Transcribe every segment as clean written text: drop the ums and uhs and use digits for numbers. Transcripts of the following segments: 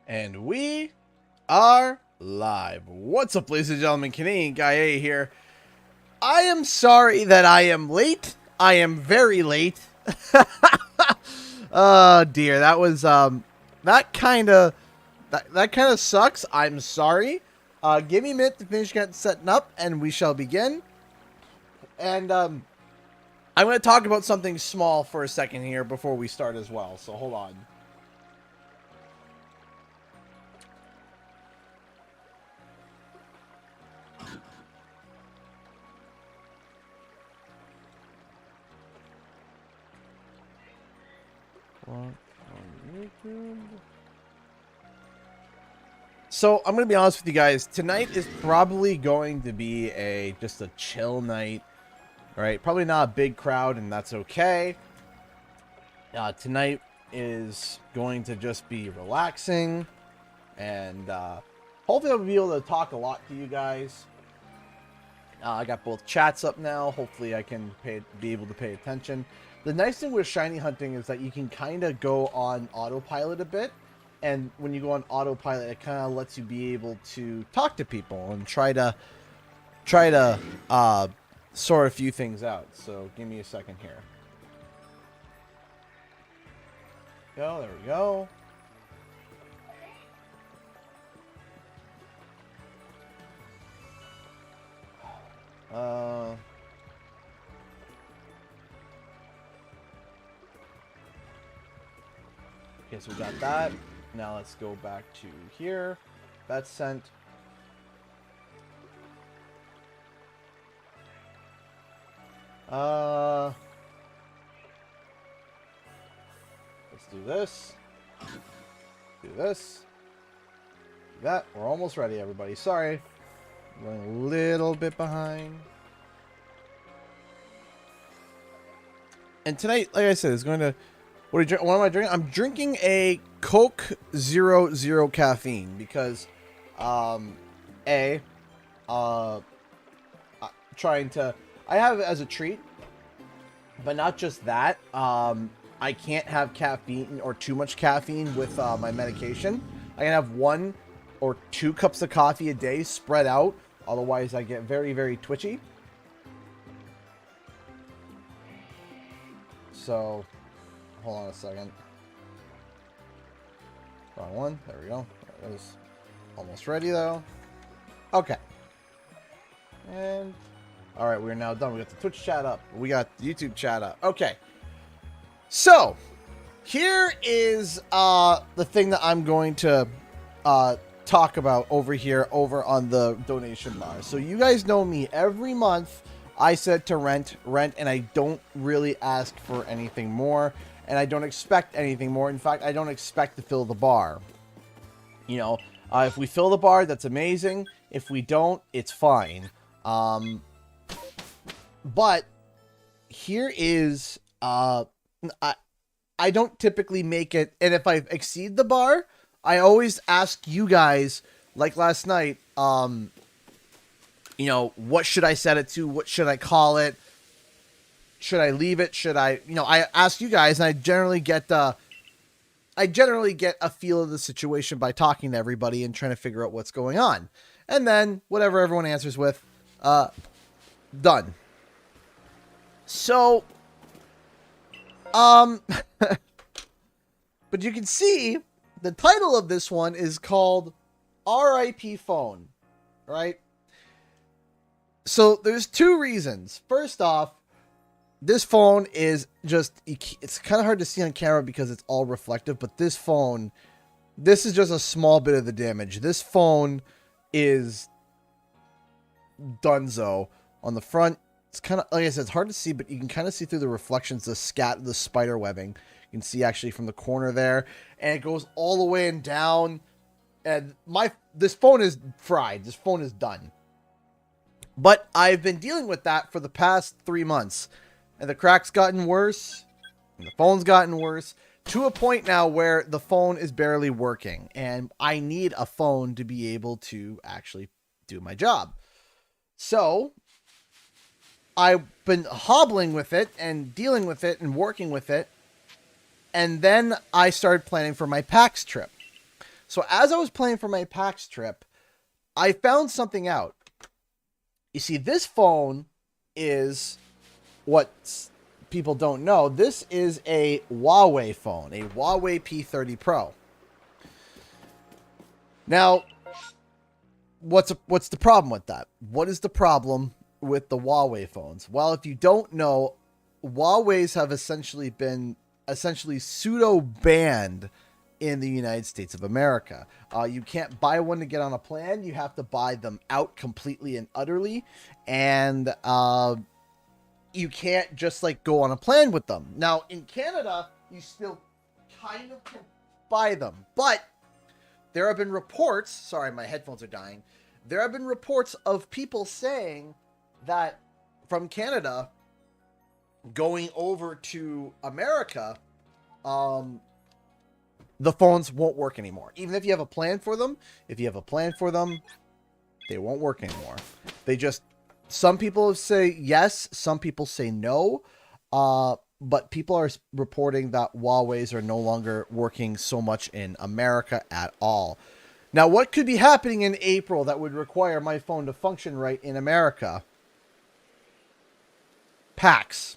And we are live. What's up, ladies and gentlemen? Canadian Guy A here. I am sorry that I am late. I am very late. Oh dear, that was that kind of sucks. I'm sorry. Give me a minute to finish getting setting up, and we shall begin. And I'm going to talk about something small for a second here before we start as well. So hold on. So I'm gonna be honest with you guys. Tonight is probably going to be just a chill night, right? Probably not a big crowd, and that's okay. Tonight is going to just be relaxing, and hopefully I'll be able to talk a lot to you guys. I got both chats up now. Hopefully I can be able to pay attention. The nice thing with shiny hunting is that you can kind of go on autopilot a bit. And when you go on autopilot, it kind of lets you be able to talk to people and try to sort a few things out. So give me a second here. There we go. Okay, so we got that. Now let's go back to here. That's sent. Let's do this. Do this. Do that. We're almost ready, everybody. Sorry. I'm going a little bit behind. And tonight, like I said, is going to... What am I drinking? I'm drinking a Coke Zero caffeine because, trying to, I have it as a treat, but not just that. I can't have caffeine or too much caffeine with my medication. I can have 1 or 2 cups of coffee a day spread out. Otherwise, I get very, very twitchy. So... Hold on a second. Wrong one. There we go. That was almost ready, though. Okay. And... Alright, we're now done. We got the Twitch chat up. We got the YouTube chat up. Okay. So, here is the thing that I'm going to talk about over here, over on the donation bar. So, you guys know me. Every month, I said to rent, and I don't really ask for anything more. And I don't expect anything more. In fact, I don't expect to fill the bar. You know, if we fill the bar, that's amazing. If we don't, it's fine. But here is, I don't typically make it. And if I exceed the bar, I always ask you guys, like last night, you know, what should I set it to? What should I call it? Should I leave it? Should I, you know, I ask you guys, and I generally get a feel of the situation by talking to everybody and trying to figure out what's going on. And then whatever everyone answers with, done. So, but you can see the title of this one is called RIP Phone, right? So there's 2 reasons. First off, this phone is just, it's kind of hard to see on camera because it's all reflective, but this is just a small bit of the damage. This phone is donezo. On the front, it's kind of, like I said, it's hard to see, but you can kind of see through the reflections, the spider webbing. You can see actually from the corner there, and it goes all the way and down, and this phone is fried. This phone is done. But I've been dealing with that for the past 3 months. And the crack's gotten worse, and the phone's gotten worse, to a point now where the phone is barely working, and I need a phone to be able to actually do my job. So, I've been hobbling with it, and dealing with it, and working with it, and then I started planning for my PAX trip. So as I was playing for my PAX trip, I found something out. You see, this phone is what people don't know. This is a Huawei phone, a Huawei P30 Pro. Now, what's the problem with that? What is the problem with the Huawei phones? Well, if you don't know, Huawei's have essentially been pseudo banned in the United States of America. You can't buy one to get on a plan. You have to buy them out completely and utterly. And you can't just like go on a plan with them. Now, in Canada, you still kind of can buy them. But there have been reports, sorry, my headphones are dying. There have been reports of people saying that from Canada going over to America, the phones won't work anymore. Even if you have a plan for them, they won't work anymore. Some people say yes, some people say no. But people are reporting that Huawei's are no longer working so much in America at all. Now, what could be happening in April that would require my phone to function right in America? PAX.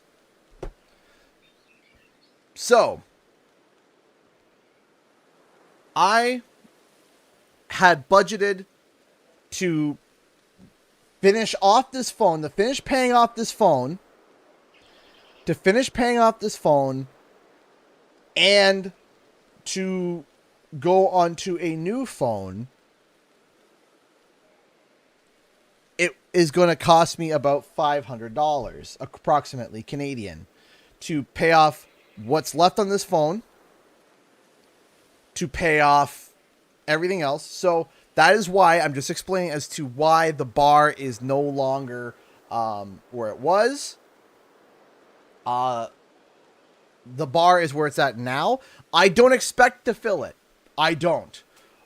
So, I had budgeted to finish off this phone, to finish paying off this phone, and to go onto a new phone. It is going to cost me about $500, approximately Canadian, to pay off what's left on this phone, to pay off everything else. So that is why I'm just explaining as to why the bar is no longer where it was. The bar is where it's at now. I don't expect to fill it. I don't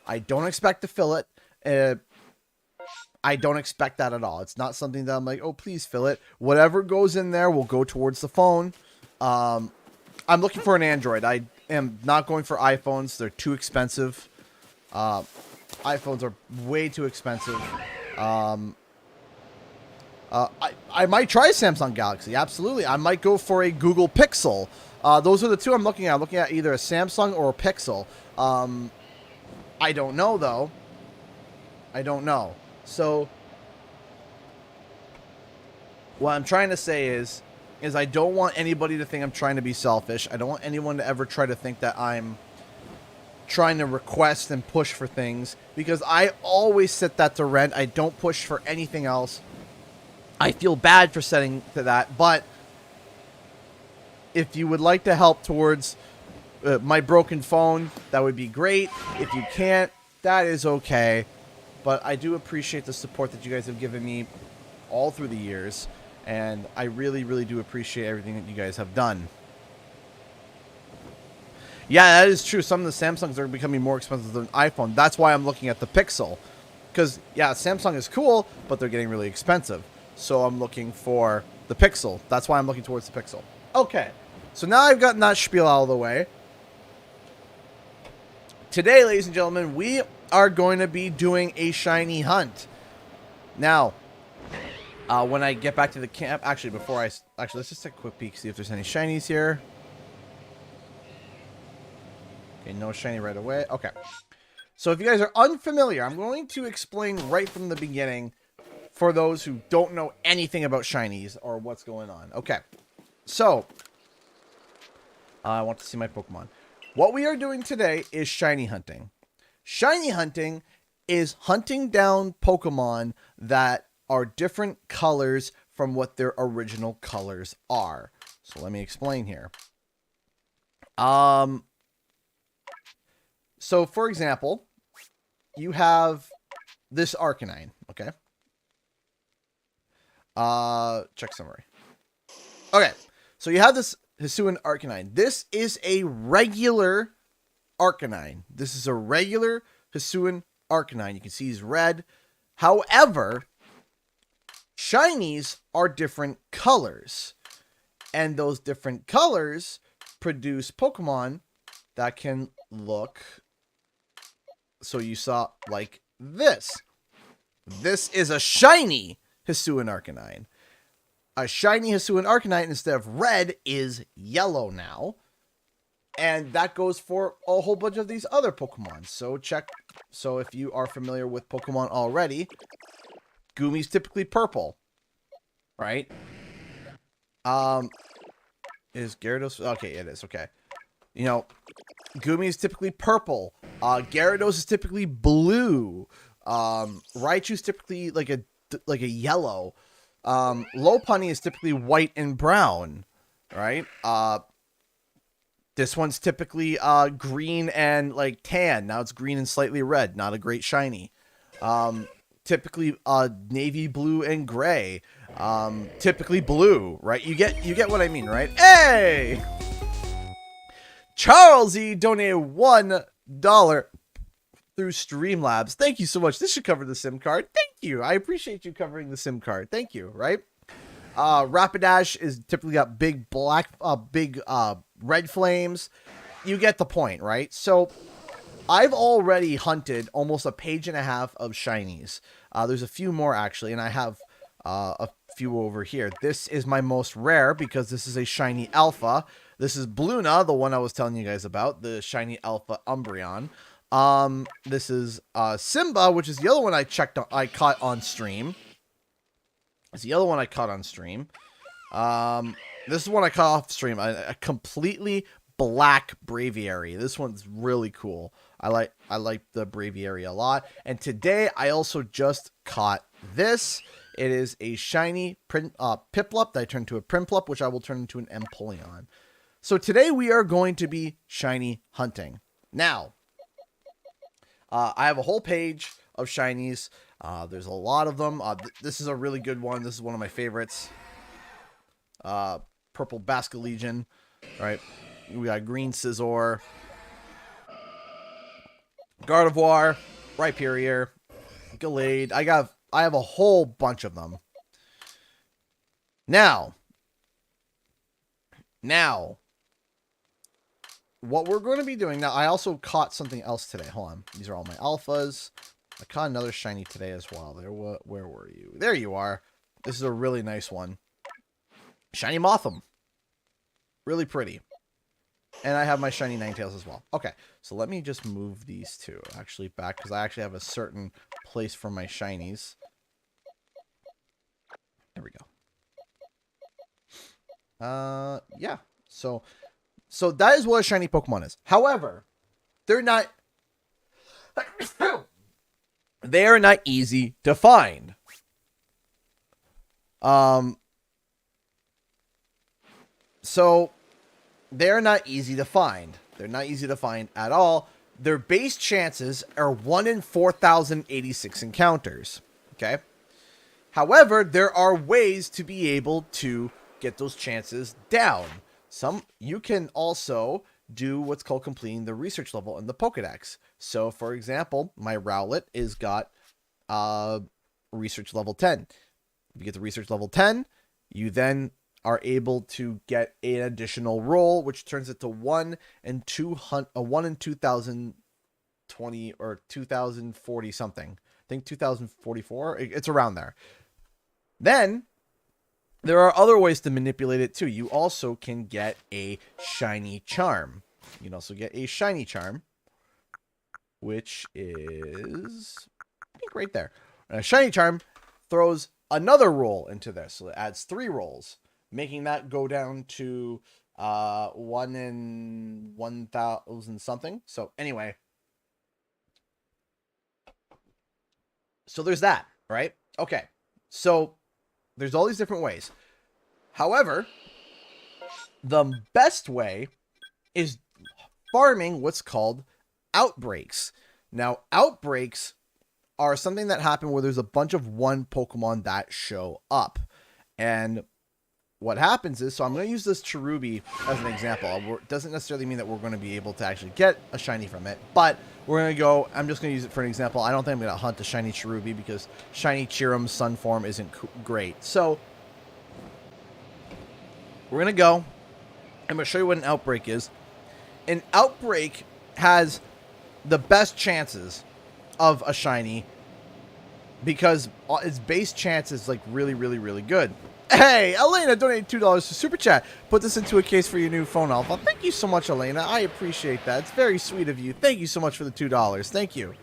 expect to fill it. I don't expect that at all. It's not something that I'm like, oh, please fill it. Whatever goes in there will go towards the phone. I'm looking for an Android. I am not going for iPhones. They're too expensive. iPhones are way too expensive. I might try Samsung Galaxy. Absolutely. I might go for a Google Pixel. Those are the two I'm looking at. I'm looking at either a Samsung or a Pixel. I don't know, though. I don't know. So, what I'm trying to say is I don't want anybody to think I'm trying to be selfish. I don't want anyone to ever try to think that I'm trying to request and push for things, because I always set that to rent. I don't push for anything else. I feel bad for setting to that, but if you would like to help towards my broken phone, that would be great. If you can't, that is okay. But I do appreciate the support that you guys have given me all through the years, and I really, really do appreciate everything that you guys have done. Yeah, that is true. Some of the Samsungs are becoming more expensive than iPhone. That's why I'm looking at the Pixel. Because, yeah, Samsung is cool, but they're getting really expensive. So I'm looking for the Pixel. That's why I'm looking towards the Pixel. Okay, so now I've gotten that spiel out of the way. Today, ladies and gentlemen, we are going to be doing a shiny hunt. Now, when I get back to the camp, let's just take a quick peek, see if there's any shinies here. Okay, no shiny right away. Okay. So if you guys are unfamiliar, I'm going to explain right from the beginning for those who don't know anything about shinies or what's going on. Okay. So, I want to see my Pokemon. What we are doing today is shiny hunting. Shiny hunting is hunting down Pokemon that are different colors from what their original colors are. So let me explain here. So for example, you have this Arcanine, okay? Check summary. Okay, so you have this Hisuian Arcanine. This is a regular Arcanine. This is a regular Hisuian Arcanine. You can see he's red. However, shinies are different colors. And those different colors produce Pokemon that can look So you saw like this. This is a shiny Hisuian Arcanine. A shiny Hisuian Arcanine instead of red is yellow now. And that goes for a whole bunch of these other Pokemon. So if you are familiar with Pokemon already, Gumi's typically purple. Right? Is Gyarados? Okay, it is. Okay. You know, Gumi is typically purple. Gyarados is typically blue. Raichu's typically like a yellow. Lopunny is typically white and brown, right? This one's typically green and like tan. Now it's green and slightly red. Not a great shiny. Typically navy blue and gray. Typically blue, right? You get what I mean, right? Hey! Charles E donated $1 through Streamlabs. Thank you so much. This should cover the SIM card. Thank you. I appreciate you covering the SIM card. Thank you, right? Rapidash is typically got big red flames. You get the point, right? So I've already hunted almost a page and a half of shinies. There's a few more actually, and I have a few over here. This is my most rare because this is a shiny alpha. This is Bluna, the one I was telling you guys about, the shiny alpha Umbreon. This is Simba, which is the other one I caught on stream. It's the other one I caught on stream. This is one I caught off stream. A completely black Braviary. This one's really cool. I like the Braviary a lot. And today I also just caught this. It is a shiny Piplup that I turned to a Primplup, which I will turn into an Empoleon. So today we are going to be shiny hunting. Now, I have a whole page of shinies. There's a lot of them. This is a really good one. This is one of my favorites. Purple Basculegion, right? We got green Scizor, Gardevoir, Raiperior, Gallade. I have a whole bunch of them. Now, what we're going to be doing now, I also caught something else today. Hold on. These are all my alphas. I caught another shiny today as well. Where were you? There you are. This is a really nice one. Shiny Mothim. Really pretty. And I have my shiny Ninetales as well. Okay, so let me just move these two actually back because I actually have a certain place for my shinies. There we go. Yeah. So that is what a shiny Pokemon is. However, they're not easy to find. So they're not easy to find. They're not easy to find at all. Their base chances are 1 in 4,086 encounters. Okay. However, there are ways to be able to get those chances down. You can also do what's called completing the research level in the Pokedex. So, for example, my Rowlet is got research level 10. If you get the research level 10, you then are able to get an additional roll, which turns it to 1 in 2020 or 2040 something. I think 2044. It's around there. Then there are other ways to manipulate it too. You also can get a shiny charm. You can also get a shiny charm, which is, I think, right there. And a shiny charm throws another roll into this, so it adds 3 rolls, making that go down to 1 in 1,000 something. So anyway, so there's that, right? Okay, so there's all these different ways. However, the best way is farming what's called outbreaks. Now, outbreaks are something that happen where there's a bunch of one Pokemon that show up. And what happens is, so I'm going to use this Cherubi as an example. It doesn't necessarily mean that we're going to be able to actually get a shiny from it, but we're going to go, I'm just going to use it for an example. I don't think I'm going to hunt a shiny Cherubi because shiny Cherum's sun form isn't great. So we're going to go, I'm going to show you what an outbreak is. An outbreak has the best chances of a shiny, because its base chance is like really, really, really good. Hey, Elena donated $2 to Super Chat. Put this into a case for your new phone, Alpha. Thank you so much, Elena. I appreciate that. It's very sweet of you. Thank you so much for the $2. Thank you.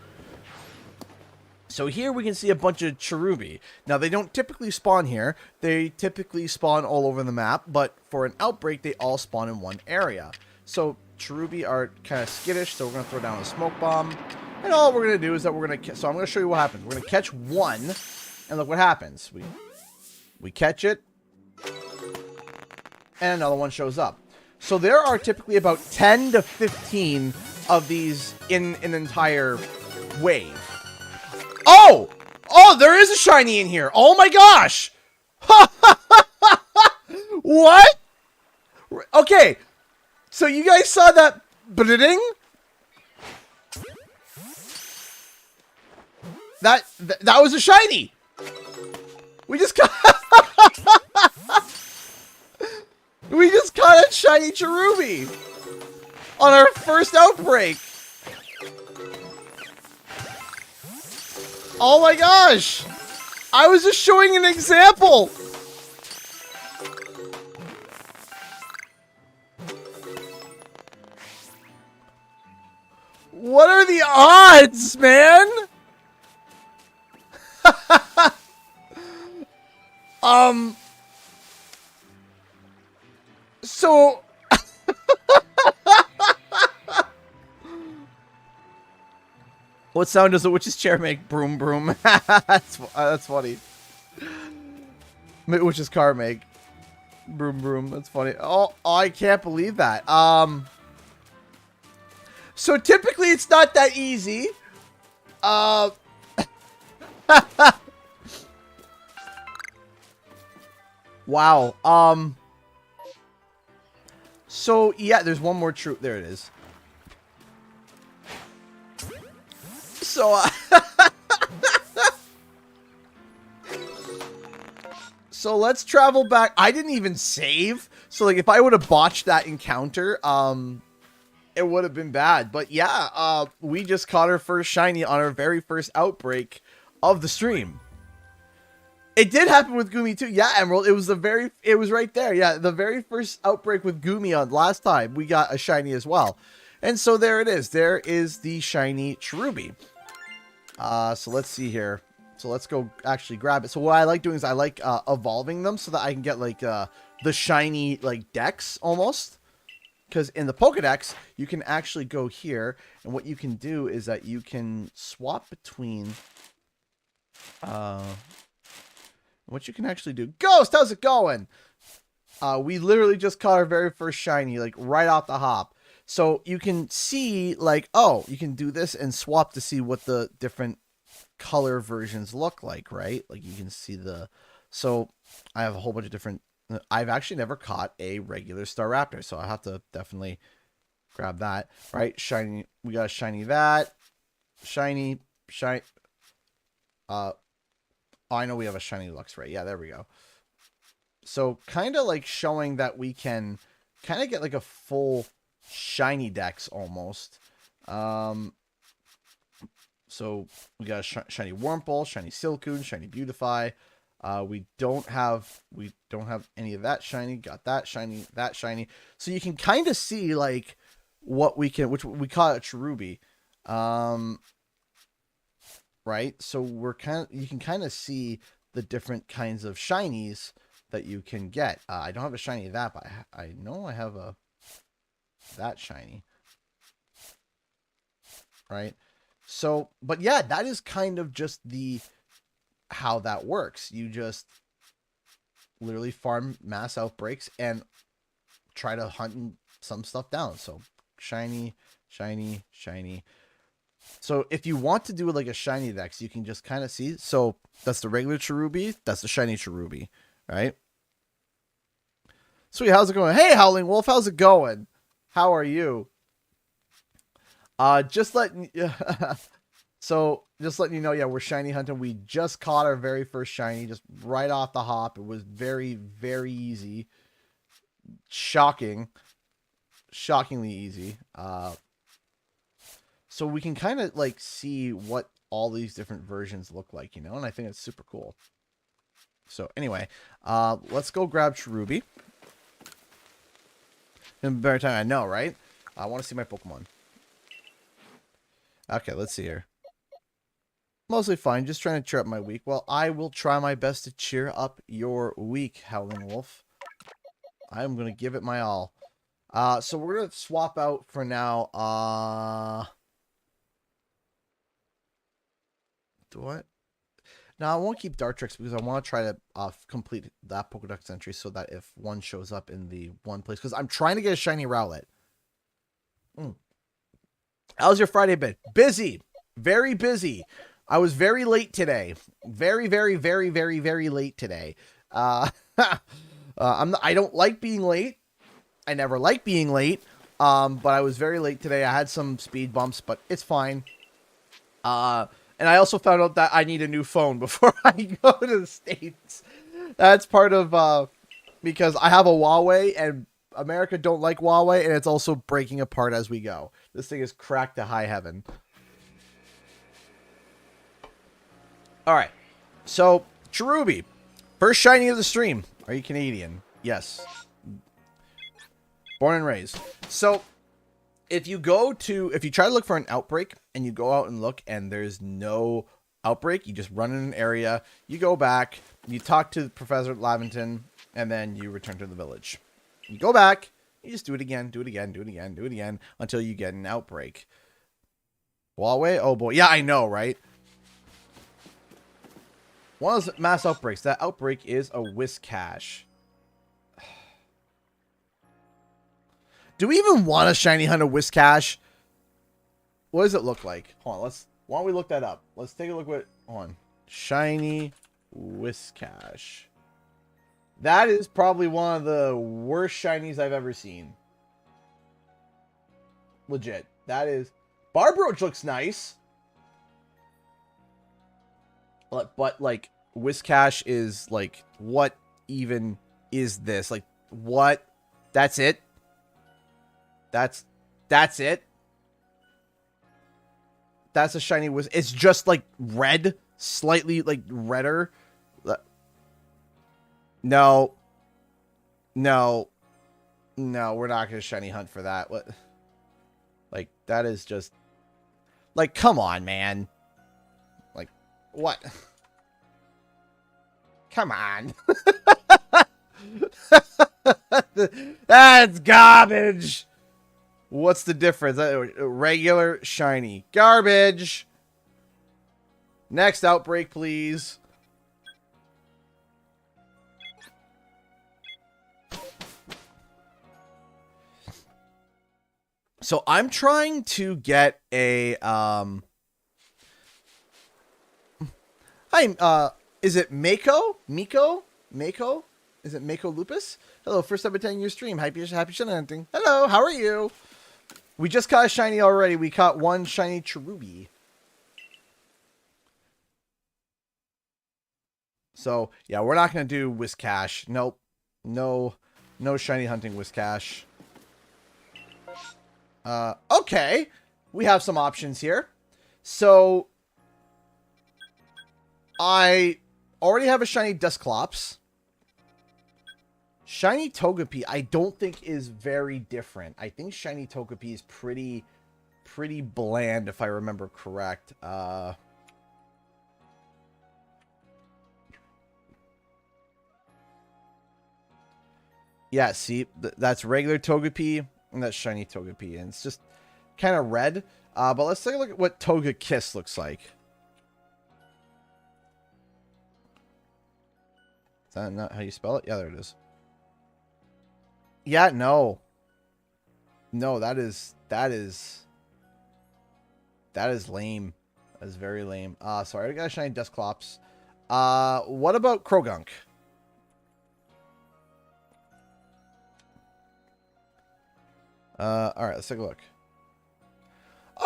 So here we can see a bunch of Cherubi. Now, they don't typically spawn here. They typically spawn all over the map, but for an outbreak, they all spawn in one area. So Cherubi are kind of skittish, so we're going to throw down a smoke bomb. And all we're going to do is that we're going to... So I'm going to show you what happens. We're going to catch one, and look what happens. We catch it, and another one shows up. So there are typically about 10 to 15 of these in an entire wave. Oh! Oh, there is a shiny in here. Oh my gosh! What? Okay. So you guys saw that bidding? That was a shiny. We just caught we just caught a shiny Cherubi on our first outbreak. Oh my gosh! I was just showing an example! What are the odds, man? So... What sound does a witch's chair make? Broom, broom. That's funny. Witch's car make? Broom, broom. That's funny. Oh, I can't believe that. So typically it's not that easy. Wow. So yeah, there's one more troop. There it is. So, so let's travel back. I didn't even save. So, like, if I would have botched that encounter, it would have been bad. But yeah, we just caught our first shiny on our very first outbreak of the stream. It did happen with Gumi too. Yeah, Emerald. It was right there. Yeah, the very first outbreak with Gumi on last time, we got a shiny as well. And so there it is. There is the shiny Cherubi. So let's see here. So let's go actually grab it. So what I like doing is I like evolving them so that I can get like the shiny like decks almost. Because in the Pokedex, you can actually go here, and what you can do is that you can swap between what you can actually do. Ghost, how's it going? We literally just caught our very first shiny, like right off the hop. So you can see, like, oh, you can do this and swap to see what the different color versions look like, right? Like you can see the... So I have a whole bunch of different... I've actually never caught a regular Staraptor, so I have to definitely grab that, right? Shiny... We got a shiny that. Shiny... Oh, I know we have a shiny Luxray. Yeah, there we go. So kind of like showing that we can kind of get like a full... shiny decks almost. So we got a shiny Wurmple, shiny Silcoon, shiny Beautify. We don't have any of that shiny. Got that shiny, that shiny. So you can kind of see like what we can, which we call it Cherubi. Right? So you can kind of see the different kinds of shinies that you can get. I don't have a shiny of that, but I know I have that shiny, right? So, but yeah, that is kind of just how that works. You just literally farm mass outbreaks and try to hunt some stuff down. So shiny, shiny, shiny. So if you want to do like a shiny dex, you can just kind of see. So that's the regular Cherubi. That's the shiny Cherubi, right? Sweet, how's it going? Hey, Howling Wolf, how's it going? How are you? Just letting you know, yeah, we're shiny hunting. We just caught our very first shiny, just right off the hop. It was very, very easy. Shockingly easy. So we can kind of like see what all these different versions look like, you know, and I think it's super cool. So anyway, let's go grab Cherubi. In better time, I know, right? I want to see my Pokemon. Okay, let's see here. Mostly fine, just trying to cheer up my week. Well, I will try my best to cheer up your week, Howling Wolf. I'm going to give it my all. So we're going to swap out for now. Do I? No, I won't keep Dartrix because I want to try to complete that Pokedex entry so that if one shows up in the one place. Because I'm trying to get a shiny Rowlet. How's your Friday been? Busy. Very busy. I was very late today. Very, very, very, very, very late today. I don't like being late. I never like being late. But I was very late today. I had some speed bumps, but it's fine. And I also found out that I need a new phone before I go to the States. That's part of, because I have a Huawei and America don't like Huawei, and it's also breaking apart as we go. This thing is cracked to high heaven. Alright. So, Cherubi. First shiny of the stream. Are you Canadian? Yes. Born and raised. So, if you try to look for an outbreak and you go out and look and there's no outbreak, you just run in an area, you go back, you talk to Professor Laventon, and then you return to the village. You go back, you just do it again, do it again, do it again, do it again, until you get an outbreak. Huawei? Oh boy. Yeah, I know, right? One of those mass outbreaks. That outbreak is a Whiscash. Do we even want a shiny hunt of Whiscash? What does it look like? Hold on, why don't we look that up? Let's take a look hold on. Shiny Whiscash. That is probably one of the worst shinies I've ever seen. Legit. That is... Barbroach looks nice. But like, Whiscash is like, what even is this? Like, what? That's it? That's it? That's a shiny Whis... It's just like red. Slightly like redder. No. No. No, we're not going to shiny hunt for that. What? Like, that is just... Like, come on, man. Like, what? Come on. That's garbage. What's the difference? Regular, shiny. Garbage. Next outbreak, please. So I'm trying to get a hi, is it Mako? Mako? Is it Mako Lupus? Hello, first time attending your stream. Happy hunting. Hello, how are you? We just caught a shiny already. We caught one shiny Cherubi. So, yeah, we're not going to do Whiscash. Nope. No shiny hunting Whiscash. Okay. We have some options here. So, I already have a shiny Dusclops. Shiny Togepi, I don't think is very different. I think shiny Togepi is pretty bland, if I remember correct. Yeah, see, that's regular Togepi, and that's shiny Togepi, and it's just kind of red. But let's take a look at what Togekiss looks like. Is that not how you spell it? Yeah, there it is. Yeah, no. No, that is lame. That is very lame. Sorry, I got a shiny Dusclops. What about Krogunk? Alright, let's take a look.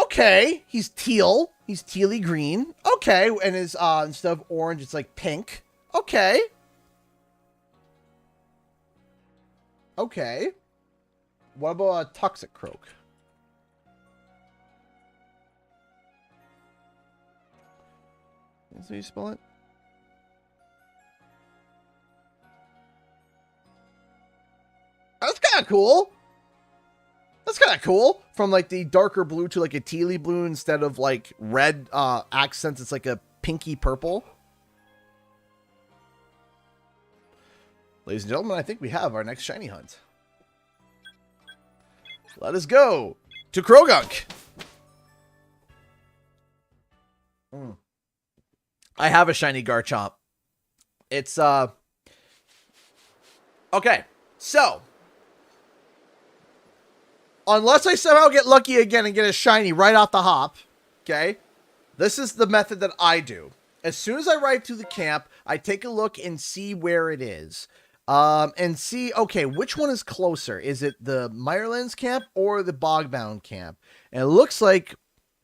Okay, he's teal. He's tealy green. Okay, and his, instead of orange, it's like pink. Okay. Okay. What about a Toxic Croak? That's how you spell it? That's kind of cool. That's kind of cool. From like the darker blue to like a tealy blue instead of like red accents. It's like a pinky purple. Ladies and gentlemen, I think we have our next shiny hunt. Let us go to Krogunk. I have a shiny Garchomp. It's, okay, so, unless I somehow get lucky again and get a shiny right off the hop, okay, this is the method that I do. As soon as I arrive to the camp, I take a look and see where it is. And see, okay, which one is closer? Is it the Mirelands camp or the Bogbound camp? And it looks like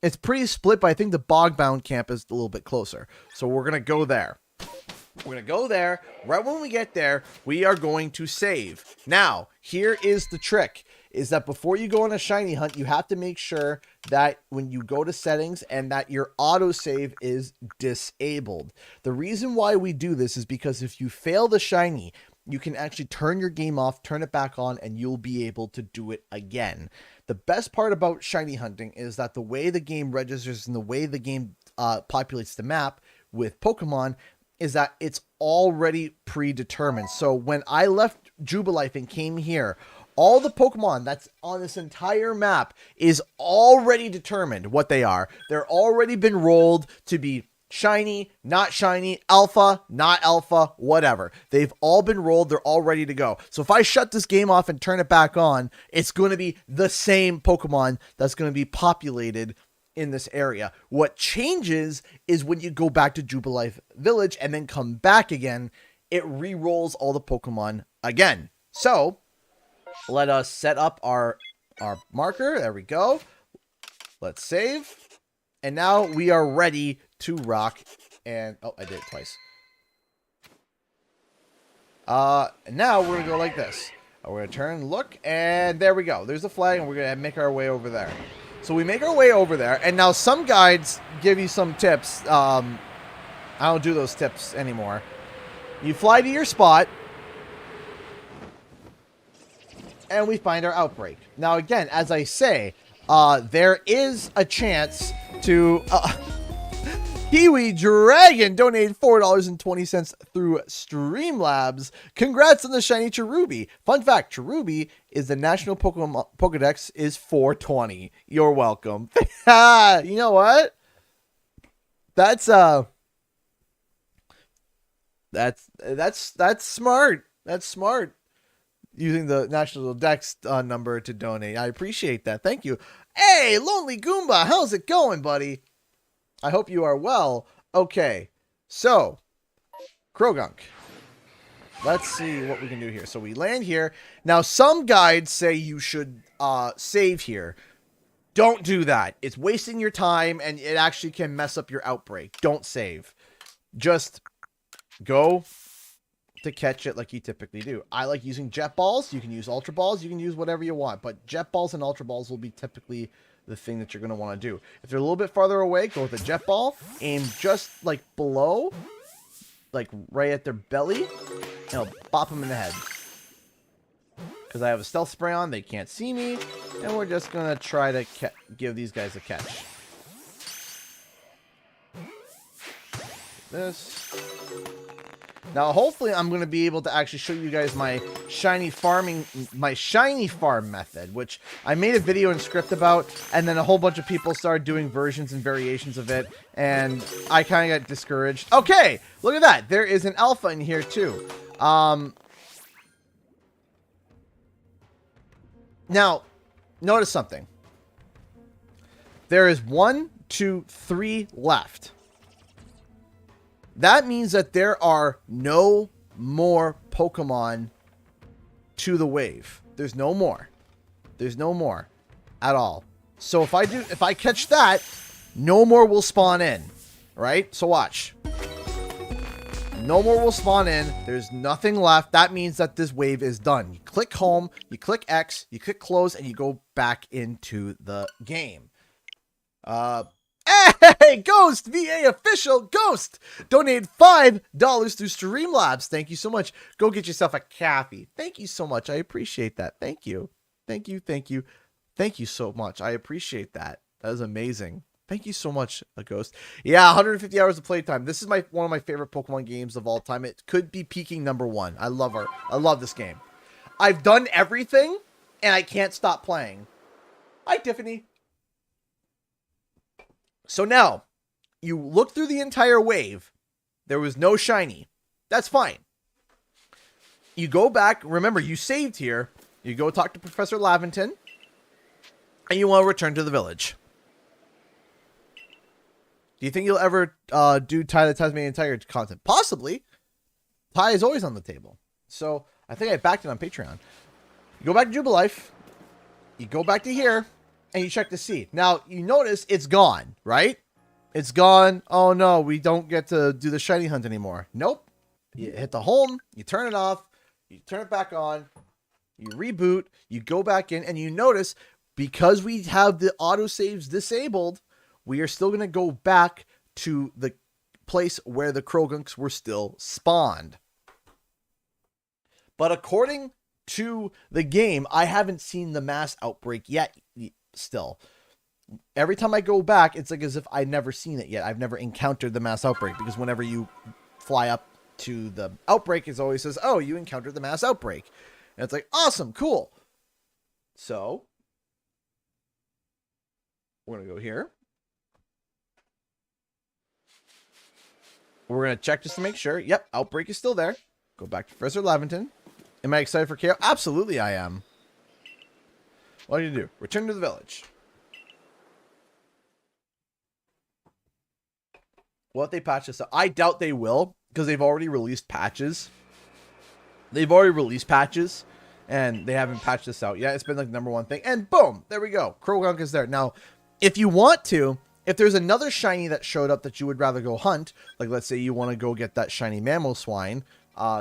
it's pretty split, but I think the Bogbound camp is a little bit closer. So we're going to go there. We're going to go there. Right when we get there, we are going to save. Now, here is the trick, is that before you go on a shiny hunt, you have to make sure that when you go to settings and that your autosave is disabled. The reason why we do this is because if you fail the shiny, you can actually turn your game off, turn it back on, and you'll be able to do it again. The best part about shiny hunting is that the way the game registers and the way the game populates the map with Pokemon is that it's already predetermined. So when I left Jubilife and came here, all the Pokemon that's on this entire map is already determined what they are. They're already been rolled to be shiny, not shiny, alpha, not alpha, whatever. They've all been rolled. They're all ready to go. So if I shut this game off and turn it back on, it's going to be the same Pokemon that's going to be populated in this area. What changes is when you go back to Jubilife Village and then come back again, it re-rolls all the Pokemon again. So let us set up our marker. There we go. Let's save. And now we are ready to rock. And oh, I did it twice. Now we're gonna go like this. We're gonna turn, look, and there we go. There's the flag, and we're gonna make our way over there. So we make our way over there, and now some guides give you some tips. I don't do those tips anymore. You fly to your spot, and we find our outbreak. Now again, as I say, there is a chance to Kiwi Dragon donated $4.20 through Streamlabs. Congrats on the shiny Cherubi. Fun fact, Cherubi is the national Pokemon Pokedex is 420. You're welcome. You know what? That's smart. That's smart. Using the national dex number to donate. I appreciate that. Thank you. Hey, Lonely Goomba, how's it going, buddy? I hope you are well. Okay, so Krogunk. Let's see what we can do here. So we land here. Now, some guides say you should save here. Don't do that. It's wasting your time, and it actually can mess up your outbreak. Don't save. Just go to catch it like you typically do. I like using jet balls. You can use ultra balls. You can use whatever you want, but jet balls and ultra balls will be typically the thing that you're going to want to do. If they're a little bit farther away, go with a jet ball. Aim just like below, like right at their belly, and I'll bop them in the head. Because I have a stealth spray on, they can't see me, and we're just going to try to give these guys a catch. This. Now, hopefully, I'm going to be able to actually show you guys my shiny farm method, which I made a video and script about, and then a whole bunch of people started doing versions and variations of it, and I kind of got discouraged. Okay, look at that. There is an alpha in here, too. Now, notice something. There is 1, 2, 3 left. That means that there are no more Pokemon to the wave. There's no more. There's no more at all. So if I catch that, no more will spawn in, right? So watch. No more will spawn in. There's nothing left. That means that this wave is done. You click home, you click X, you click close, and you go back into the game. Hey, Ghost, VA official, Ghost, donated $5 through Streamlabs. Thank you so much. Go get yourself a coffee. Thank you so much. I appreciate that. Thank you. Thank you. Thank you. Thank you so much. I appreciate that. That is amazing. Thank you so much, Ghost. Yeah, 150 hours of playtime. This is one of my favorite Pokemon games of all time. It could be peaking #1. I love her. I love this game. I've done everything, and I can't stop playing. Hi, Tiffany. So now, you look through the entire wave. There was no shiny. That's fine. You go back. Remember, you saved here. You go talk to Professor Laventon. And you want to return to the village. Do you think you'll ever do Ty the Tasmanian Tiger content? Possibly. Ty is always on the table. So, I think I backed it on Patreon. You go back to Jubilife. You go back to here. And you check the seed. Now, you notice it's gone, right? It's gone. Oh, no, we don't get to do the shiny hunt anymore. Nope. You hit the home. You turn it off. You turn it back on. You reboot. You go back in. And you notice, because we have the autosaves disabled, we are still going to go back to the place where the Krogunks were still spawned. But according to the game, I haven't seen the mass outbreak yet. Still, every time I go back, it's like as if I've never seen it yet. I've never encountered the mass outbreak, because whenever you fly up to the outbreak, it always says, oh, you encountered the mass outbreak. And it's like, awesome, cool. So we're going to go here. We're going to check just to make sure. Yep, outbreak is still there. Go back to Professor Laventon. Am I excited for KO? Absolutely I am. What do you do? Return to the village. What if they patch this up? I doubt they will, because they've already released patches. They've already released patches, and they haven't patched this out yet. It's been like the #1 thing. And boom, there we go. Krogunk is there. Now, if you want to, if there's another shiny that showed up that you would rather go hunt, like let's say you want to go get that shiny Mamoswine,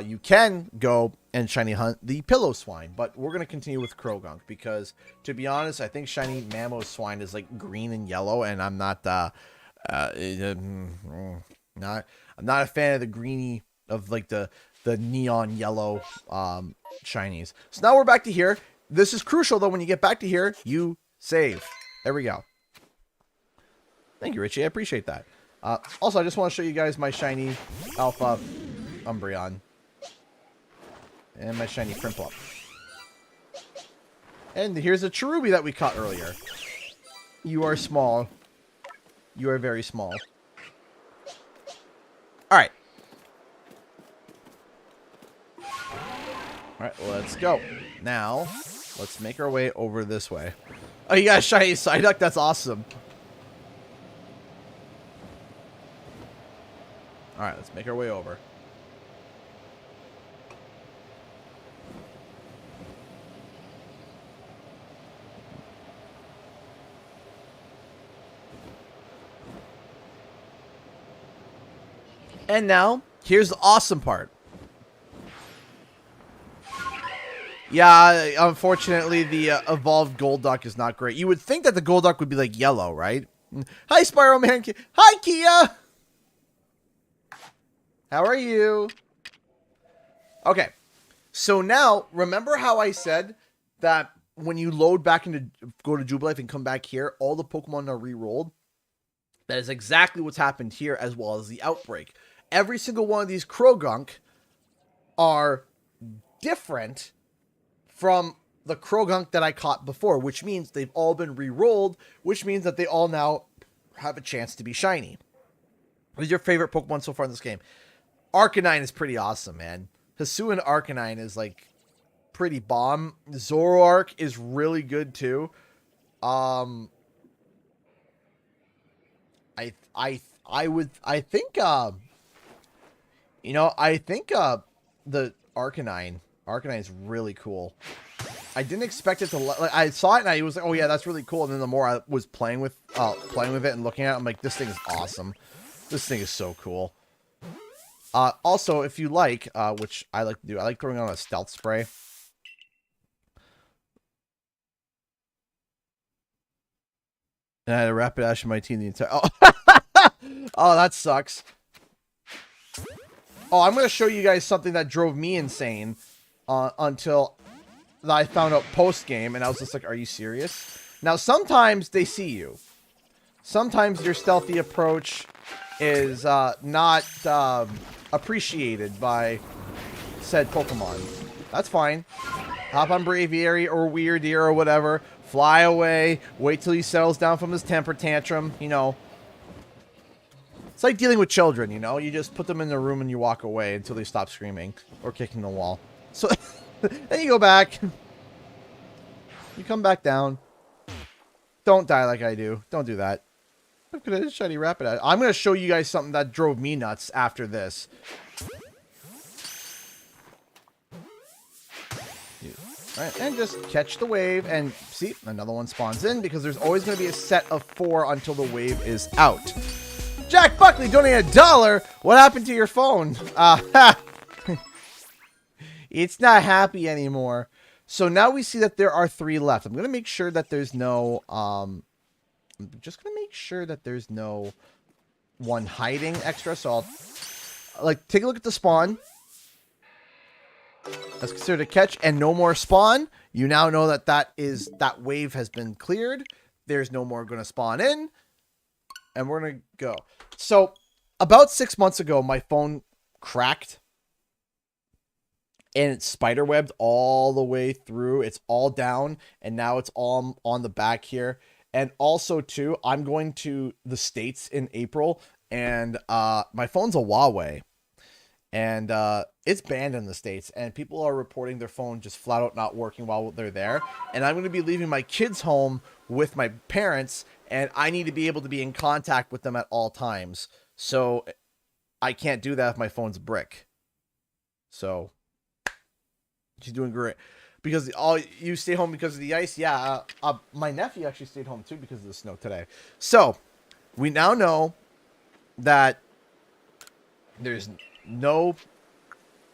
you can go and shiny hunt the Pillow-Swine, but we're going to continue with Krogunk because, to be honest, I think shiny Mamoswine is like green and yellow, and I'm not I'm not a fan of the greeny, of like the neon yellow shinies. So now we're back to here. This is crucial though. When you get back to here, you save. There we go. Thank you, Richie. I appreciate that. Also, I just want to show you guys my shiny Alpha Umbreon. And my shiny Prinplup. And here's a Cherubi that we caught earlier. You are small. You are very small. Alright. Alright, let's go. Now, let's make our way over this way. Oh, you got a shiny Psyduck? That's awesome. Alright, let's make our way over. And now, here's the awesome part. Yeah, unfortunately, the evolved Golduck is not great. You would think that the Golduck would be like yellow, right? Hi, Spyro Man. Hi, Kia. How are you? Okay. So now, remember how I said that when you load back into, go to Jubilife and come back here, all the Pokemon are re-rolled? That is exactly what's happened here, as well as the outbreak. Every single one of these Krogunk are different from the Krogunk that I caught before, which means they've all been re-rolled, which means that they all now have a chance to be shiny. What is your favorite Pokemon so far in this game? Arcanine is pretty awesome, man. Hisuian Arcanine is like pretty bomb. Zoroark is really good too. I think the Arcanine is really cool. I didn't expect it to, like, I saw it and I was like, oh yeah, that's really cool. And then the more I was playing with it and looking at it, I'm like, this thing is awesome. This thing is so cool. Also, if you like, which I like to do, I like throwing on a stealth spray. And I had a rapid dash in my team the entire... Oh. Oh, that sucks. Oh, I'm going to show you guys something that drove me insane until I found out post-game, and I was just like, are you serious? Now, sometimes they see you. Sometimes your stealthy approach is not appreciated by said Pokemon. That's fine. Hop on Braviary or Weirdeer or whatever. Fly away. Wait till he settles down from his temper tantrum. You know. It's like dealing with children, you know? You just put them in the room and you walk away until they stop screaming or kicking the wall. So, then you go back. You come back down. Don't die like I do. Don't do that. Look at this shiny rapid. I'm going to show you guys something that drove me nuts after this. Alright, and just catch the wave, and see, another one spawns in, because there's always going to be a set of 4 until the wave is out. Jack Buckley donated $1. What happened to your phone? It's not happy anymore. So now we see that there are 3 left. I'm going to make sure that there's no, I'm just going to make sure that there's no one hiding extra. So I'll, like, take a look at the spawn. That's considered a catch, and no more spawn. You now know that that wave has been cleared. There's no more going to spawn in, and we're going to go. So about 6 months ago, my phone cracked, and it's spiderwebbed all the way through. It's all down, and now it's all on the back here. And also, too, I'm going to the States in April, and my phone's a Huawei. And it's banned in the States, and people are reporting their phone just flat out not working while they're there. And I'm going to be leaving my kids home with my parents, and I need to be able to be in contact with them at all times. So I can't do that if my phone's a brick. So she's doing great. Because you stay home because of the ice? Yeah, my nephew actually stayed home too because of the snow today. So we now know that there's no,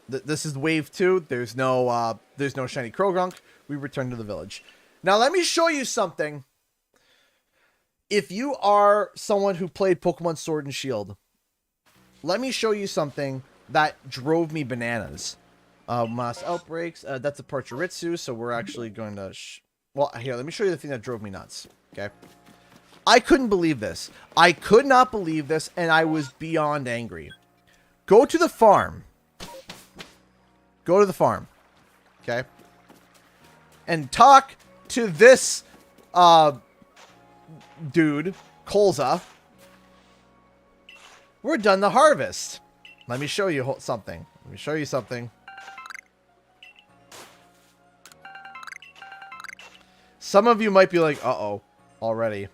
this is wave 2. There's no shiny Krogunk. We return to the village. Now let me show you something. If you are someone who played Pokemon Sword and Shield, let me show you something that drove me bananas. Mass outbreaks. That's a Parcheritsu, so we're actually going to... well, here, let me show you the thing that drove me nuts. Okay. I couldn't believe this. I could not believe this, and I was beyond angry. Go to the farm. Go to the farm. Okay. And talk to this dude, Colza. We're done the harvest. Let me show you something. Let me show you something. Some of you might be like, uh-oh, already.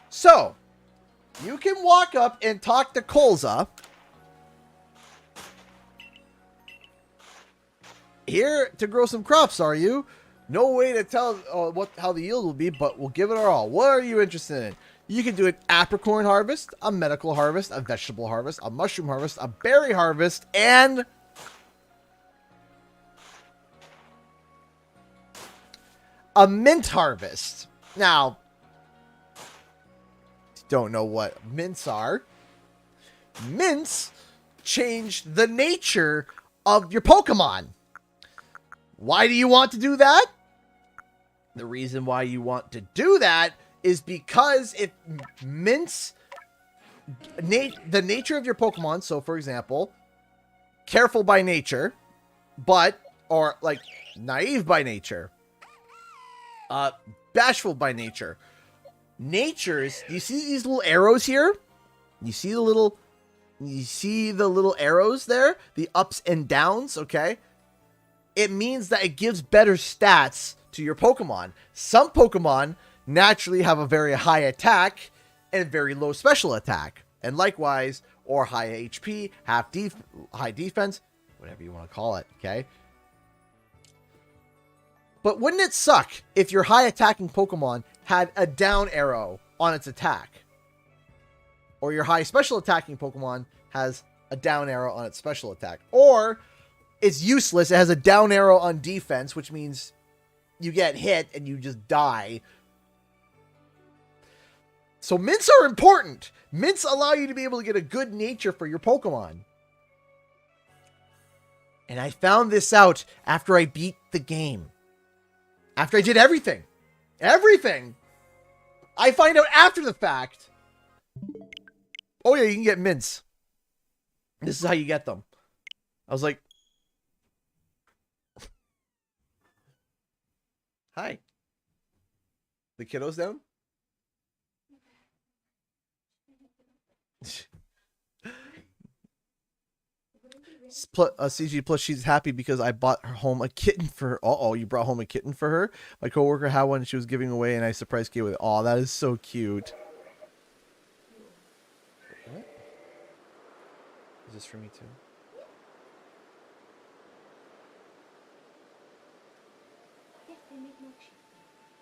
So, you can walk up and talk to Colza. Here to grow some crops, are you? No way to tell how the yield will be, but we'll give it our all. What are you interested in? You can do an apricorn harvest, a medical harvest, a vegetable harvest, a mushroom harvest, a berry harvest, and a mint harvest. Now, don't know what mints are. Mints change the nature of your Pokemon. Why do you want to do that? The reason why you want to do that is because it mints the nature of your Pokemon. So, for example, careful by nature, or like naive by nature, bashful by nature. Natures, do you see these little arrows here? You see the little arrows there? The ups and downs, okay? It means that it gives better stats to your Pokemon. Some Pokemon naturally have a very high attack and very low special attack. And likewise, or high HP, high defense, whatever you want to call it, okay? But wouldn't it suck if your high attacking Pokemon had a down arrow on its attack? Or your high special attacking Pokemon has a down arrow on its special attack? Or it's useless. It has a down arrow on defense, which means you get hit and you just die. So mints are important. Mints allow you to be able to get a good nature for your Pokemon. And I found this out after I beat the game. After I did everything. Everything. I find out after the fact. Oh yeah, you can get mints. This is how you get them. I was like, hi. The kiddo's down? CG Plus, she's happy because I bought her home a kitten for her. Uh-oh, you brought home a kitten for her? My coworker had one and she was giving away and I surprised kid with it. Oh, that is so cute. What? Is this for me too?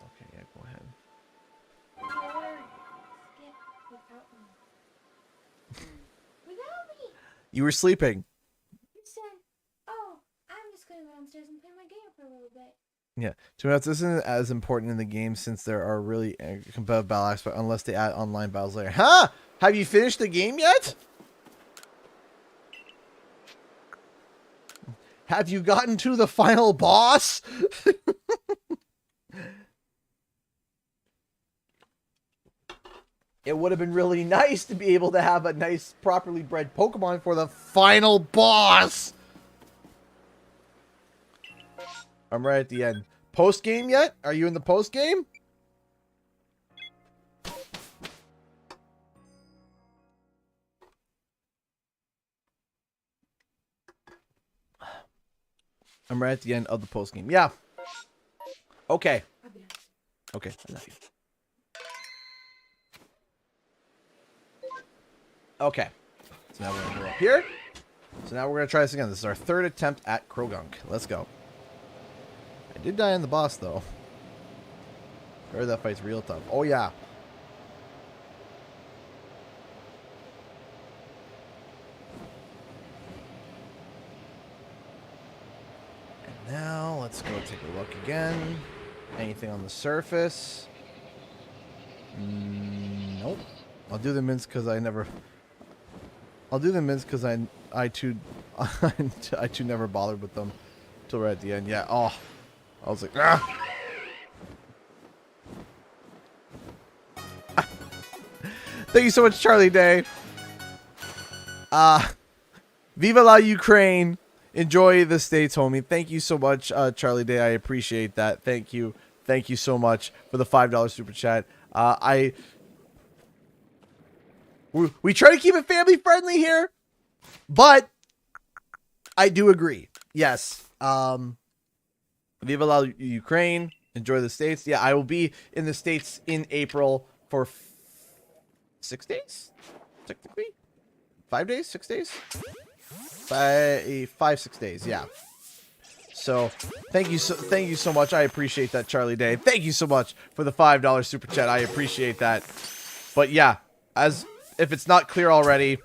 Okay, yeah, go ahead. You were sleeping. You said, oh, I'm just going to go downstairs and play my game for a little bit. Yeah. To be honest, this isn't as important in the game since there are really competitive battle aspects unless they add online battles later. Huh? Have you finished the game yet? Have you gotten to the final boss? It would have been really nice to be able to have a nice, properly bred Pokemon for the final boss. I'm right at the end. Post game yet? Are you in the post game? I'm right at the end of the post game. Yeah. Okay. Okay, I love you. Okay. So now we're going to go up here. So now we're going to try this again. This is our third attempt at Krogunk. Let's go. I did die on the boss, though. I heard that fight's real tough. Oh, yeah. And now, let's go take a look again. Anything on the surface? Nope. I'll do the mints because I never... I'll do the mints because I too never bothered with them till right at the end. Yeah. Oh, I was like, ah. Thank you so much, Charlie Day. Viva la Ukraine. Enjoy the States, homie. Thank you so much, Charlie Day. I appreciate that. Thank you. Thank you so much for the $5 super chat. We try to keep it family friendly here, but I do agree. Yes. Viva la Ukraine. Enjoy the States. Yeah, I will be in the States in April for 6 days? Technically? 5 days? 6 days? 6 days. Yeah. So thank you so much. I appreciate that, Charlie Day. Thank you so much for the $5 super chat. I appreciate that. But yeah, if it's not clear already,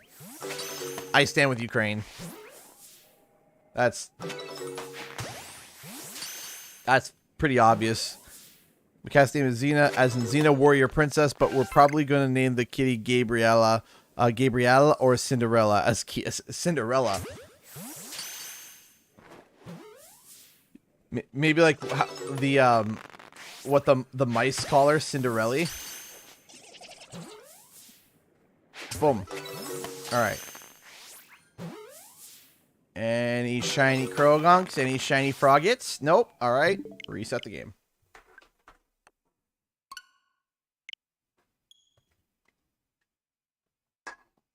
I stand with Ukraine. That's pretty obvious. The cat's name is Xena, as in Xena Warrior Princess, but we're probably going to name the kitty Gabriella or Cinderella as Cinderella. Maybe like the what the mice call her, Cinderella. Boom. All right. Any shiny Krogunks? Any shiny Froggets? Nope. All right. Reset the game.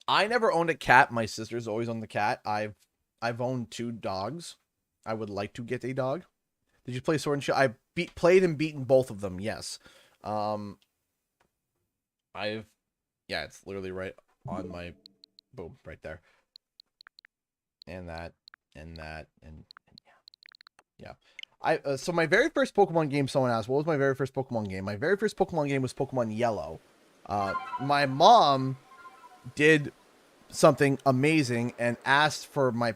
I never owned a cat. My sister's always owned the cat. I've owned 2 dogs. I would like to get a dog. Did you play Sword and Shield? I played and beaten both of them. Yes. Yeah, it's literally right on my boom right there. And that and yeah. So my very first Pokemon game, someone asked, what was my very first Pokemon game? My very first Pokemon game was Pokemon Yellow. My mom did something amazing and asked my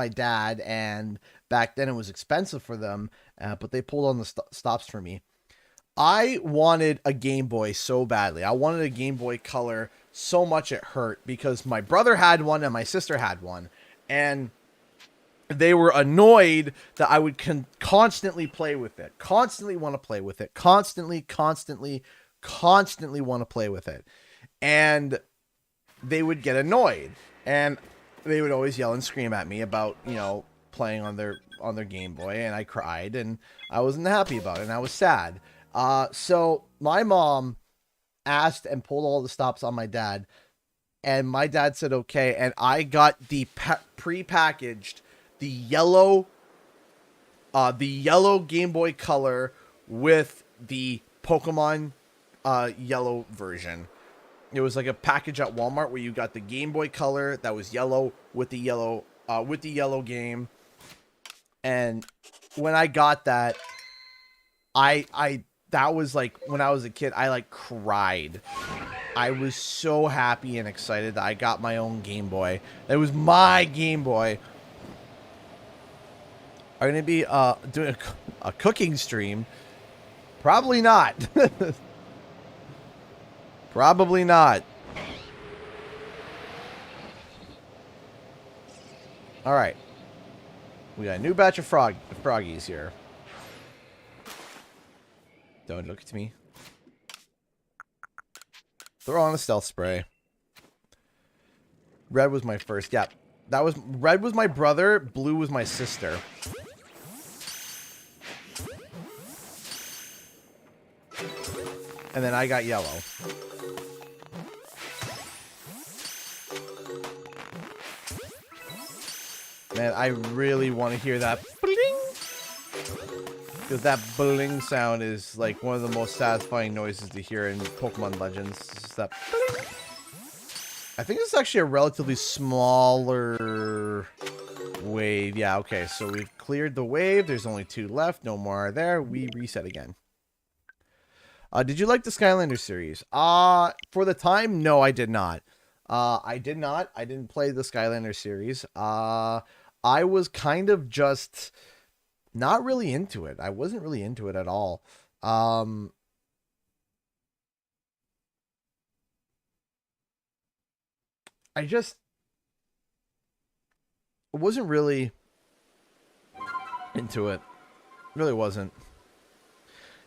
dad, and back then it was expensive for them, but they pulled on the stops for me. I wanted a Game Boy so badly. I wanted a Game Boy Color so much it hurt because my brother had one and my sister had one. And they were annoyed that I would constantly play with it. Constantly want to play with it. Constantly want to play with it. And they would get annoyed. And they would always yell and scream at me about, you know, playing on their Game Boy. And I cried and I wasn't happy about it. And I was sad. So my mom asked and pulled all the stops on my dad, and my dad said okay, and I got the pre-packaged the yellow Game Boy Color with the Pokemon yellow version. It was like a package at Walmart where you got the Game Boy Color that was yellow with the yellow game. And when I got that, that was like, when I was a kid, I like cried. I was so happy and excited that I got my own Game Boy. It was my Game Boy. Are going to be doing a cooking stream? Probably not. Probably not. All right. We got a new batch of froggies here. Don't look at me. Throw on a stealth spray. Red was my first. Yeah, red was my brother. Blue was my sister. And then I got yellow. Man, I really want to hear that bling. Because that bling sound is like one of the most satisfying noises to hear in Pokemon Legends. It's just that bling. I think it's actually a relatively smaller wave. Yeah, okay. So we've cleared the wave. There's only 2 left. No more are there. We reset again. Did you like the Skylander series? For the time, no, I did not. I did not. I didn't play the Skylander series. I was kind of just not really into it. I wasn't really into it at all. I just wasn't really into it. Really wasn't.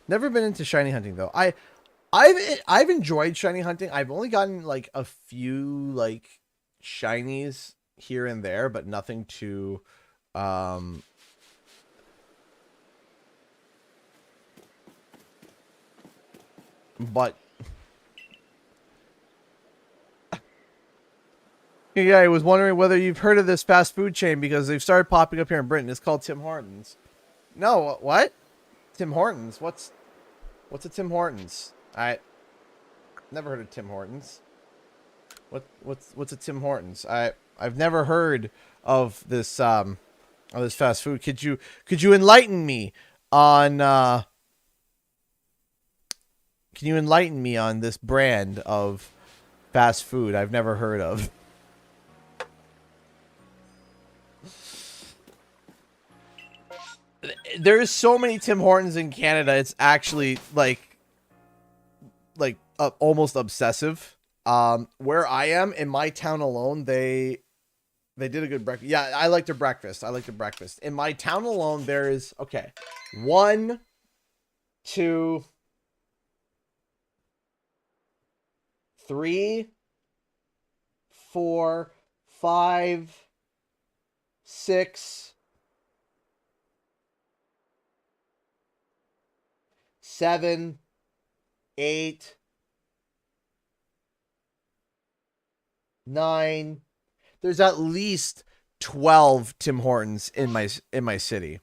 Never been into shiny hunting though. I've enjoyed shiny hunting. I've only gotten like a few like shinies here and there, but nothing too but yeah, I was wondering whether you've heard of this fast food chain because they've started popping up here in Britain. It's called Tim Hortons. No, what? Tim Hortons? What's a Tim Hortons? I never heard of Tim Hortons. What's a Tim Hortons? I've never heard of this fast food. Could you enlighten me on can you enlighten me on this brand of fast food I've never heard of? There's so many Tim Hortons in Canada. It's actually like almost obsessive. Where I am in my town alone, they did a good breakfast. Yeah, I like their breakfast. In my town alone, there is 1, 2, 3, 4, 5, 6, 7, 8, 9. There's at least 12 Tim Hortons in my city.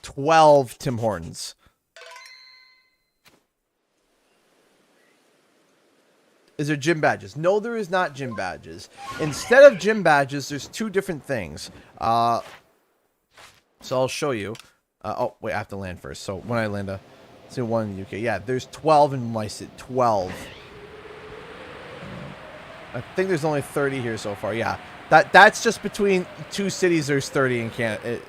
12 Tim Hortons. Is there gym badges? No, there is not gym badges. Instead of gym badges, there's 2 different things. So I'll show you. Oh, wait, I have to land first. So when I land let's do 1 in the UK. Yeah, there's 12 in my city. 12. I think there's only 30 here so far. Yeah, that's just between 2 cities. There's 30 in Canada.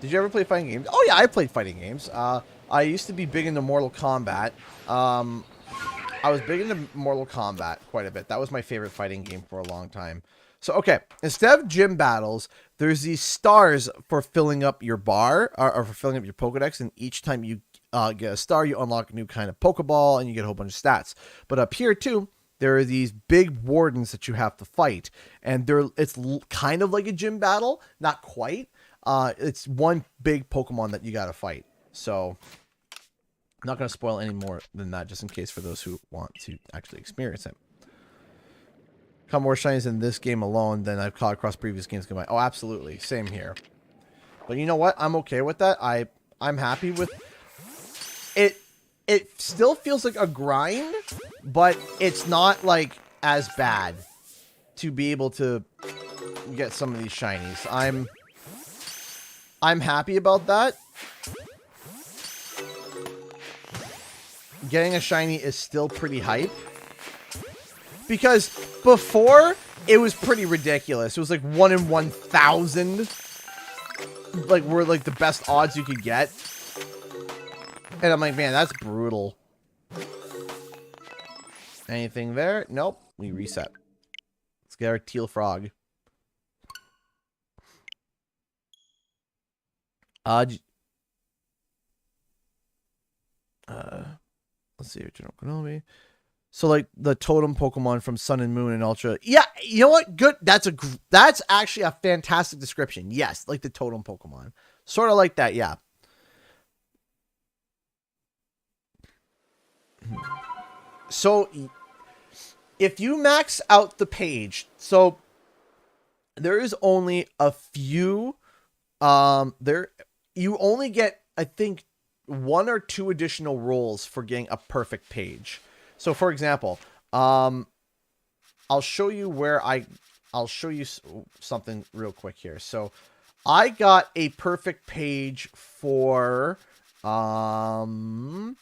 Did you ever play fighting games? Oh yeah, I played fighting games. I used to be big into Mortal Kombat. I was big into Mortal Kombat quite a bit. That was my favorite fighting game for a long time. So, okay, instead of gym battles, there's these stars for filling up your bar, or for filling up your Pokedex, and each time you get a star, you unlock a new kind of Pokeball, and you get a whole bunch of stats. But up here, too, there are these big wardens that you have to fight, and it's kind of like a gym battle, not quite. It's one big Pokemon that you gotta fight. So, I'm not going to spoil any more than that, just in case for those who want to actually experience it. Caught more shinies in this game alone than I've caught across previous games combined. Oh, absolutely. Same here. But you know what? I'm okay with that. I'm happy with it. It still feels like a grind, but it's not like as bad to be able to get some of these shinies. I'm happy about that. Getting a shiny is still pretty hype. Because before, it was pretty ridiculous. It was like 1 in 1,000. Like, were like the best odds you could get. And I'm like, man, that's brutal. Anything there? Nope. We reset. Let's get our teal frog. Let's see. General Konomi. So, like, the totem Pokemon from Sun and Moon and Ultra. Yeah, you know what? Good. That's actually a fantastic description. Yes, like the totem Pokemon. Sort of like that, yeah. So, if you max out the page, so there is only a few, you only get, I think, 1 or 2 additional rolls for getting a perfect page. So, for example, I'll show you where I'll show you something real quick here. So, I got a perfect page for Eevee.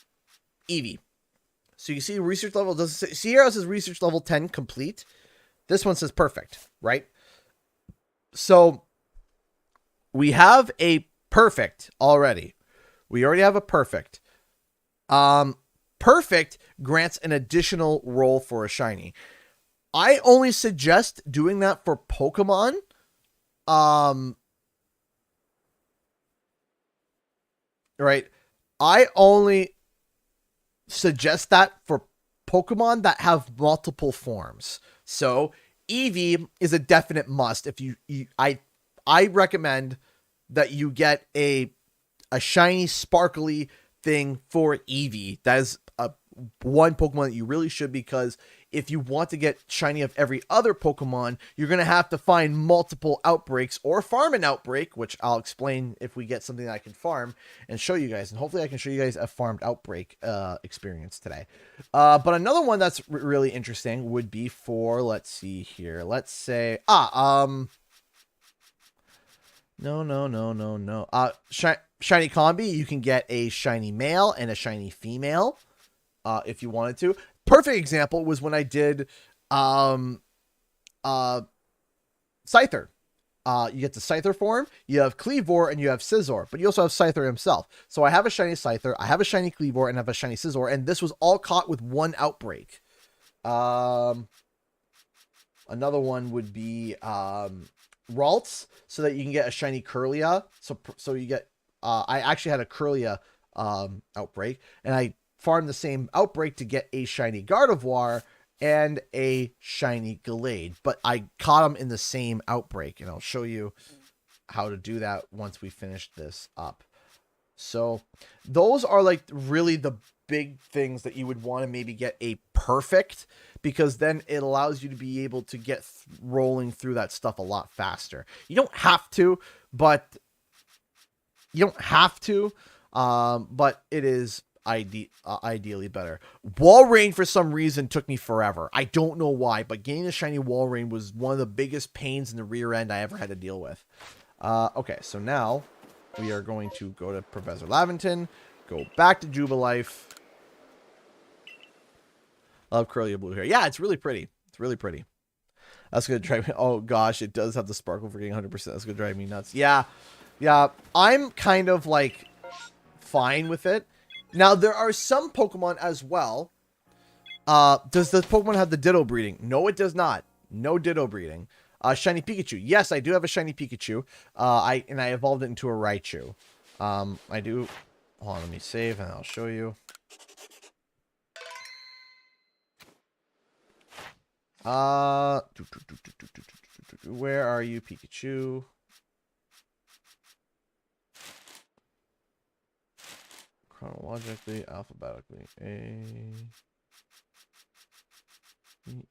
So you see research level doesn't say, see here it says research level 10 complete. This one says perfect, right? So we have a perfect already. We already have a perfect. Perfect grants an additional roll for a shiny. I only suggest doing that for Pokemon. Right. I only suggest that for Pokemon that have multiple forms. So Eevee is a definite must. If I recommend that you get a shiny sparkly thing for Eevee. That is one Pokemon that you really should, because if you want to get shiny of every other Pokemon, you're going to have to find multiple outbreaks or farm an outbreak, which I'll explain if we get something that I can farm and show you guys. And hopefully I can show you guys a farmed outbreak experience today. But another one that's really interesting would be for, let's see here. Let's say, no. Shiny Combi, you can get a shiny male and a shiny female if you wanted to. Perfect example was when I did Scyther. You get the Scyther form, you have Cleavor, and you have Scizor, but you also have Scyther himself. So I have a shiny Scyther, I have a shiny Cleavor, and I have a shiny Scizor, and this was all caught with one outbreak. Another one would be Ralts, so that you can get a shiny Kirlia. So you get, I actually had a Kirlia outbreak, and I farmed the same outbreak to get a shiny Gardevoir and a shiny Gallade, but I caught them in the same outbreak, and I'll show you how to do that once we finish this up. So those are like really the big things that you would want to maybe get a perfect, because then it allows you to be able to get rolling through that stuff a lot faster. You don't have to, but it is ideally better. Walrein for some reason took me forever. I don't know why, but getting a shiny Walrein was one of the biggest pains in the rear end I ever had to deal with. Okay, so now we are going to go to Professor Laventon, go back to Jubilife. I love Curly Blue hair. Yeah, it's really pretty. It's really pretty. That's going to drive me. Oh gosh, it does have the sparkle for getting 100%. That's going to drive me nuts. Yeah, Yeah, I'm kind of like fine with it. Now, there are some Pokemon as well. Does the Pokemon have the Ditto breeding? No, it does not. No Ditto breeding. Shiny Pikachu. Yes, I do have a Shiny Pikachu. I evolved it into a Raichu. I do. Hold on, let me save and I'll show you. Where are you, Pikachu? Chronologically, alphabetically. A,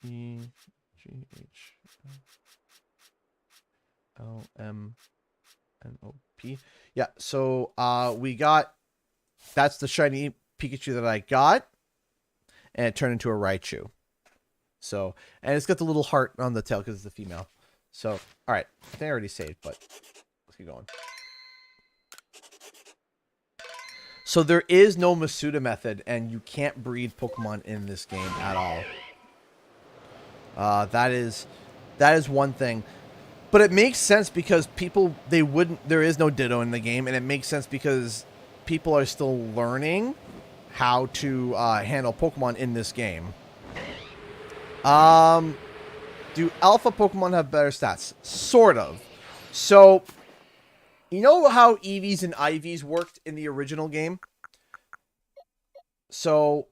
E, G, H, L, M, N, O, P. Yeah, so we got, that's the shiny Pikachu that I got, and it turned into a Raichu. So, and it's got the little heart on the tail because it's a female. So, all right, I think I already saved, but let's keep going. So there is no Masuda method, and you can't breed Pokemon in this game at all. That is one thing. But it makes sense because people, there is no Ditto in the game, and it makes sense because people are still learning how to handle Pokemon in this game. Do alpha Pokemon have better stats? Sort of. So, you know how EVs and IVs worked in the original game? So,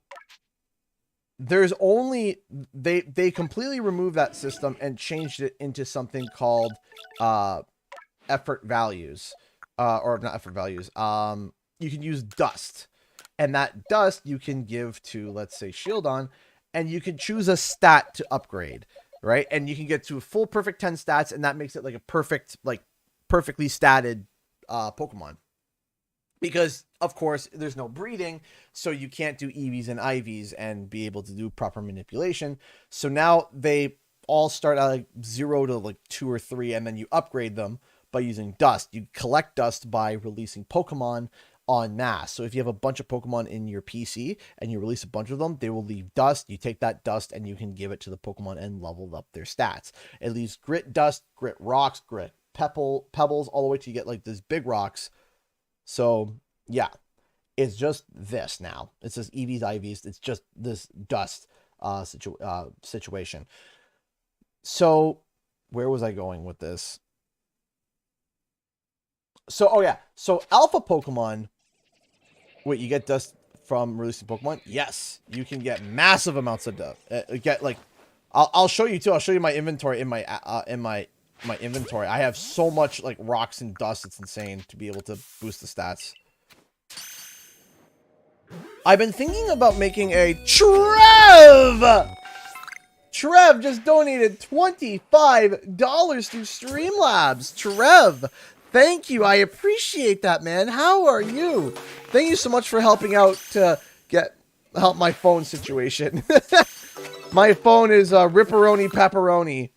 there's only, they completely removed that system and changed it into something called effort values. Or not effort values. You can use dust. And that dust you can give to, let's say, Shieldon, and you can choose a stat to upgrade, right? And you can get to a full perfect 10 stats, and that makes it like a perfect, like perfectly statted Pokemon. Because, of course, there's no breeding, so you can't do EVs and IVs and be able to do proper manipulation. So now they all start at like 0 to like 2 or 3, and then you upgrade them by using dust. You collect dust by releasing Pokemon en masse. So if you have a bunch of Pokemon in your PC and you release a bunch of them, they will leave dust. You take that dust and you can give it to the Pokemon and level up their stats. It leaves grit dust, grit rocks, grit pebbles, all the way to you get like these big rocks. So yeah, it's just this now. It's just EVs, IVs. It's just this dust situation. So where was I going with this? So, oh yeah. So alpha Pokemon, wait, you get dust from releasing Pokemon? Yes, you can get massive amounts of dust. Get like, I'll show you too. I'll show you my inventory in my inventory. I have so much like rocks and dust. It's insane to be able to boost the stats. I've been thinking about making a Trev. Trev just donated $25 to Streamlabs. Trev, thank you. I appreciate that, man. How are you? Thank you so much for helping out to help my phone situation. My phone is Ripperoni Pepperoni.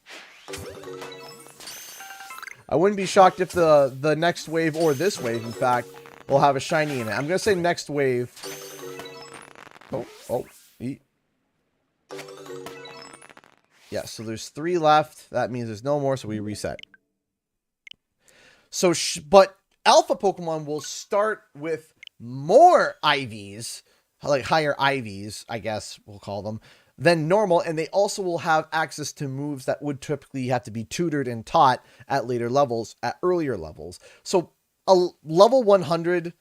I wouldn't be shocked if the next wave, or this wave, in fact, will have a shiny in it. I'm going to say next wave. Oh. Yeah, so there's 3 left. That means there's no more, so we reset. So, but alpha Pokemon will start with more IVs, like higher IVs, I guess we'll call them, than normal, and they also will have access to moves that would typically have to be tutored and taught at later levels, at earlier levels. So, a level 100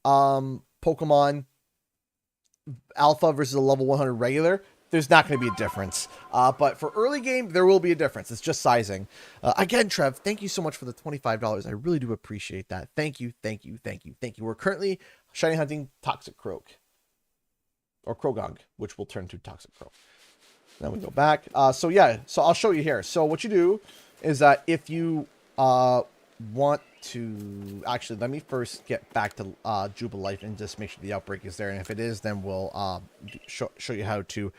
Pokemon alpha versus a level 100 regular, there's not going to be a difference. But for early game, there will be a difference. It's just sizing. Again, Trev, thank you so much for the $25. I really do appreciate that. Thank you. We're currently shiny hunting Toxic Croak. Or Krogunk, which will turn to Toxic Croak. Then we go back. So yeah, so I'll show you here. So what you do is that if you want to... Actually, let me first get back to Jubilife and just make sure the outbreak is there. And if it is, then we'll show you how to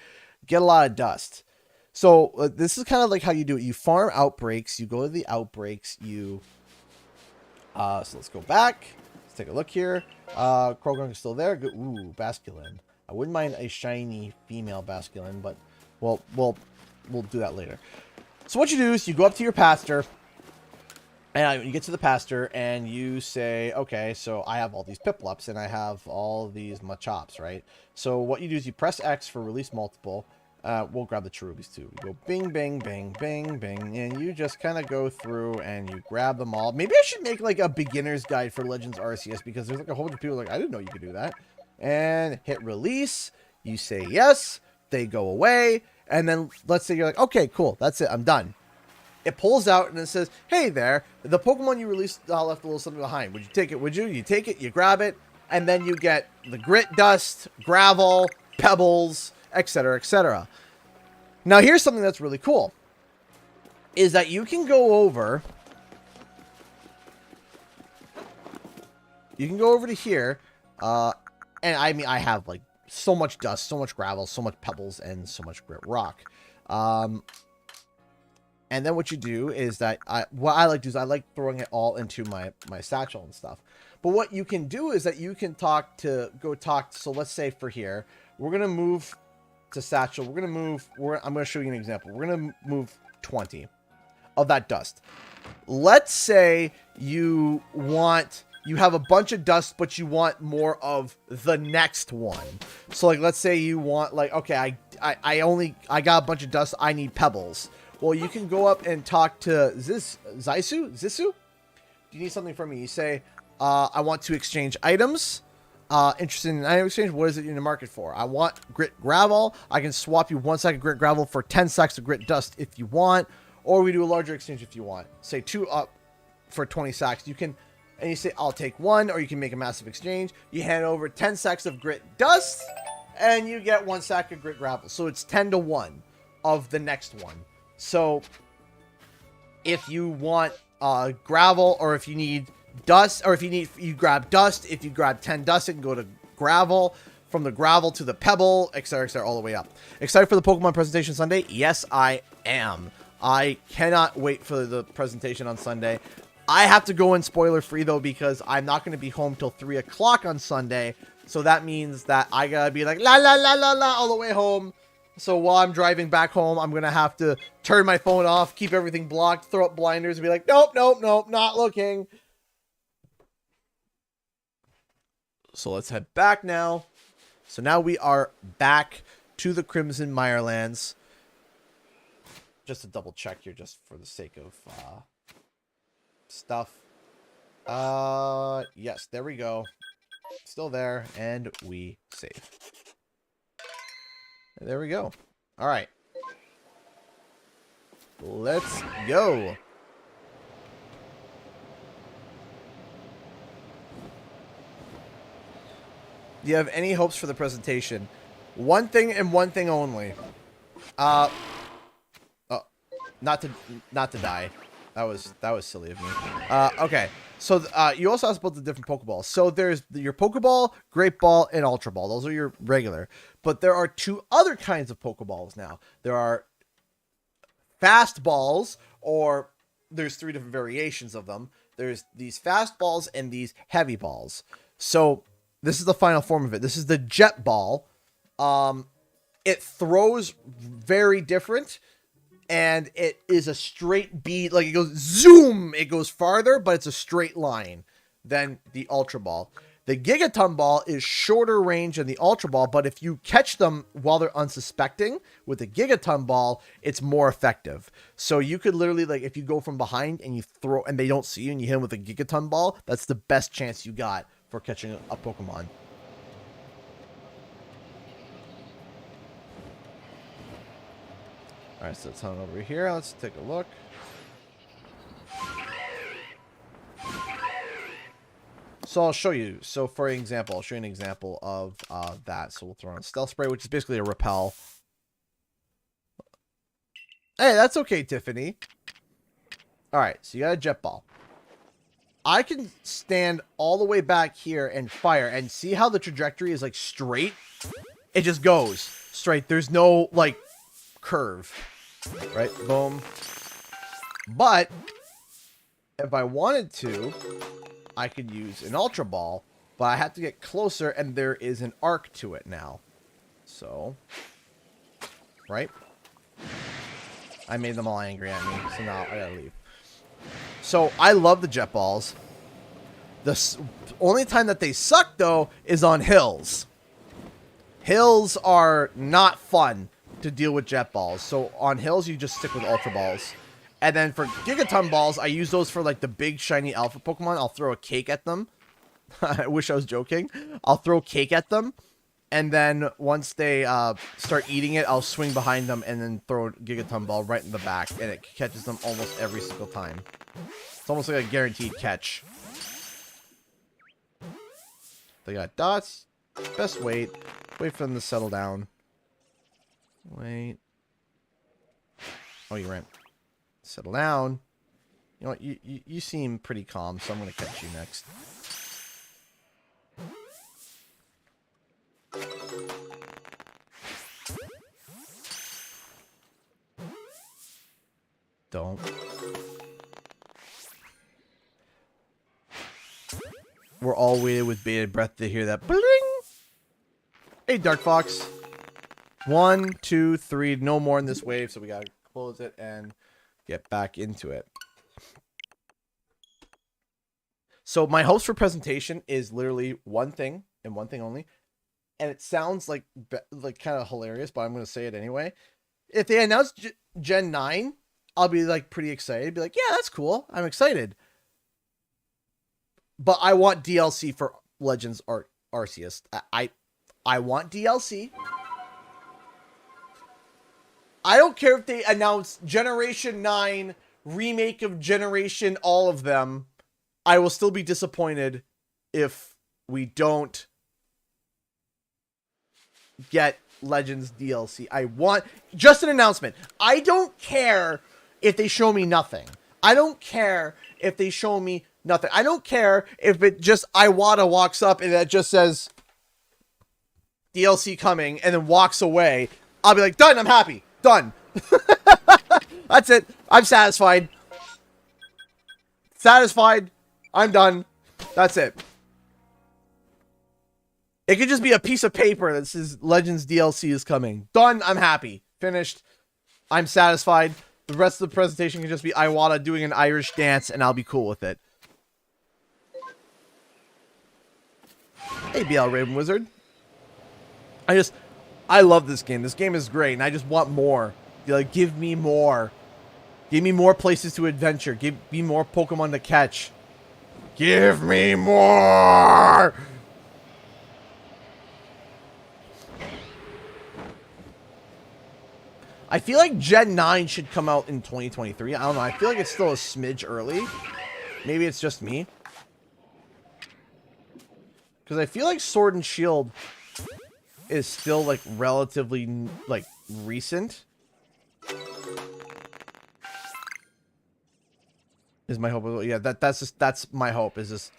get a lot of dust. So this is kind of like how you do it. You farm outbreaks. You go to the outbreaks. You... so let's go back. Let's take a look here. Krogunk is still there. Good. Ooh, Basculin. I wouldn't mind a shiny female Basculin, but we'll do that later. So what you do is you go up to your pasture. And you get to the pasture and you say, okay, so I have all these Piplups and I have all these Machops, right? So what you do is you press X for release multiple. We'll grab the Cherubies too. You go bing, bing, bing, bing, bing, and you just kind of go through and you grab them all. Maybe I should make like a beginner's guide for Legends Arceus, because there's like a whole bunch of people like, I didn't know you could do that. And hit release. You say yes. They go away. And then let's say you're like, okay, cool. That's it. I'm done. It pulls out and it says, hey there, the Pokemon you released left a little something behind. Would you take it? Would you? You take it, you grab it, and then you get the grit dust, gravel, pebbles, etc., etc. Now, here's something that's really cool, is that you can go over, to here, and I mean, I have like so much dust, so much gravel, so much pebbles, and so much grit rock. And then what you do is that what I like to do is I like throwing it all into my satchel and stuff. But what you can do is that you can go talk. So let's say for here, we're going to move to satchel. I'm going to show you an example. We're going to move 20 of that dust. Let's say you have a bunch of dust, but you want more of the next one. So like, let's say you want like, okay, I got a bunch of dust. I need pebbles. Well, you can go up and talk to Zaisu? Do you need something from me? You say, I want to exchange items. Interested in item exchange? What is it in the market for? I want grit gravel. I can swap you 1 sack of grit gravel for 10 sacks of grit dust if you want. Or we do a larger exchange if you want. Say 2 up for 20 sacks. You can, and you say, I'll take 1, or you can make a massive exchange. You hand over 10 sacks of grit dust, and you get 1 sack of grit gravel. So it's 10 to 1 of the next one. So if you want gravel, or if you need dust, or if you grab dust, if you grab 10 dust, it can go to gravel, from the gravel to the pebble, etc., all the way up. Excited for the Pokemon presentation Sunday? Yes, I am. I cannot wait for the presentation on Sunday. I have to go in spoiler free though, because I'm not going to be home till 3 o'clock on Sunday. So that means that I gotta be like la la la la la all the way home. So while I'm driving back home, I'm going to have to turn my phone off, keep everything blocked, throw up blinders, and be like, nope, nope, nope, not looking. So let's head back now. So now we are back to the Crimson Mirelands. Just to double check here, just for the sake of stuff. Yes, there we go. Still there, and we save. There we go. All right. Let's go. Do you have any hopes for the presentation? One thing and one thing only. Oh, not to die. That was silly of me. Okay. So you also asked about the different Pokeballs. So there's your Pokeball, Great Ball, and Ultra Ball. Those are your regular. But there are 2 other kinds of Pokeballs now. There are fast balls, or there's 3 different variations of them. There's these fast balls and these heavy balls. So this is the final form of it. This is the Jet Ball. It throws very different. And it is a straight bead, like it goes zoom, it goes farther, but it's a straight line than the Ultra Ball. The Gigaton Ball is shorter range than the Ultra Ball, but if you catch them while they're unsuspecting with the Gigaton Ball, it's more effective. So you could literally, like, if you go from behind and you throw, and they don't see you and you hit them with a Gigaton Ball, that's the best chance you got for catching a Pokemon. All right, so let's head over here. Let's take a look. So I'll show you. So for example, I'll show you an example of that. So we'll throw on a Stealth Spray, which is basically a repel. Hey, that's okay, Tiffany. All right, so you got a Jet Ball. I can stand all the way back here and fire, and see how the trajectory is like straight? It just goes straight. There's no like curve, right? Boom. But if I wanted to, I could use an Ultra Ball, but I have to get closer, and there is an arc to it now. So, right? I made them all angry at me, so now I gotta leave. So I love the jet balls. The only time that they suck, though, is on hills. Hills are not fun to deal with jet balls. So on hills, you just stick with ultra balls. And then for gigaton balls, I use those for like the big shiny alpha Pokemon. I'll throw a cake at them. I wish I was joking. I'll throw cake at them. And then once they start eating it, I'll swing behind them and then throw a gigaton ball right in the back. And it catches them almost every single time. It's almost like a guaranteed catch. They got dots. Best wait. Wait for them to settle down. Wait. Oh, you ran. Settle down. You know what? You seem pretty calm, so I'm going to catch you next. Don't. We're all waiting with bated breath to hear that bling. Hey, Dark Fox. 1, 2, 3. No more in this wave, so we gotta close it and get back into it. So my hopes for presentation is literally one thing and one thing only, and it sounds like kind of hilarious, but I'm gonna say it anyway. If they announce Gen 9, I'll be like pretty excited. Be like, yeah, that's cool. I'm excited. But I want DLC for Legends Arceus. I want DLC. I don't care if they announce Generation 9, remake of Generation all of them. I will still be disappointed if we don't get Legends DLC. I want just an announcement. I don't care if they show me nothing. I don't care if they show me nothing. I don't care if it just Iwata walks up and that just says DLC coming and then walks away. I'll be like, done, I'm happy. Done. That's it. I'm satisfied. Satisfied. I'm done. That's it. It could just be a piece of paper that says Legends DLC is coming. Done. I'm happy. Finished. I'm satisfied. The rest of the presentation can just be Iwata doing an Irish dance and I'll be cool with it. Hey, BL Raven Wizard. I love this game. This game is great, and I just want more. Like, give me more. Give me more places to adventure. Give me more Pokemon to catch. Give me more! I feel like Gen 9 should come out in 2023. I don't know. I feel like it's still a smidge early. Maybe it's just me. Because I feel like Sword and Shield is still, like, relatively, like, recent. Is my hope. Yeah, that's my hope, is this.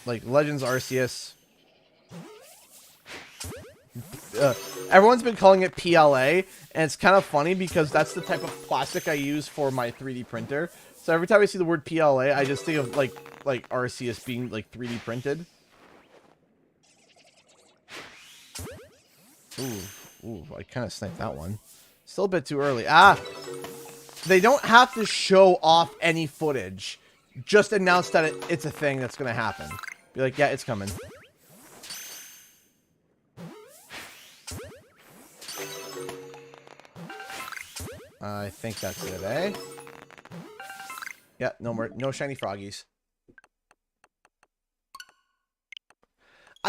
Like, Legends Arceus. Everyone's been calling it PLA, and it's kind of funny because that's the type of plastic I use for my 3D printer. So every time I see the word PLA, I just think of, like Arceus being, like, 3D printed. Ooh, I kind of sniped that one. Still a bit too early. Ah! They don't have to show off any footage. Just announce that it's a thing that's going to happen. Be like, yeah, it's coming. I think that's it, eh? Yeah, no shiny froggies.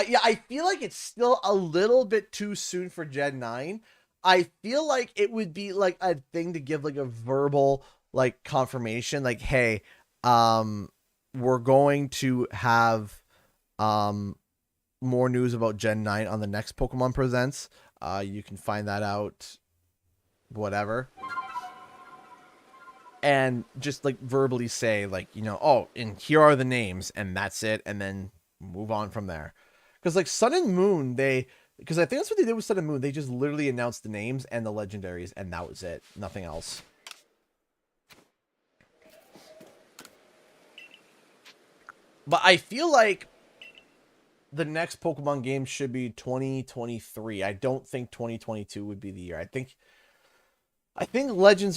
Yeah, I feel like it's still a little bit too soon for Gen 9. I feel like it would be like a thing to give like a verbal like confirmation, like, hey, we're going to have more news about Gen 9 on the next Pokemon Presents. You can find that out, whatever. And just like verbally say, like, you know, oh, and here are the names, and that's it, and then move on from there. Because like Sun and Moon, because I think that's what they did with Sun and Moon. They just literally announced the names and the legendaries, and that was it. Nothing else. But I feel like the next Pokemon game should be 2023. I don't think 2022 would be the year. I think Legends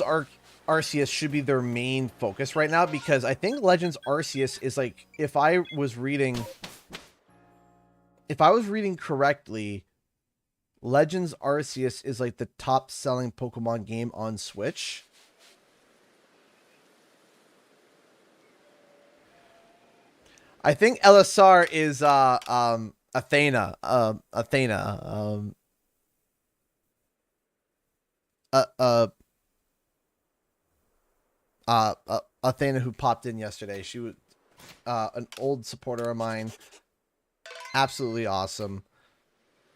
Arceus should be their main focus right now, because I think Legends Arceus is like, if I was reading correctly, Legends Arceus is like the top selling Pokemon game on Switch. I think LSR is Athena. Athena, who popped in yesterday. She was an old supporter of mine. Absolutely awesome.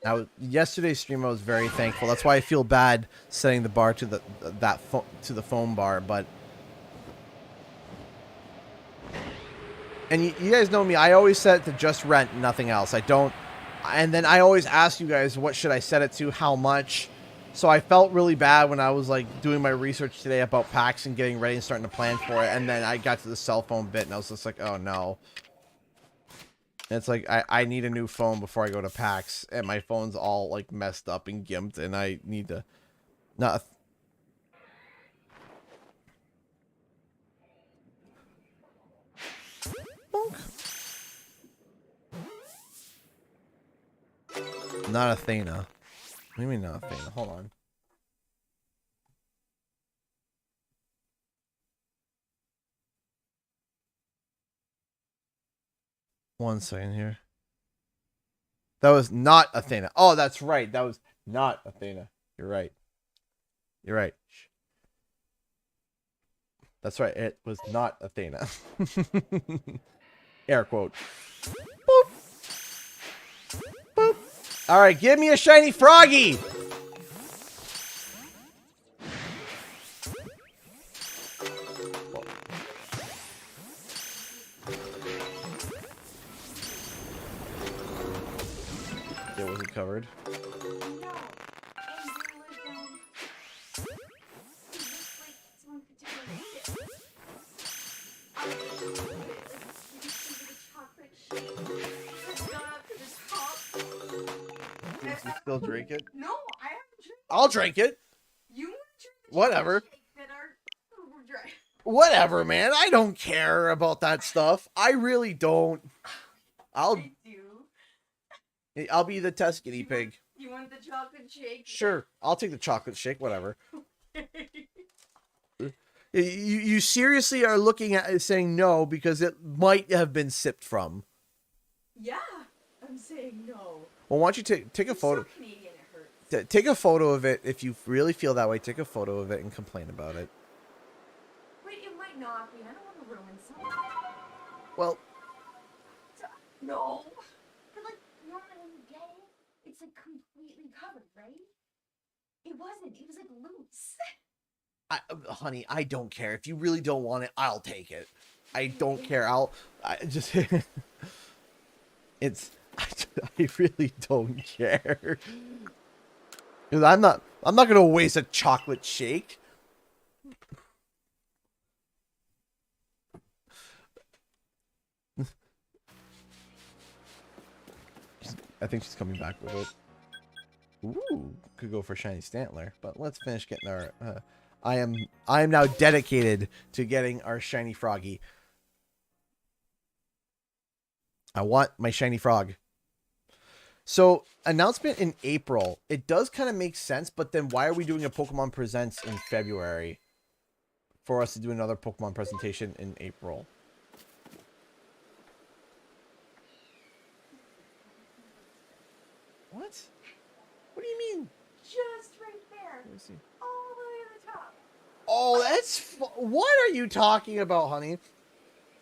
Now, yesterday's stream, I was very thankful. That's why I feel bad setting the bar to the foam bar. But and you guys know me. I always set it to just rent, nothing else. I don't. And then I always ask you guys, what should I set it to? How much? So I felt really bad when I was like doing my research today about packs and getting ready and starting to plan for it. And then I got to the cell phone bit and I was just like, oh no. And it's like, I need a new phone before I go to PAX, and my phone's all like messed up and gimped, and I need to not. Not Athena. What do you mean not Athena? Hold on. One second here. That was not Athena. Oh, that's right. That was not Athena. You're right. You're right. That's right. It was not Athena. Air quote. Boop. Boop. All right, give me a shiny froggy. It wasn't covered. Did you still drink it? No, I haven't drank it. I'll drink it. You want to drink the Whatever. that are dry. Whatever, man. I don't care about that stuff. I really don't. I do. I'll be the test guinea pig. You want the chocolate shake? Sure. I'll take the chocolate shake, whatever. You seriously are looking at it saying no because it might have been sipped from. Yeah, I'm saying no. Well, why don't you take a photo? So Canadian, it hurts. Take a photo of it if you really feel that way. Take a photo of it and complain about it. Wait, it might not be. I don't want to ruin something. Well, no. But like normally when you get it, it's like completely covered, right? It wasn't. It was like loose. honey, I don't care. If you really don't want it, I'll take it. I don't care. I just, I really don't care. Because I'm not gonna waste a chocolate shake. I think she's coming back with it. Ooh, could go for shiny Stantler, but let's finish getting our. I am now dedicated to getting our shiny froggy. I want my shiny frog. So, announcement in April. It does kind of make sense, but then why are we doing a Pokemon Presents in February for us to do another Pokemon presentation in April? What? What do you mean? Just right there. Let me see. All the way to the top. Oh, that's... What are you talking about, honey?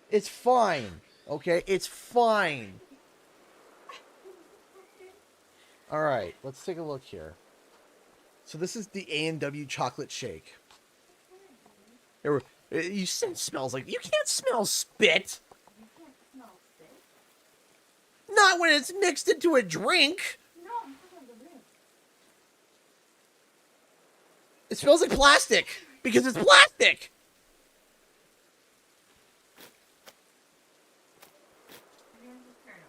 It's fine. Okay? It's fine. Alright, let's take a look here. So this is the A&W chocolate shake. You said it smells like... You can't smell spit! You can't smell spit. Not when it's mixed into a drink! No, I'm talking about the rinse. It smells like plastic! Because it's plastic! Everyone's just paranoid.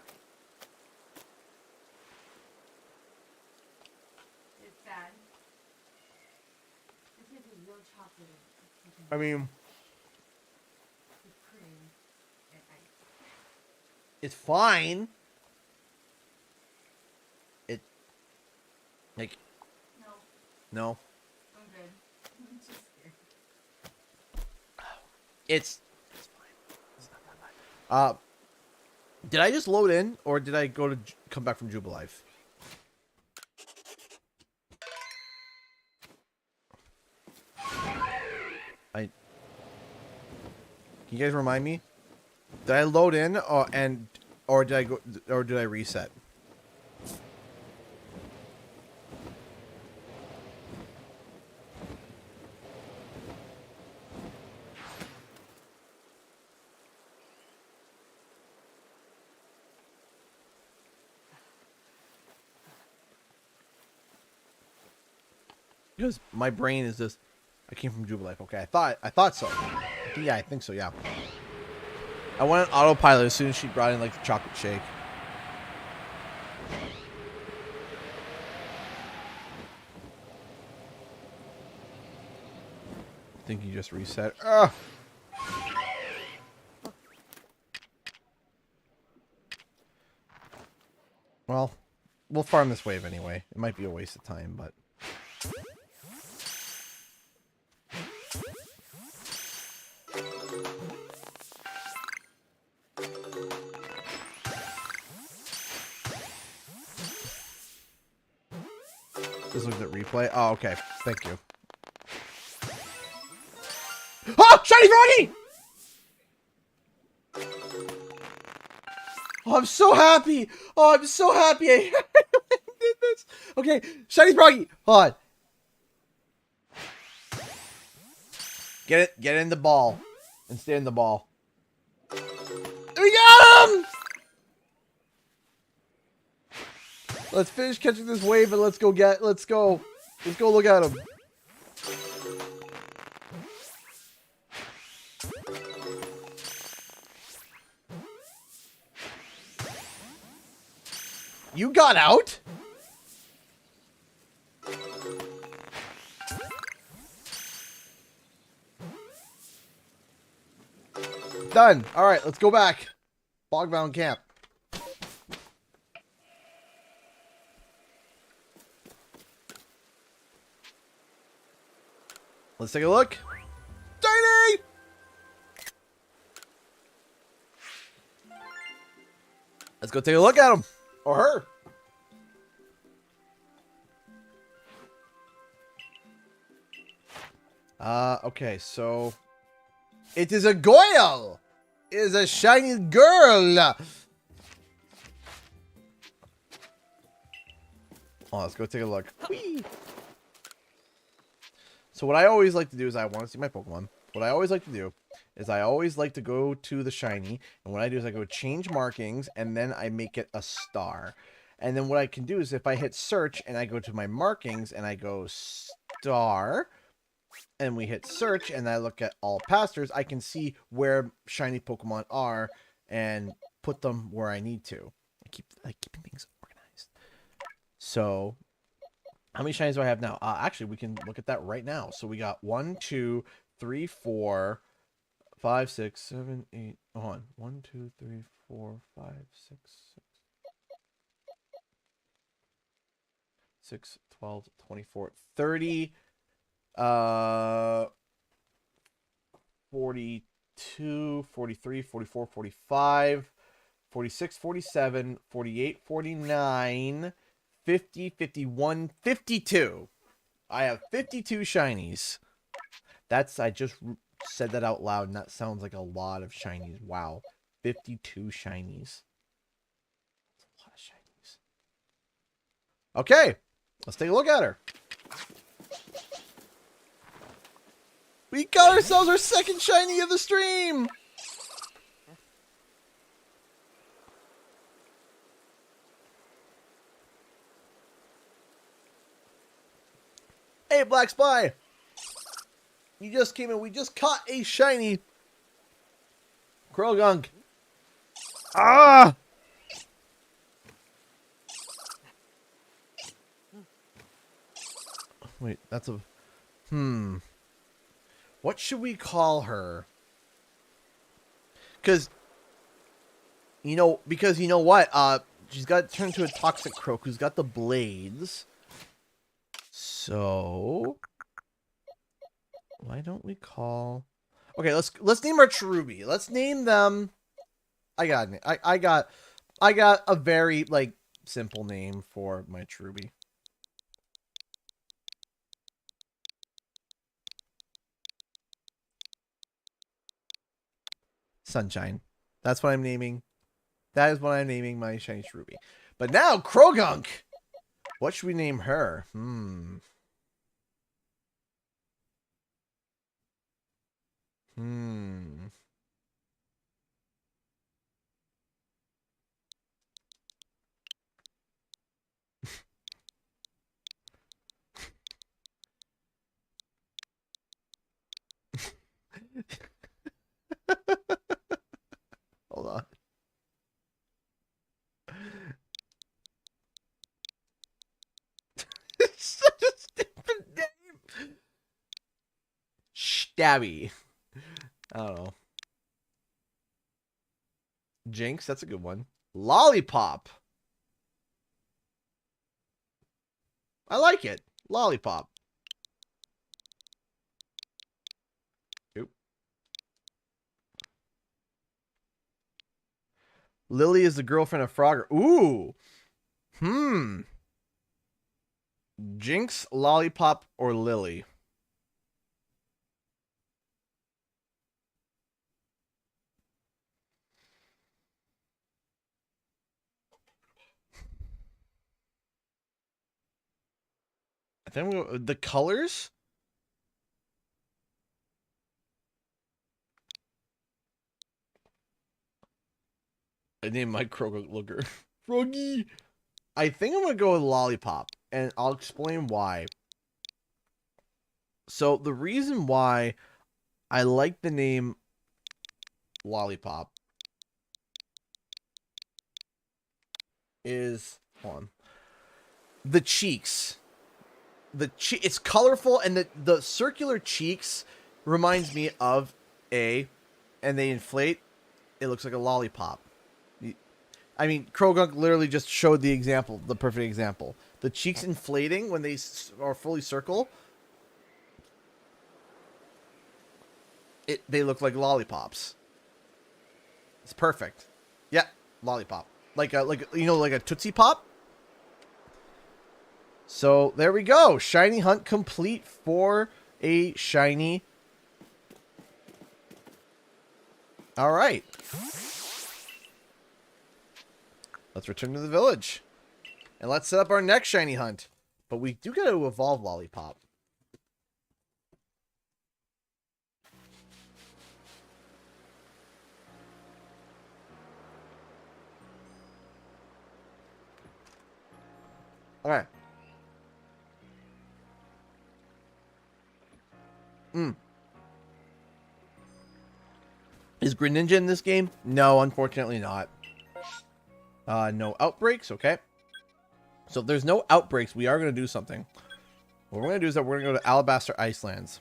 It's sad. This is a real chocolate. I mean, Cream and ice. it's fine. It, like, No, no. I'm good. I'm just scared. It's fine. It's not that bad. Did I just load in, or did I go to come back from Jubilife? Can you guys remind me? Did I load in, or did I go, or did I reset? Because my brain is just, I came from Jubilife. Okay, I thought so. Yeah, I think so. Yeah. I went on autopilot as soon as she brought in like the chocolate shake. I think you just reset. Ugh. Well, we'll farm this wave anyway. It might be a waste of time, but. Just look at replay. Oh, okay. Thank you. Oh, shiny froggy! Oh, I'm so happy. Oh, I'm so happy I did this. Okay, shiny froggy. Hold on. Get in the ball. And stay in the ball. We got him! Let's finish catching this wave and let's go look at him. You got out? Done. All right, let's go back. Bogbound camp. Let's take a look. Tiny! Let's go take a look at him. Or her. Okay, so it is a Goyle. It is a shiny girl. Oh, let's go take a look. Whee! So what I always like to do is I want to see my Pokemon. What I always like to do is I always like to go to the shiny, and what I do is I go change markings, and then I make it a star. And then what I can do is if I hit search and I go to my markings and I go star, and we hit search and I look at all pastors, I can see where shiny Pokemon are and put them where I need to. I keep things organized. So how many shinies do I have now? Actually, we can look at that right now. So we got 1, 2, 3, 4, 5, 6, 7, 8. Hold on. 1, 2, 3, 4, 5, 6, 6, 12, 24, 30, 42, 43, 44, 45, 46, 47, 48, 49, 50, 51, 52. I have 52 shinies. I just said that out loud, and that sounds like a lot of shinies. Wow. 52 shinies. That's a lot of shinies. Okay. Let's take a look at her. We got ourselves our second shiny of the stream. Hey, Black Spy. You just came in. We just caught a shiny Krogunk. Ah! Wait, that's a... Well, What should we call her? Because you know what? She's got turned into a toxic croak who's got the blades. So why don't we call? Okay, let's name our Cherubi. Let's name them. I got a very like simple name for my Cherubi. Sunshine. That's what I'm naming. That is what I'm naming my shiny Cherubi. But now Krogunk. What should we name her? Hold on. It's such a stupid name. Stabby. I don't know. Jinx, that's a good one. Lollipop. I like it. Lollipop. Oop. Lily is the girlfriend of Frogger. Ooh. Jinx, Lollipop, or Lily? I think we'll go, the colors? I named my Krogunk looker. Froggy! I think I'm going to go with Lollipop, and I'll explain why. So, the reason why I like the name Lollipop is, hold on, the cheeks. It's colorful, and the circular cheeks reminds me of and they inflate. It looks like a lollipop. I mean, Krogunk literally just showed the example, the perfect example. The cheeks inflating when they are fully circle. They look like lollipops. It's perfect. Yeah, lollipop. Like a Tootsie Pop. So there we go. Shiny hunt complete for a shiny. All right. Let's return to the village. And let's set up our next shiny hunt. But we do got to evolve Lollipop. All right. Is Greninja in this game? No, unfortunately not. No outbreaks. Okay. So if there's no outbreaks, we are going to do something. What we're going to do is that we're going to go to Alabaster Icelands.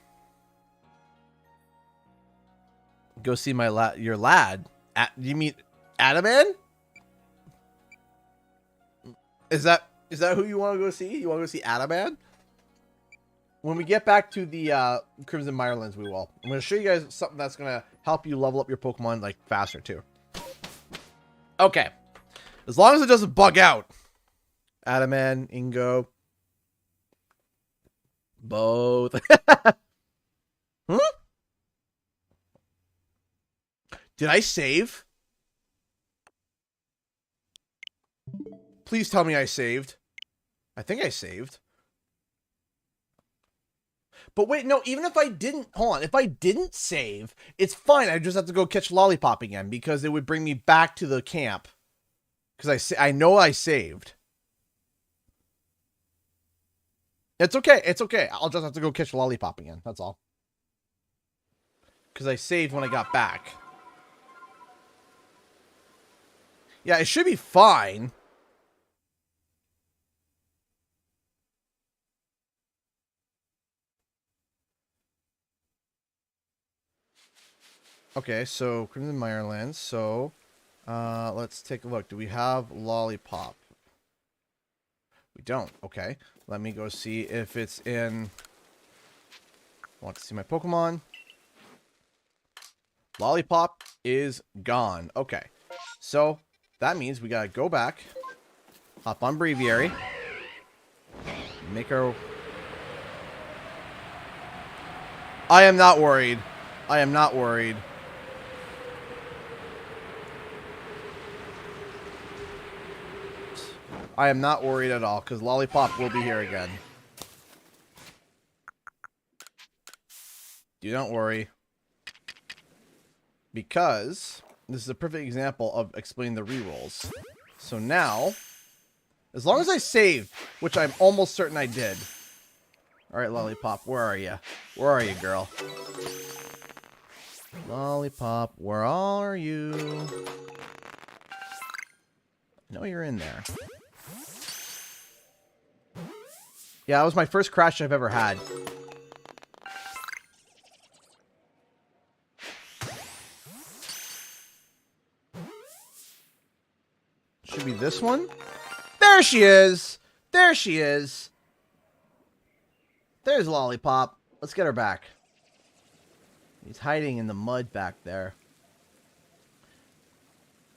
Go see your lad. You mean Adaman? Is that who you want to go see? You want to go see Adaman? When we get back to the Crimson Mirelands, we will. I'm going to show you guys something that's going to help you level up your Pokemon like faster too. Okay. As long as it doesn't bug out. Adaman, Ingo. Both. Hmm? Did I save? Please tell me I saved. I think I saved. But wait, no, even if I didn't, hold on, if I didn't save, it's fine. I just have to go catch Lollipop again because it would bring me back to the camp. Because I know I saved. It's okay. It's okay. I'll just have to go catch Lollipop again. That's all. Because I saved when I got back. Yeah, it should be fine. Okay, so Crimson Mirelands. So, let's take a look. Do we have Lollipop? We don't. Okay. Let me go see if it's in... Want to see my Pokemon? Lollipop is gone. Okay. So, that means we gotta go back. Hop on Breviary. Make our... I am not worried. I am not worried. I am not worried at all, because Lollipop will be here again. Do not worry. Because this is a perfect example of explaining the rerolls. So now, as long as I saved, which I'm almost certain I did. Alright, Lollipop, where are you? Where are you, girl? Lollipop, where are you? I know you're in there. Yeah, that was my first crash I've ever had. Should be this one. There she is. There she is. There's Lollipop. Let's get her back. He's hiding in the mud back there.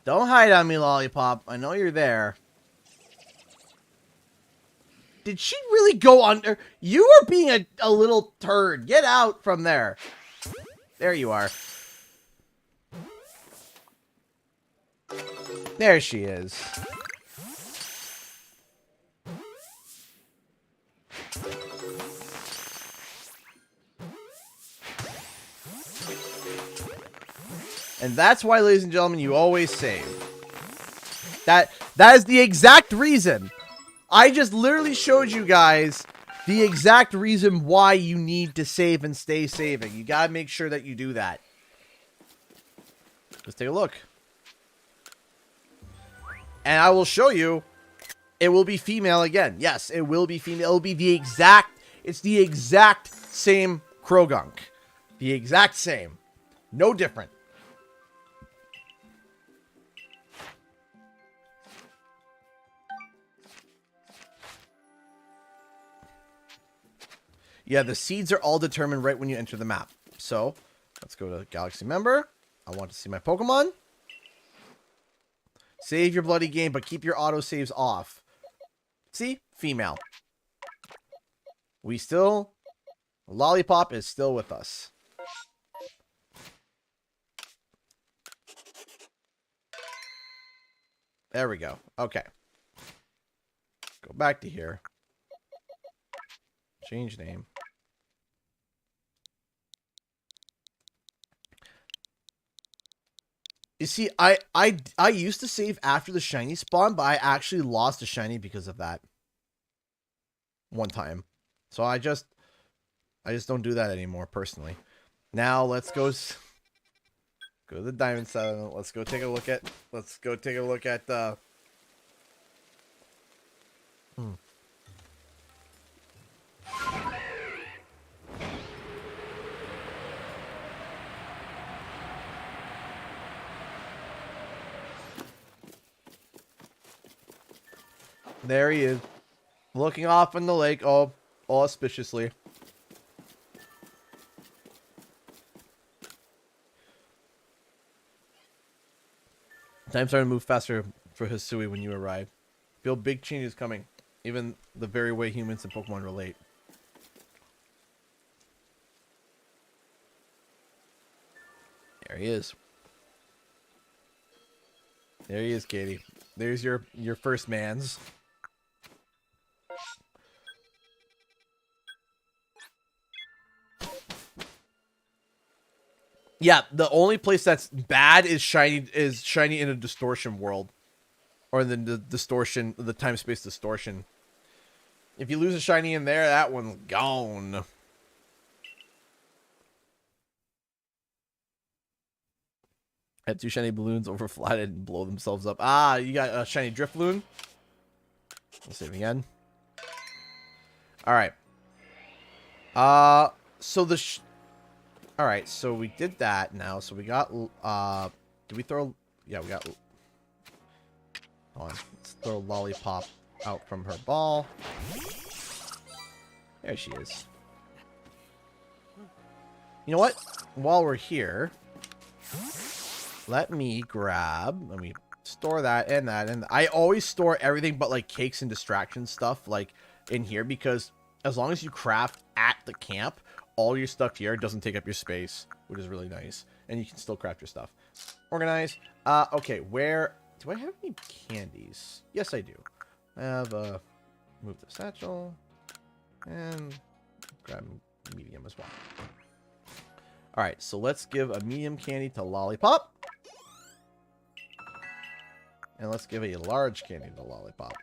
Don't hide on me, Lollipop. I know you're there. Did she really go under? You are being a little turd. Get out from there. There you are. There she is. And that's why, ladies and gentlemen, you always save. That is the exact reason. I just literally showed you guys the exact reason why you need to save and stay saving. You gotta make sure that you do that. Let's take a look. And I will show you, it will be female again. Yes, it will be female. It will be the exact, it's the exact same Krogunk. The exact same. No different. Yeah, the seeds are all determined right when you enter the map. So, let's go to Galaxy Member. I want to see my Pokemon. Save your bloody game, but keep your autosaves off. See? Female. We still... Lollipop is still with us. There we go. Okay. Go back to here. Change name. You see, I used to save after the shiny spawn, but I actually lost a shiny because of that. One time. So I just don't do that anymore, personally. Now, let's go to the Diamond Settlement. Let's go take a look at, the... There he is. Looking off in the lake, all auspiciously. Time's starting to move faster for Hisui when you arrive. Feel big changes coming. Even the very way humans and Pokemon relate. There he is. There he is, Katie. There's your first man's. Yeah, the only place that's bad is shiny in a distortion world. Or the distortion, the time-space distortion. If you lose a shiny in there, that one's gone. Had 2 shiny balloons overflatted and blow themselves up. Ah, you got a shiny Drifloon. Let's save again. Alright. So Alright, so we did that now. So we got, did we throw, yeah, we got, hold on. Let's throw Lollipop out from her ball. There she is. You know what? While we're here, let me store that and that. And I always store everything but like cakes and distraction stuff like in here, because as long as you craft at the camp, all your stuff here doesn't take up your space, which is really nice. And you can still craft your stuff. Organize. Okay, where do I have any candies? Yes, I do. I have move the satchel and grab medium as well. All right, so let's give a medium candy to Lollipop. And let's give a large candy to Lollipop.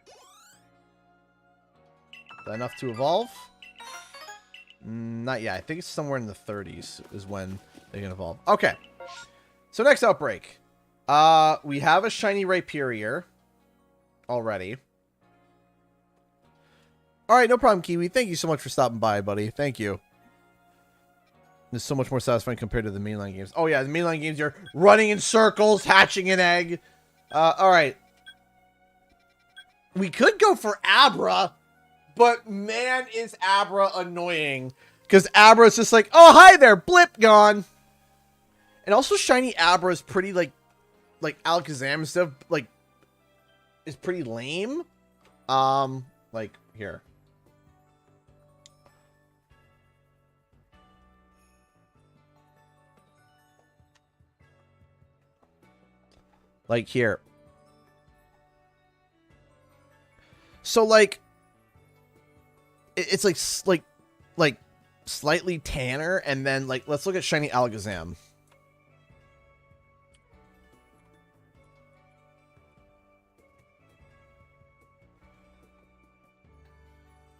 Is that enough to evolve? Not yet. I think it's somewhere in the 30s is when they can evolve. Okay. So next outbreak. We have a shiny Raiperior already. All right, no problem, Kiwi. Thank you so much for stopping by, buddy. Thank you. It's so much more satisfying compared to the mainline games. Oh, yeah, the mainline games, you're running in circles, hatching an egg. All right. We could go for Abra, but man, is Abra annoying. Because Abra is just like, oh, hi there, blip, gone. And also, shiny Abra is pretty, like Alakazam and stuff, like, is pretty lame. Like, here. Like, here. So, like, it's like slightly tanner, and then, like, let's look at shiny Alakazam.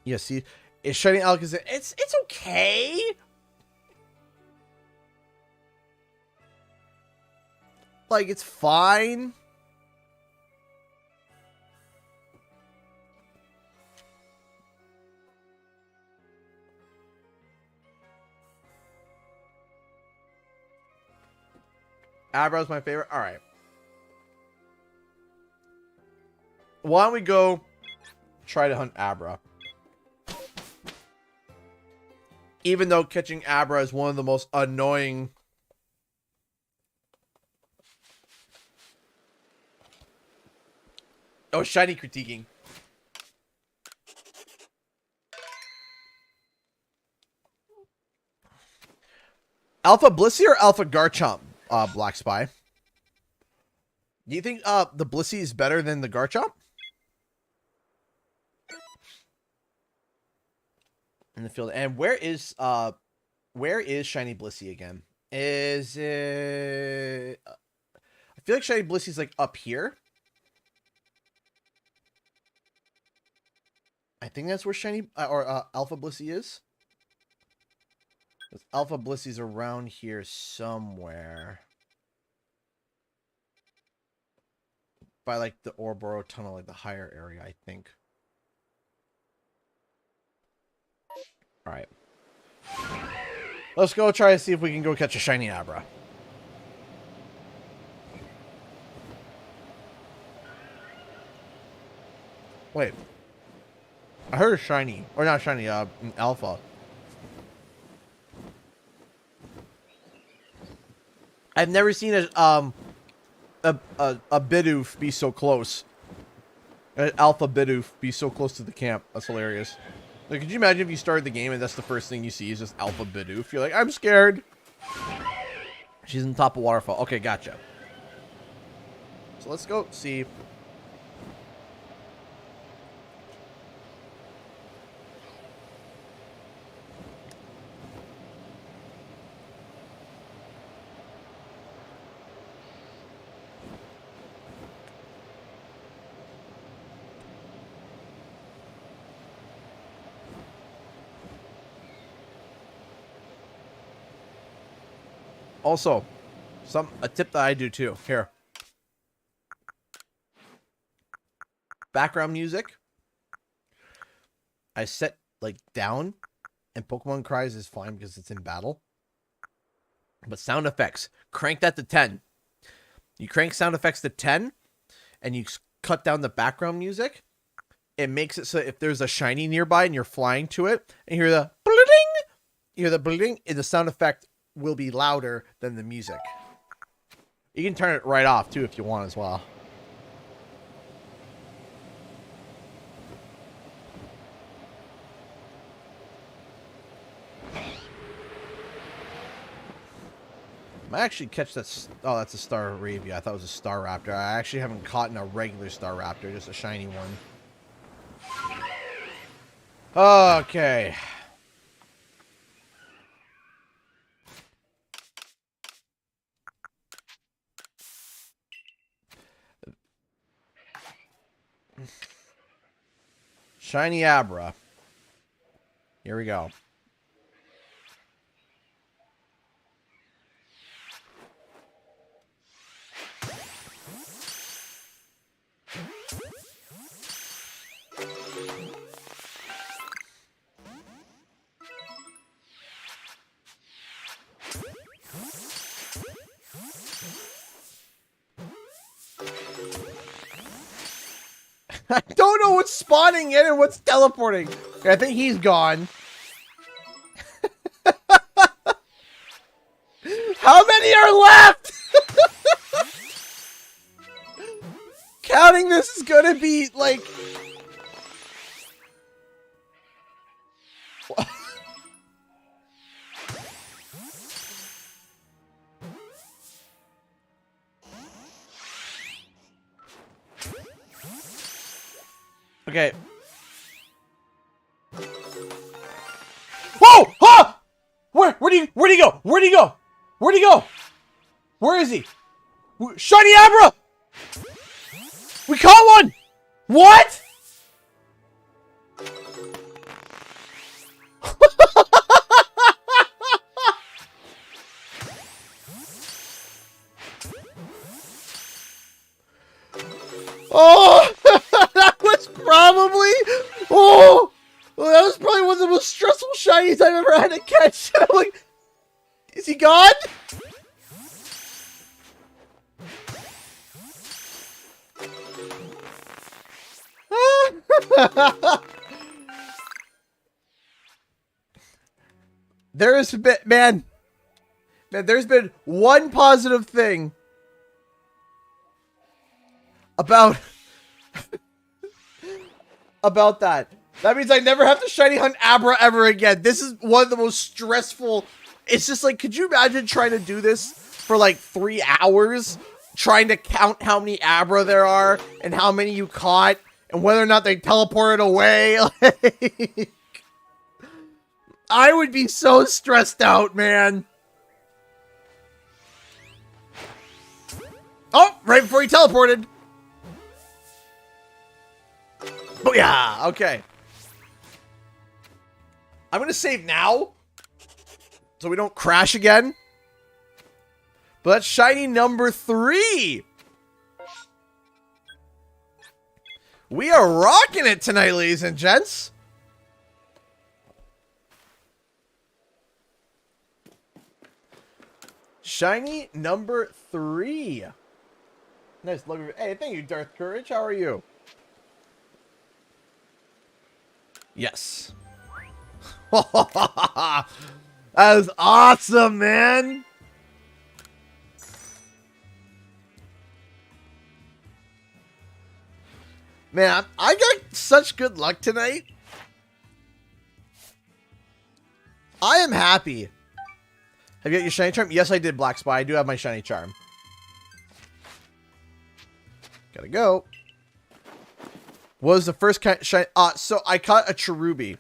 Yeah, see, it's shiny Alakazam. It's okay. Like, it's fine. Abra's my favorite. All right. Why don't we go try to hunt Abra? Even though catching Abra is one of the most annoying... Oh, shiny critiquing. Alpha Blissey or Alpha Garchomp, Black Spy? Do you think the Blissey is better than the Garchomp? In the field. And where is shiny Blissey again? Is it... I feel like shiny Blissey's like up here. I think that's where shiny Alpha Blissey is. Alpha Blissey's around here somewhere. By like the Ouroboros tunnel, like the higher area, I think. Alright. Let's go try to see if we can go catch a shiny Abra. Wait. I heard a shiny. Or not shiny, Alpha. I've never seen a Bidoof be so close. An Alpha Bidoof be so close to the camp. That's hilarious. Like, could you imagine if you started the game and that's the first thing you see is just Alpha Bidoof? You're like, I'm scared. She's in the top of waterfall. Okay, gotcha. So let's go see. Also, a tip that I do too. Here. Background music. I set like down, and Pokemon Cries is fine because it's in battle. But sound effects, crank that to 10. You crank sound effects to 10, and you cut down the background music. It makes it so if there's a shiny nearby and you're flying to it, and you hear the bling, the sound effect will be louder than the music. You can turn it right off, too, if you want as well. I actually catch that. Oh, that's a Star Arabia. I thought it was a Star Raptor. I actually haven't caught in a regular Star Raptor, just a shiny one. Okay. Shiny Abra. Here we go. I don't know what's spawning in and what's teleporting. Okay, I think he's gone. How many are left? Counting this is gonna be like... Okay. Whoa! Huh! Where'd he go? Where'd he go? Where'd he go? Where is he? Shiny Abra! We caught one! What? Oh! That was probably... Oh! Well, that was probably one of the most stressful shinies I've ever had to catch. I'm like... Is he gone? There is a bit, man, there's been one positive thing about that. That means I never have to shiny hunt Abra ever again. This is one of the most stressful. It's just like, could you imagine trying to do this for like 3 hours? Trying to count how many Abra there are and how many you caught and whether or not they teleported away. Like, I would be so stressed out, man. Oh, right before he teleported. Oh, yeah. Okay. I'm going to save now so we don't crash again. But that's shiny number 3. We are rocking it tonight, ladies and gents. Shiny number 3. Nice look. Hey, thank you, Darth Courage. How are you? Yes. That was awesome, man. Man, I got such good luck tonight. I am happy. Have you got your shiny charm? Yes, I did, Black Spy. I do have my shiny charm. Gotta go. What was the first kind of shiny? So I caught a Cherubi.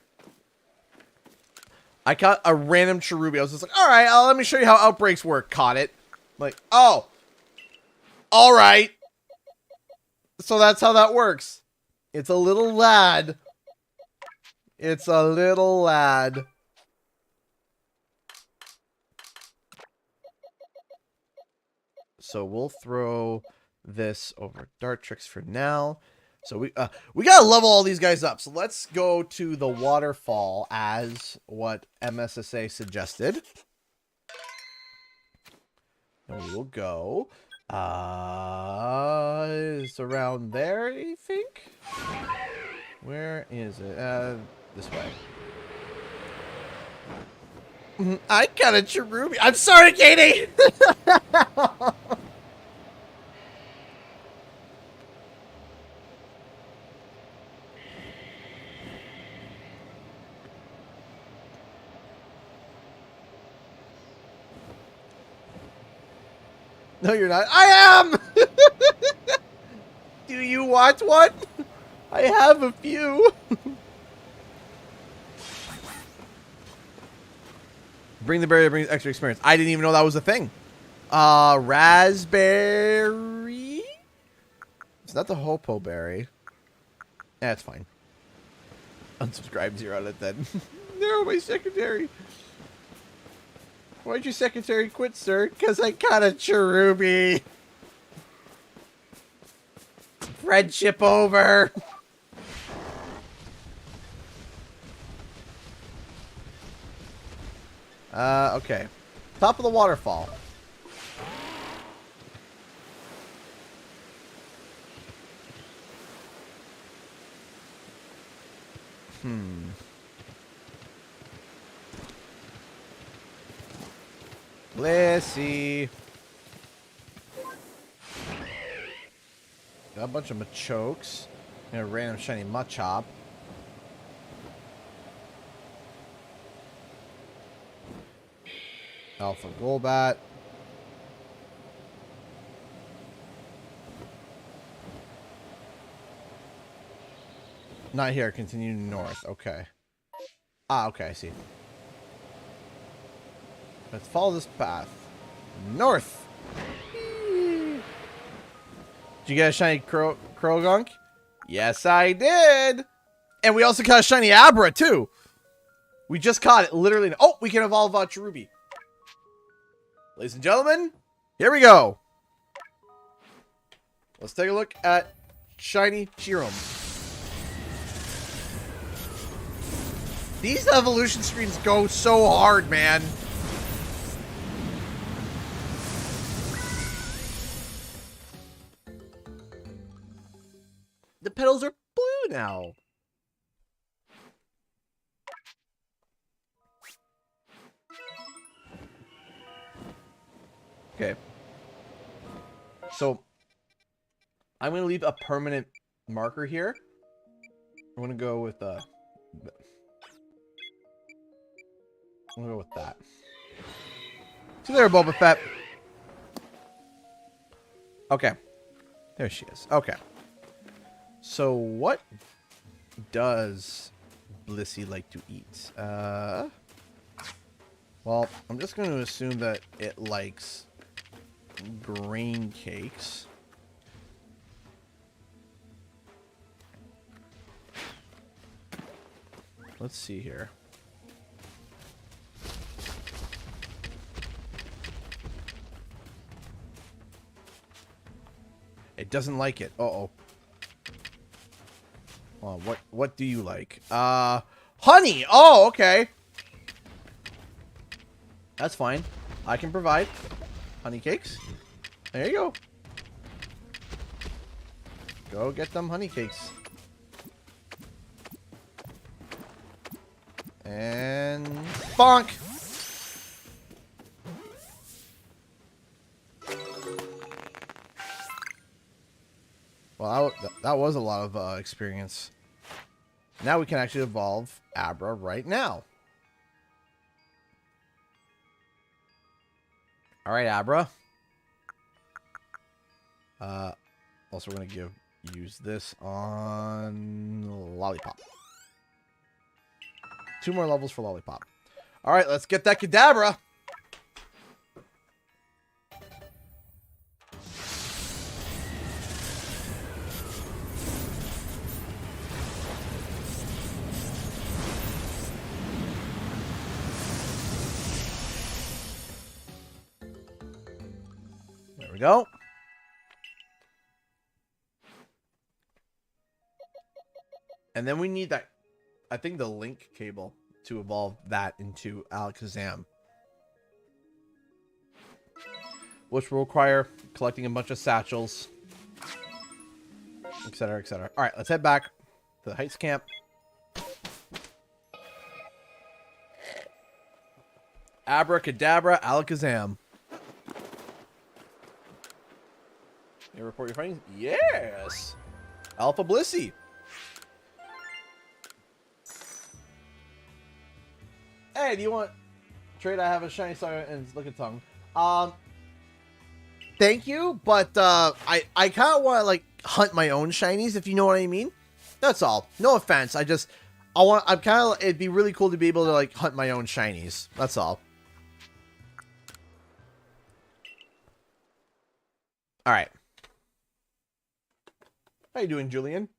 I caught a random Cherubi. I was just like, all right, let me show you how outbreaks work. Caught it. Like, oh. All right. So that's how that works. It's a little lad. It's a little lad. So we'll throw this over Dartrix for now. So we gotta level all these guys up. So let's go to the waterfall as what MSSA suggested. And we will go. It's around there, I think? Where is it? This way. I got a cherubi. I'm sorry, Katie! No, you're not. I am! Do you want one? I have a few. Bring the berry brings extra experience. I didn't even know that was a thing. Raspberry? It's not the Hopo berry. That's fine. Unsubscribe 0 out of 10. No, my secretary. Why'd your secretary quit, sir? Because I got a cherubi. Friendship over. Okay. Top of the waterfall. Blissey. Got a bunch of Machokes. And a random shiny Machop. Alpha Golbat. Not here. Continue north. Okay. Ah, okay. I see. Let's follow this path. North. Did you get a shiny Krogunk? Yes, I did. And we also got a shiny Abra, too. We just caught it, literally. Oh, we can evolve Cherubi. Ladies and gentlemen, here we go. Let's take a look at shiny Chirom. These evolution screens go so hard, man. The petals are blue now. Okay. So, I'm going to leave a permanent marker here. I'm going to go with I'm going to go with that. See there, Boba Fett. Okay. There she is. Okay. So, what does Blissey like to eat? Well, I'm just going to assume that it likes grain cakes. Let's see here. It doesn't like it. Uh-oh. Well, what do you like? Honey! Oh, okay. That's fine. I can provide honey cakes. There you go. Go get them honey cakes. And bonk! Well, that was a lot of experience. Now we can actually evolve Abra right now. Alright, Abra. Also, we're going to use this on Lollipop. 2 more levels for Lollipop. Alright, let's get that Kadabra. There we go. And then we need that, I think, the link cable to evolve that into Alakazam. which will require collecting a bunch of satchels, etc., etc. All right, let's head back to the Heights camp. Abracadabra, alakazam. You report your findings? Yes. Alpha Blissey. Hey, do you want trade? I have a shiny Saga and Lickitung. Thank you, but I kind of want to like hunt my own shinies, if you know what I mean. That's all. No offense. I'm kind of. It'd be really cool to be able to like hunt my own shinies. That's all. All right. How you doing, Julian?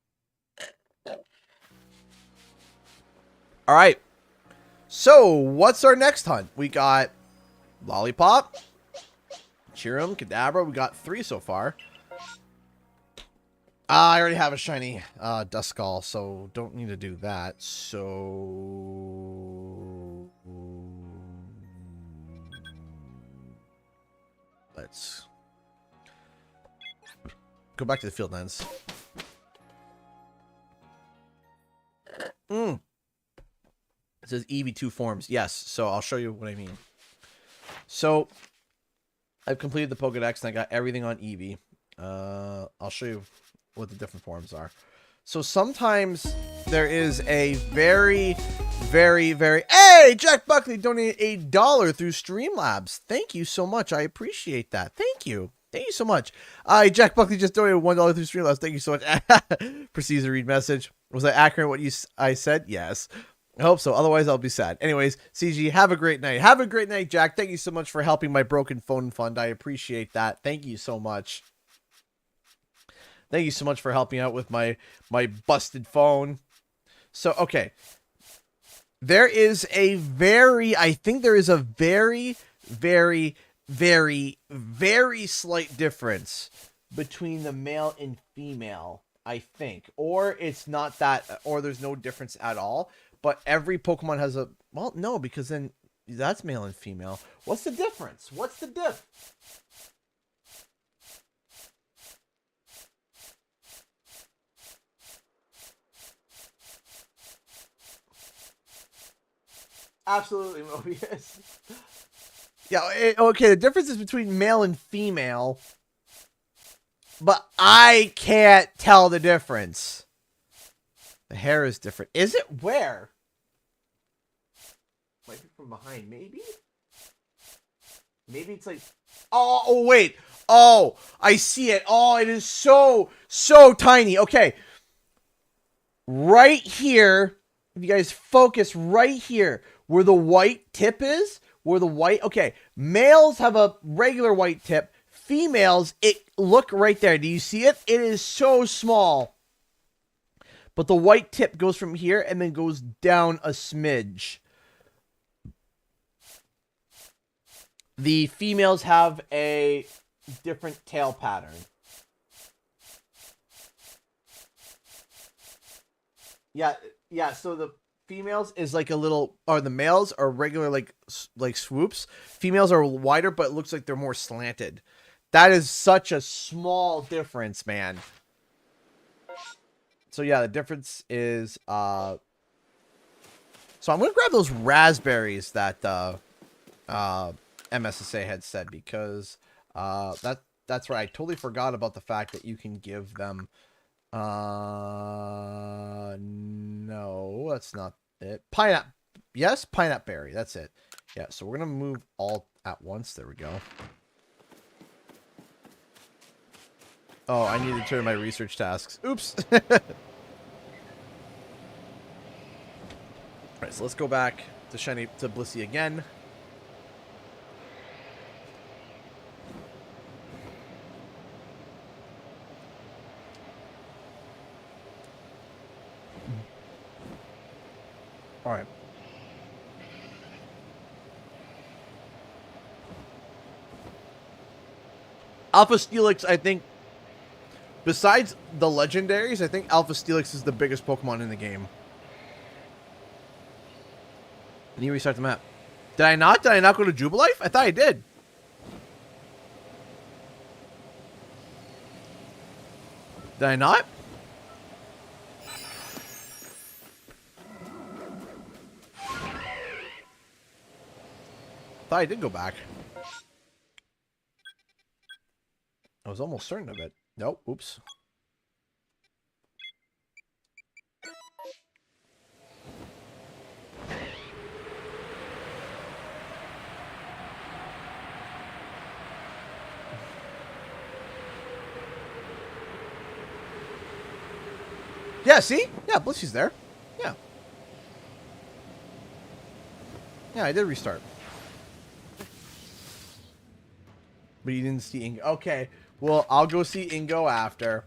All right. So, what's our next hunt? We got Lollipop, Cheerum, Kadabra. We got 3 so far. I already have a shiny Duskull, so don't need to do that. So let's go back to the field lens. It says Eevee 2 forms. Yes, so I'll show you what I mean. So I've completed the Pokedex and I got everything on Eevee. I'll show you what the different forms are. So sometimes there is a very... Hey, Jack Buckley donated $1 through Streamlabs. Thank you so much. I appreciate that. Thank you. Thank you so much. Jack Buckley just donated $1 through Streamlabs. Thank you so much. Proceeds to read message. Was I accurate what I said? Yes. I hope so. Otherwise, I'll be sad. Anyways, CG, have a great night. Have a great night, Jack. Thank you so much for helping my broken phone fund. I appreciate that. Thank you so much. Thank you so much for helping out with my busted phone. So, okay. There is a very slight difference between the male and female, I think. Or it's not that, or there's no difference at all. But every Pokemon has a, well, no, because then that's male and female. What's the difference? What's the diff? Absolutely, Mobius. Yeah, okay, the difference is between male and female, but I can't tell the difference. The hair is different. Is it? Where? Might be from behind, maybe? Maybe it's like... Oh, wait. Oh, I see it. Oh, it is so tiny. Okay. Right here, if you guys focus right here, where the white tip is, okay, males have a regular white tip. Females, look right there. Do you see it? It is so small. But the white tip goes from here and then goes down a smidge. The females have a different tail pattern. Yeah, so the females is like a little, or the males are regular like swoops. Females are wider, but it looks like they're more slanted. That is such a small difference, man. So yeah, the difference is, so I'm going to grab those raspberries that, MSSA had said, because, that's right. I totally forgot about the fact that you can give them, no, that's not it. Pineapple, yes, pineapple berry, that's it. Yeah, so we're going to move all at once. There we go. Oh, I need to turn my research tasks. Oops. Alright, so let's go back to Blissey again. Alright. Alpha Steelix, I think, besides the legendaries, I think Alpha Steelix is the biggest Pokemon in the game. And you restart the map. Did I not? Did I not go to Jubilife? I thought I did. Did I not? Thought I did go back. I was almost certain of it. Nope. Oops. Yeah, see? Yeah, Blissey's there. Yeah. Yeah, I did restart. But you didn't see Ingo. Okay. Well, I'll go see Ingo after.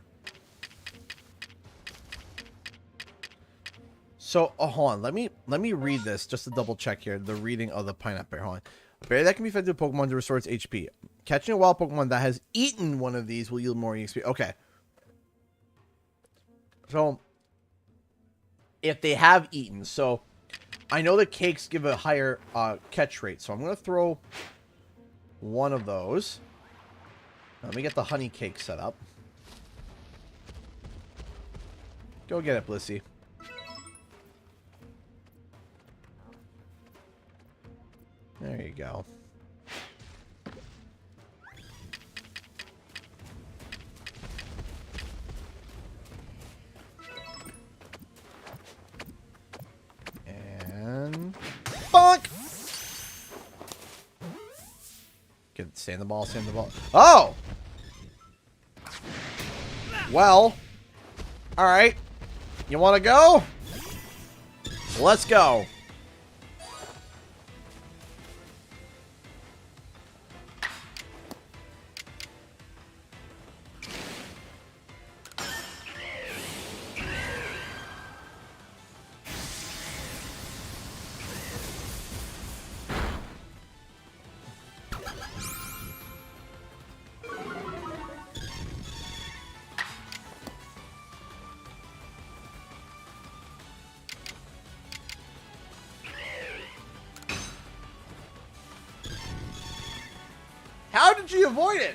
So, hold on. Let me read this just to double check here. The reading of the pineapple. Hold on. A berry that can be fed to a Pokemon to restore its HP. Catching a wild Pokemon that has eaten one of these will yield more EXP. Okay. So, if they have eaten, so I know the cakes give a higher catch rate. So I'm gonna throw one of those. Let me get the honey cake set up. Go get it, Blissey. There you go. And bonk! Get stand the ball, stand the ball. Oh! Well, all right. You want to go? Let's go. How did you avoid it?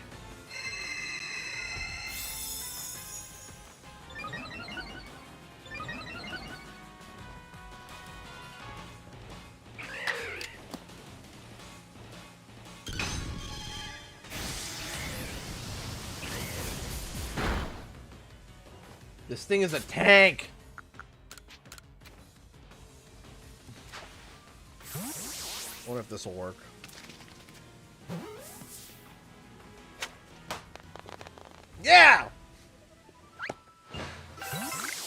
This thing is a tank. I wonder if this will work. Yeah!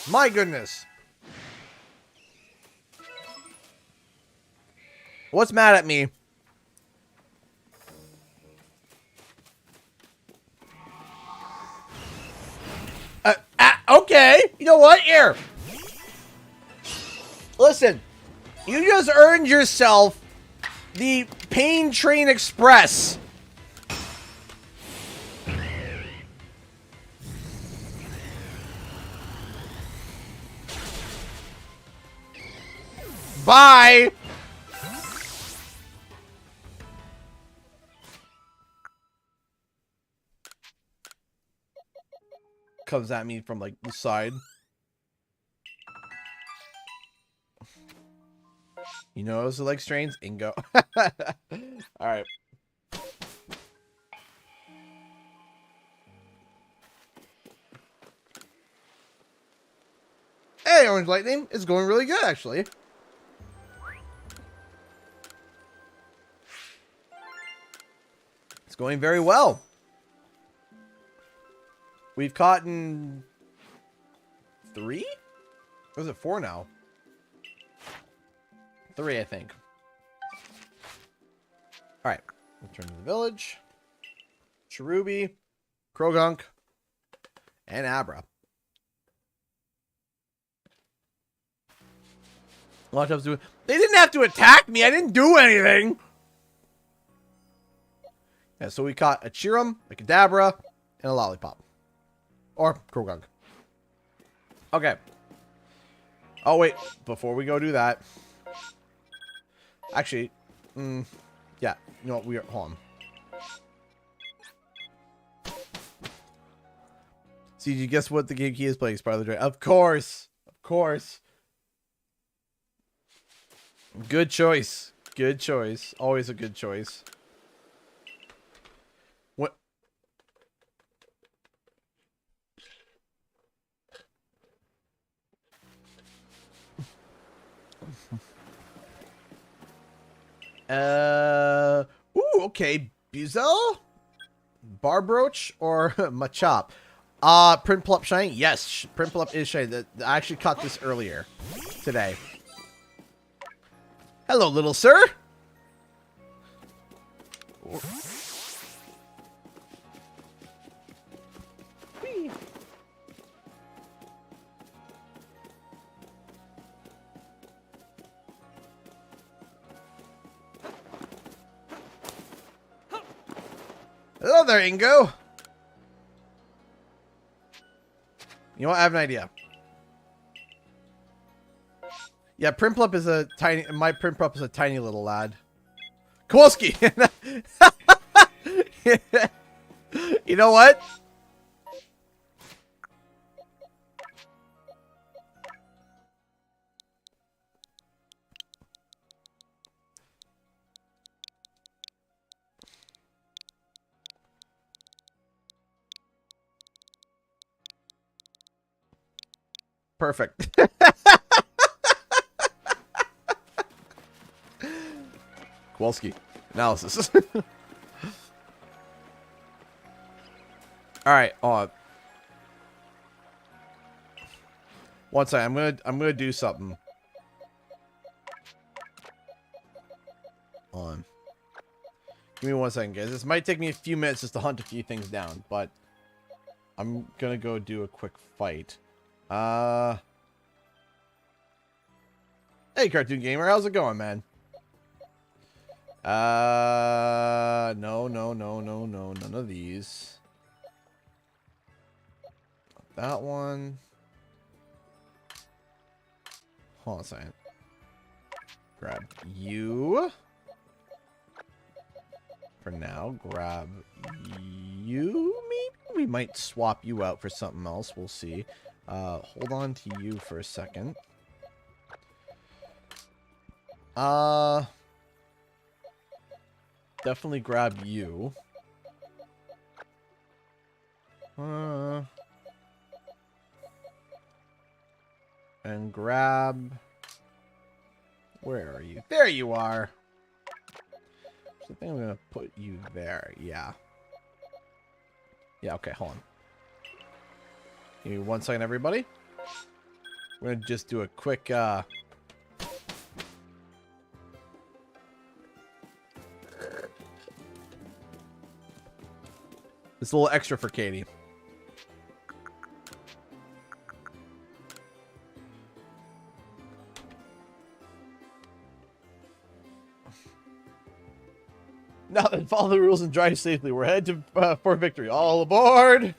My goodness. What's mad at me? Okay. You know what? Here. Listen. You just earned yourself the Pain Train Express. Bye. Comes at me from like the side. You know those are like strains? Ingo. Alright. Hey, Orange Lightning. It's going really good, actually. It's going very well. We've caught in 3? Or is it 4 now? 3, I think. Alright. Return to the village. Cherubi. Krogunk. And Abra. A lot of times do. They didn't have to attack me. I didn't do anything. Yeah, so we caught a Chirum, a Kadabra, and a Lollipop. Or Krogunk. Okay. Oh, wait. Before we go do that. Actually. Yeah. You know what? Hold on. See, you guess what the game key is playing? Spider Dragon. Of course. Of course. Good choice. Good choice. Always a good choice. What? Ooh, okay. Buzel? Barbroach or Machop? Prinplup shiny? Yes, Prinplup is shiny. I actually caught this earlier today. Hello, little sir. Whee. Hello there, Ingo. You know what? I have an idea. Yeah, Prinplup is a tiny... My Prinplup is a tiny little lad. Kowalski! You know what? Perfect. Kowalski. Analysis. Alright, one second, I'm gonna do something. On. Give me 1 second, guys. This might take me a few minutes just to hunt a few things down, but I'm gonna go do a quick fight. Hey, Cartoon Gamer, how's it going, man? No, none of these. That one. Hold on a second. Grab you. For now, grab you. Maybe we might swap you out for something else. We'll see. Hold on to you for a second. Definitely grab you. And grab... Where are you? There you are! So I think I'm gonna put you there. Yeah. Yeah, okay, hold on. Give me 1 second, everybody. We're gonna just do a quick, It's a little extra for Katie. Now then, follow the rules and drive safely. We're headed to for victory. All aboard!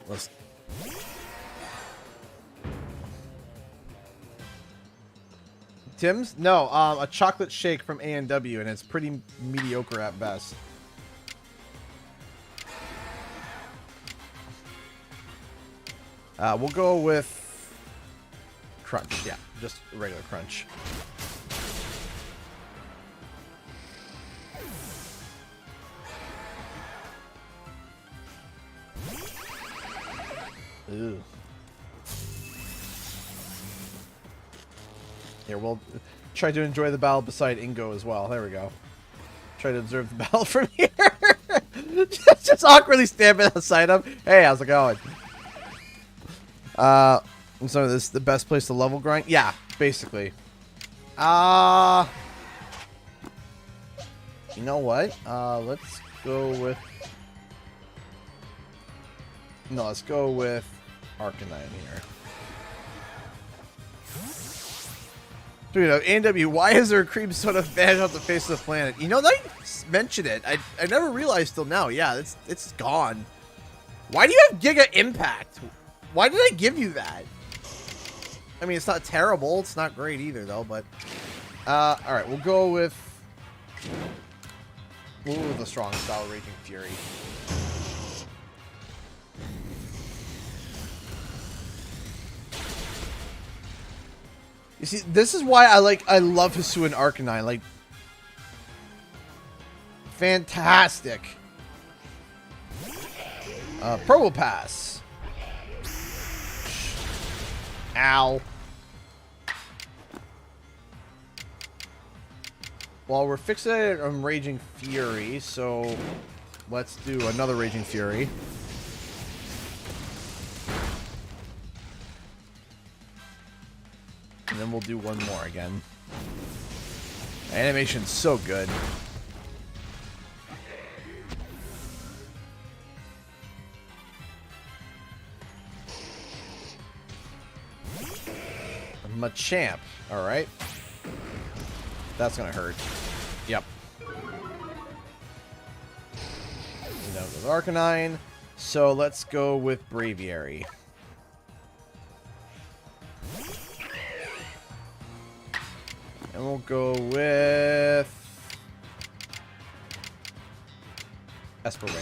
Let's... Tim's? No, a chocolate shake from A&W, and it's pretty mediocre at best. We'll go with Crunch. Yeah, just regular Crunch. Ew. Here, we'll try to enjoy the battle beside Ingo as well. There we go. Try to observe the battle from here. just awkwardly standing beside him. Hey, how's it going? So this is the best place to level grind? Yeah, basically. You know what? Let's go with... No, let's go with Arcanine here. Dude, A&W, why is there a cream soda vanish off the face of the planet? You know, they mentioned it. I never realized till now. Yeah, it's gone. Why do you have Giga Impact? Why did I give you that? I mean, it's not terrible. It's not great either, though. But all right, we'll go with the strong style, Raging Fury. You see, this is why I love Hisuian Arcanine. Like, fantastic. Probopass. Ow. Well, we're fixated on Raging Fury, so let's do another Raging Fury. And then we'll do one more again. Animation's so good. Machamp. Alright. That's gonna hurt. Yep. And that was Arcanine. So let's go with Braviary. And we'll go with Esper Wing.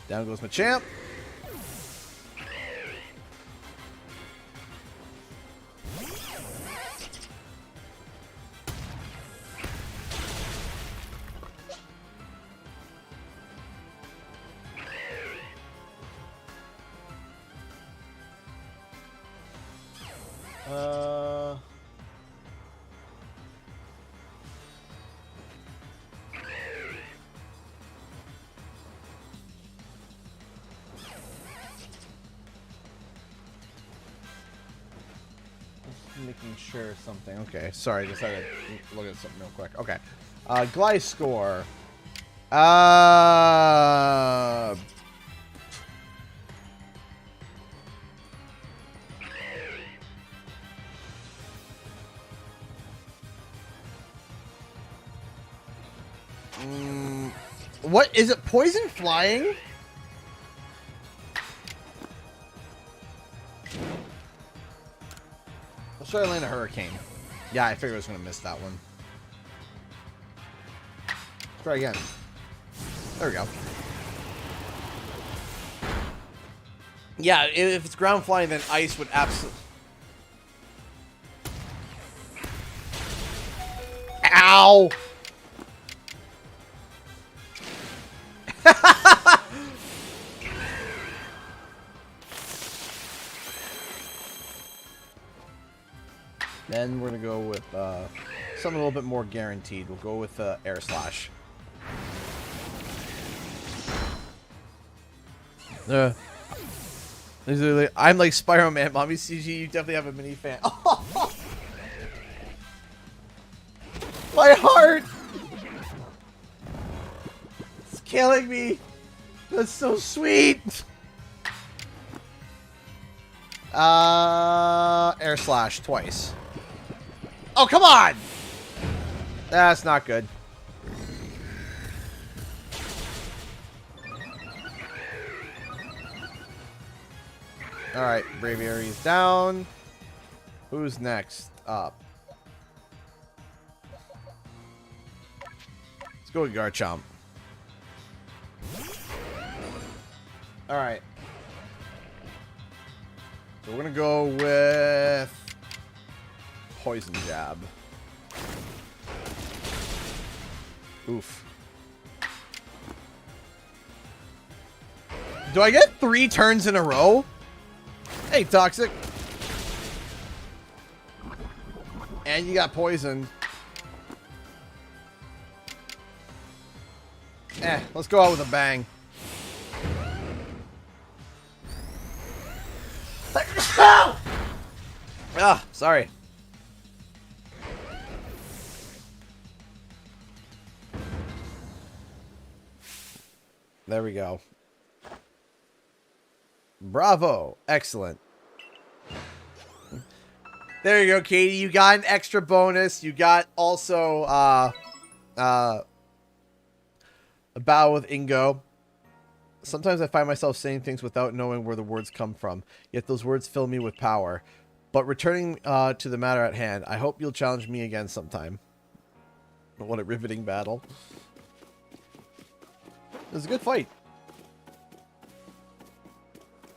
Down goes Machamp. Making sure something. Okay, sorry, just had to look at something real quick. Okay, Gliscor. What is it? Poison flying? Let's try to land a Hurricane. Yeah, I figured I was going to miss that one. Let's try again. There we go. Yeah, if it's ground flying, then ice would absolutely... Ow! Then we're going to go with something a little bit more guaranteed. We'll go with Air Slash. I'm like Spyro Man. Mommy CG, you definitely have a mini fan. My heart! It's killing me. That's so sweet. Air Slash twice. Oh, come on! That's not good. Alright, Braviary's down. Who's next up? Let's go with Garchomp. Alright. So we're gonna go with Poison Jab. Oof. Do I get 3 turns in a row? Hey, Toxic. And you got poisoned. Let's go out with a bang. Ah, sorry. There we go. Bravo. Excellent. There you go, Katie. You got an extra bonus. You got also a battle with Ingo. Sometimes I find myself saying things without knowing where the words come from, yet those words fill me with power. But returning to the matter at hand, I hope you'll challenge me again sometime. What a riveting battle. It was a good fight.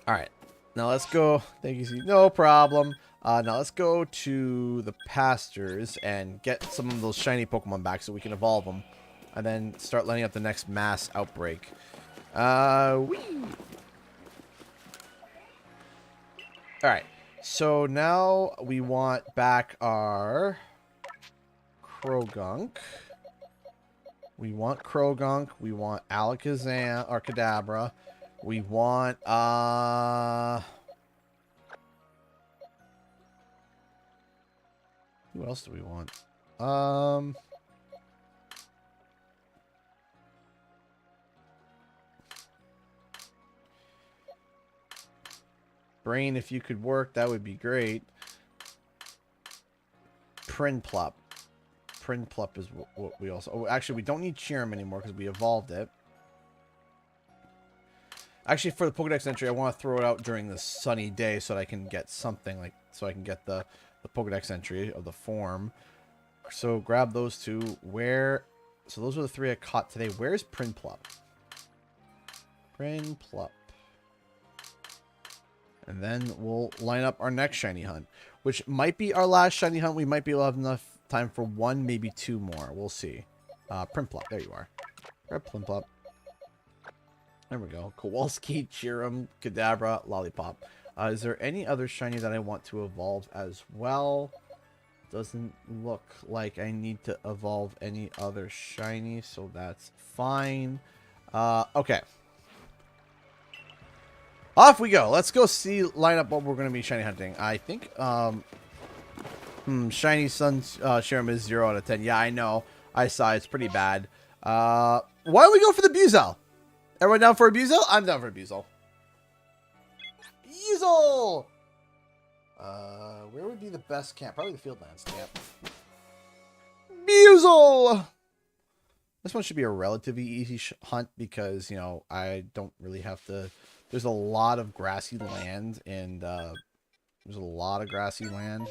Alright. Now let's go. Thank you, Steve. No problem. Now let's go to the pastures and get some of those shiny Pokemon back so we can evolve them. And then start lining up the next mass outbreak. Whee! Alright. So now we want back our Krogunk. We want Krogunk. We want Alakazam or Kadabra. We want who else do we want? Brain, if you could work, that would be great. Prinplup. Prinplup is what we also... Oh, actually, we don't need Cheerum anymore because we evolved it. Actually, for the Pokedex entry, I want to throw it out during the sunny day so that I can get something like... So I can get the Pokedex entry of the form. So grab those two. Where... So those are the three I caught today. Where's Prinplup? Prinplup. And then we'll line up our next shiny hunt, which might be our last shiny hunt. We might be able to have enough time for one, maybe two more. We'll see. Prinplup, there you are. Grab Prinplup. There we go. Kowalski, Cheerum, Kadabra, Lollipop. Is there any other shiny that I want to evolve as well? Doesn't look like I need to evolve any other shiny, so that's fine. Okay. Off we go. Let's go line up what we're going to be shiny hunting. I think, Shiny Sun Cheerum is 0 out of 10. Yeah, I know. I saw it's pretty bad. Why don't we go for the Buizel? Everyone down for a Buizel? I'm down for a Buizel. Buizel! Where would be the best camp? Probably the Fieldlands camp. Buizel! This one should be a relatively easy hunt because, you know, I don't really have to... There's a lot of grassy land, and there's a lot of grassy land.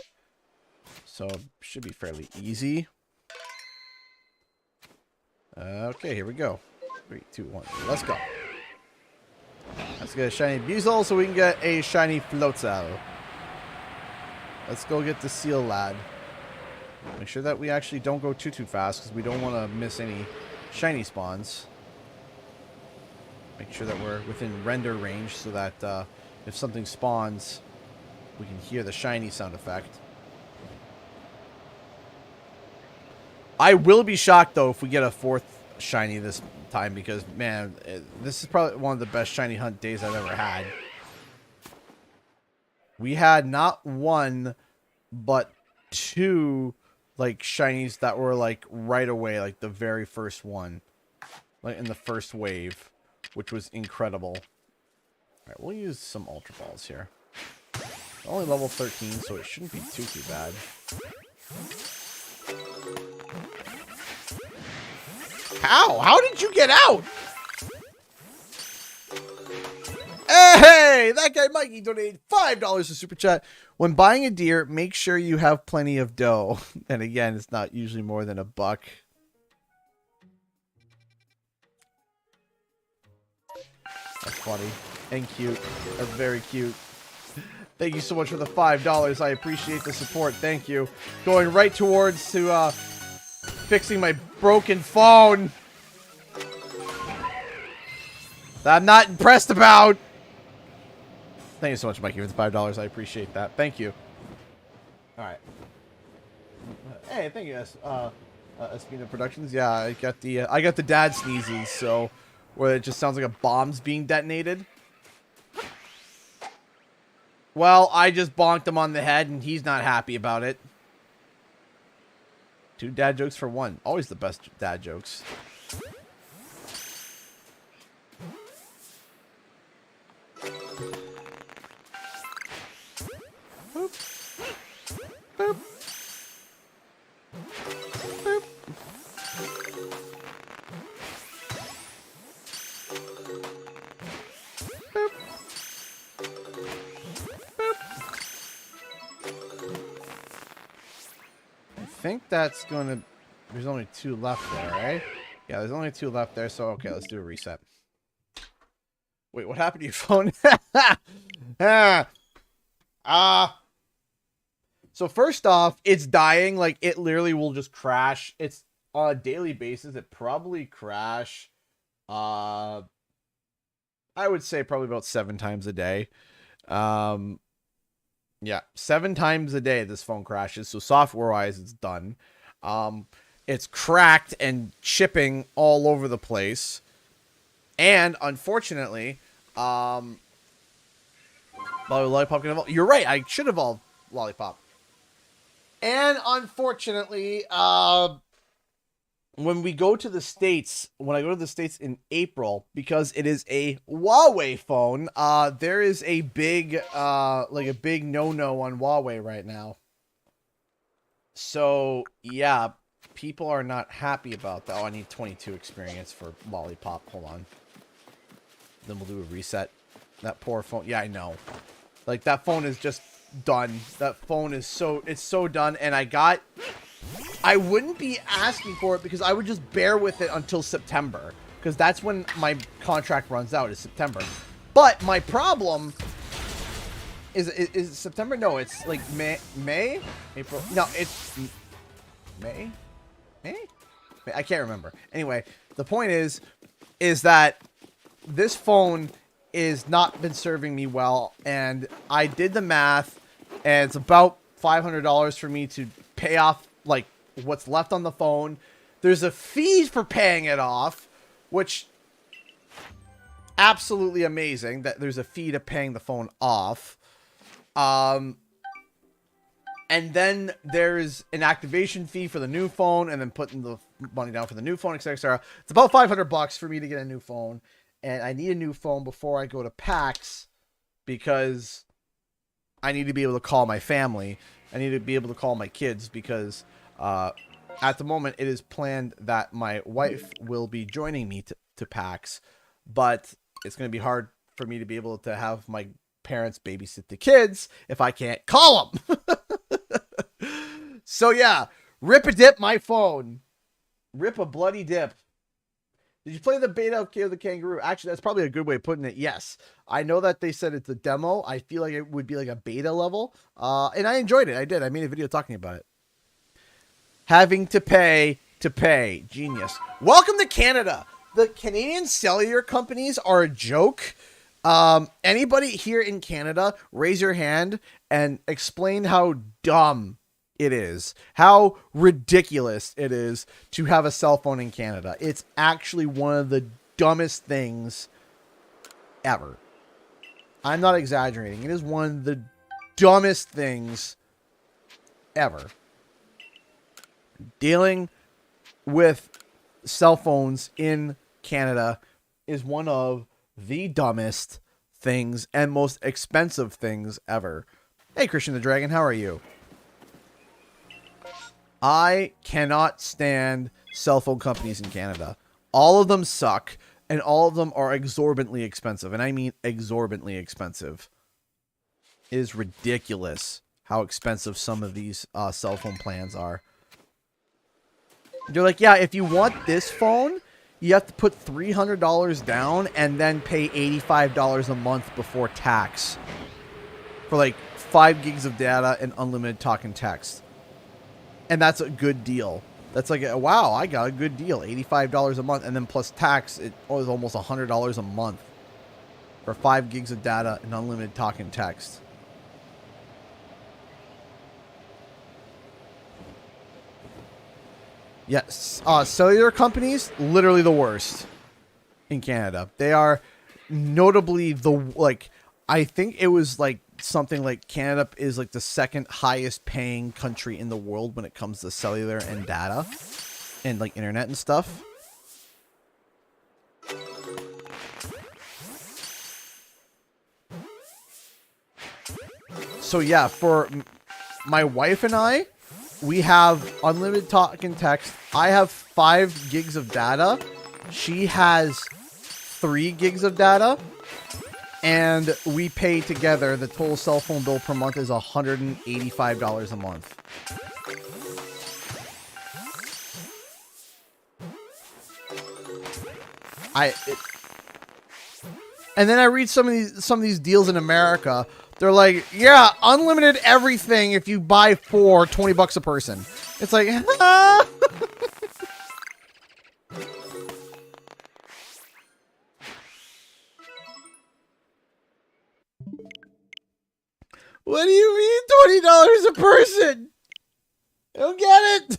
So, it should be fairly easy. Okay, here we go. 3, 2, 1, let's go. Let's get a shiny Buizel so we can get a shiny Floatzel. Let's go get the Seal Lad. Make sure that we actually don't go too fast because we don't want to miss any shiny spawns. Make sure that we're within render range so that if something spawns, we can hear the shiny sound effect. I will be shocked, though, if we get a 4th shiny this time because, man, this is probably one of the best shiny hunt days I've ever had. We had not 1, but 2, like, shinies that were, like, right away, like, the very first one. Like, in the first wave. Which was incredible. Alright, we'll use some Ultra Balls here. Only level 13, so it shouldn't be too bad. How? How did you get out? Hey! That guy Mikey donated $5 to Super Chat. When buying a deer, make sure you have plenty of dough. And again, it's not usually more than $1. That's funny and cute. That's very cute. Thank you so much for the $5. I appreciate the support. Thank you. Going right towards to fixing my broken phone. That I'm not impressed about. Thank you so much, Mikey, for the $5. I appreciate that. Thank you. All right. Hey, thank you, Espina Productions. Yeah, I got the dad sneezes, so. Where it just sounds like a bomb's being detonated. Well, I just bonked him on the head, and he's not happy about it. 2 dad jokes for 1. Always the best dad jokes. Boop. Boop. Boop. think that's gonna... There's only 2 left there, right? Yeah, there's only 2 left there, so okay, let's do a reset. Wait, what happened to your phone? So first off, it's dying. Like, it literally will just crash. It's on a daily basis. It probably crash, I would say probably about 7 times a day. Yeah, 7 times a day this phone crashes. So software-wise, it's done. It's cracked and chipping all over the place. And unfortunately, Lollipop can evolve. You're right, I should evolve Lollipop. And unfortunately, when we go to the States, when I go to the States in April, because it is a Huawei phone, there is a big, like a big no-no on Huawei right now. So, yeah, people are not happy about that. Oh, I need 22 experience for Lollipop. Hold on. Then we'll do a reset. That poor phone. Yeah, I know. Like, that phone is just done. That phone is it's so done. And I wouldn't be asking for it because I would just bear with it until September. Because that's when my contract runs out, is September. But my problem is it September? No, it's like May? April? No, it's May? I can't remember. Anyway, the point is that this phone is not been serving me well, and I did the math, and it's about $500 for me to pay off like what's left on the phone. There's a fee for paying it off, which absolutely amazing that there's a fee to paying the phone off. And then there's an activation fee for the new phone, and then putting the money down for the new phone, etc., etc. It's about $500 for me to get a new phone. And I need a new phone before I go to PAX because I need to be able to call my family. I need to be able to call my kids because at the moment it is planned that my wife will be joining me to PAX. But it's going to be hard for me to be able to have my parents babysit the kids if I can't call them. So yeah, rip a dip my phone. Rip a bloody dip. Did you play the beta of K.O. the Kangaroo? Actually, that's probably a good way of putting it. Yes. I know that they said it's a demo. I feel like it would be like a beta level. And I enjoyed it. I did. I made a video talking about it. Having to pay. Genius. Welcome to Canada. The Canadian cellular companies are a joke. Anybody here in Canada, raise your hand and explain how dumb it is, how ridiculous it is to have a cell phone in Canada. It's actually one of the dumbest things ever. I'm not exaggerating. It is one of the dumbest things ever. Dealing with cell phones in Canada is one of the dumbest things and most expensive things ever. Hey, Christian the Dragon, how are you? I cannot stand cell phone companies in Canada. All of them suck, and all of them are exorbitantly expensive. And I mean exorbitantly expensive. It is ridiculous how expensive some of these cell phone plans are. They're like, yeah, if you want this phone, you have to put $300 down and then pay $85 a month before tax. For like 5 gigs of data and unlimited talk and text. And that's a good deal. That's like, wow, I got a good deal. $85 a month. And then plus tax, it was almost $100 a month. For 5 gigs of data and unlimited talk and text. Yes. Cellular companies, literally the worst in Canada. They are notably I think it was like something like Canada is like the 2nd highest paying country in the world when it comes to cellular and data and like internet and stuff. So yeah, for my wife and I, we have unlimited talk and text. I have 5 gigs of data. She has 3 gigs of data. And we pay together, the total cell phone bill per month is $185 a month. And then I read some of these deals in America. They're like, yeah, unlimited everything if you buy 4, $20 a person. It's like, what do you mean $20 a person? I don't get it.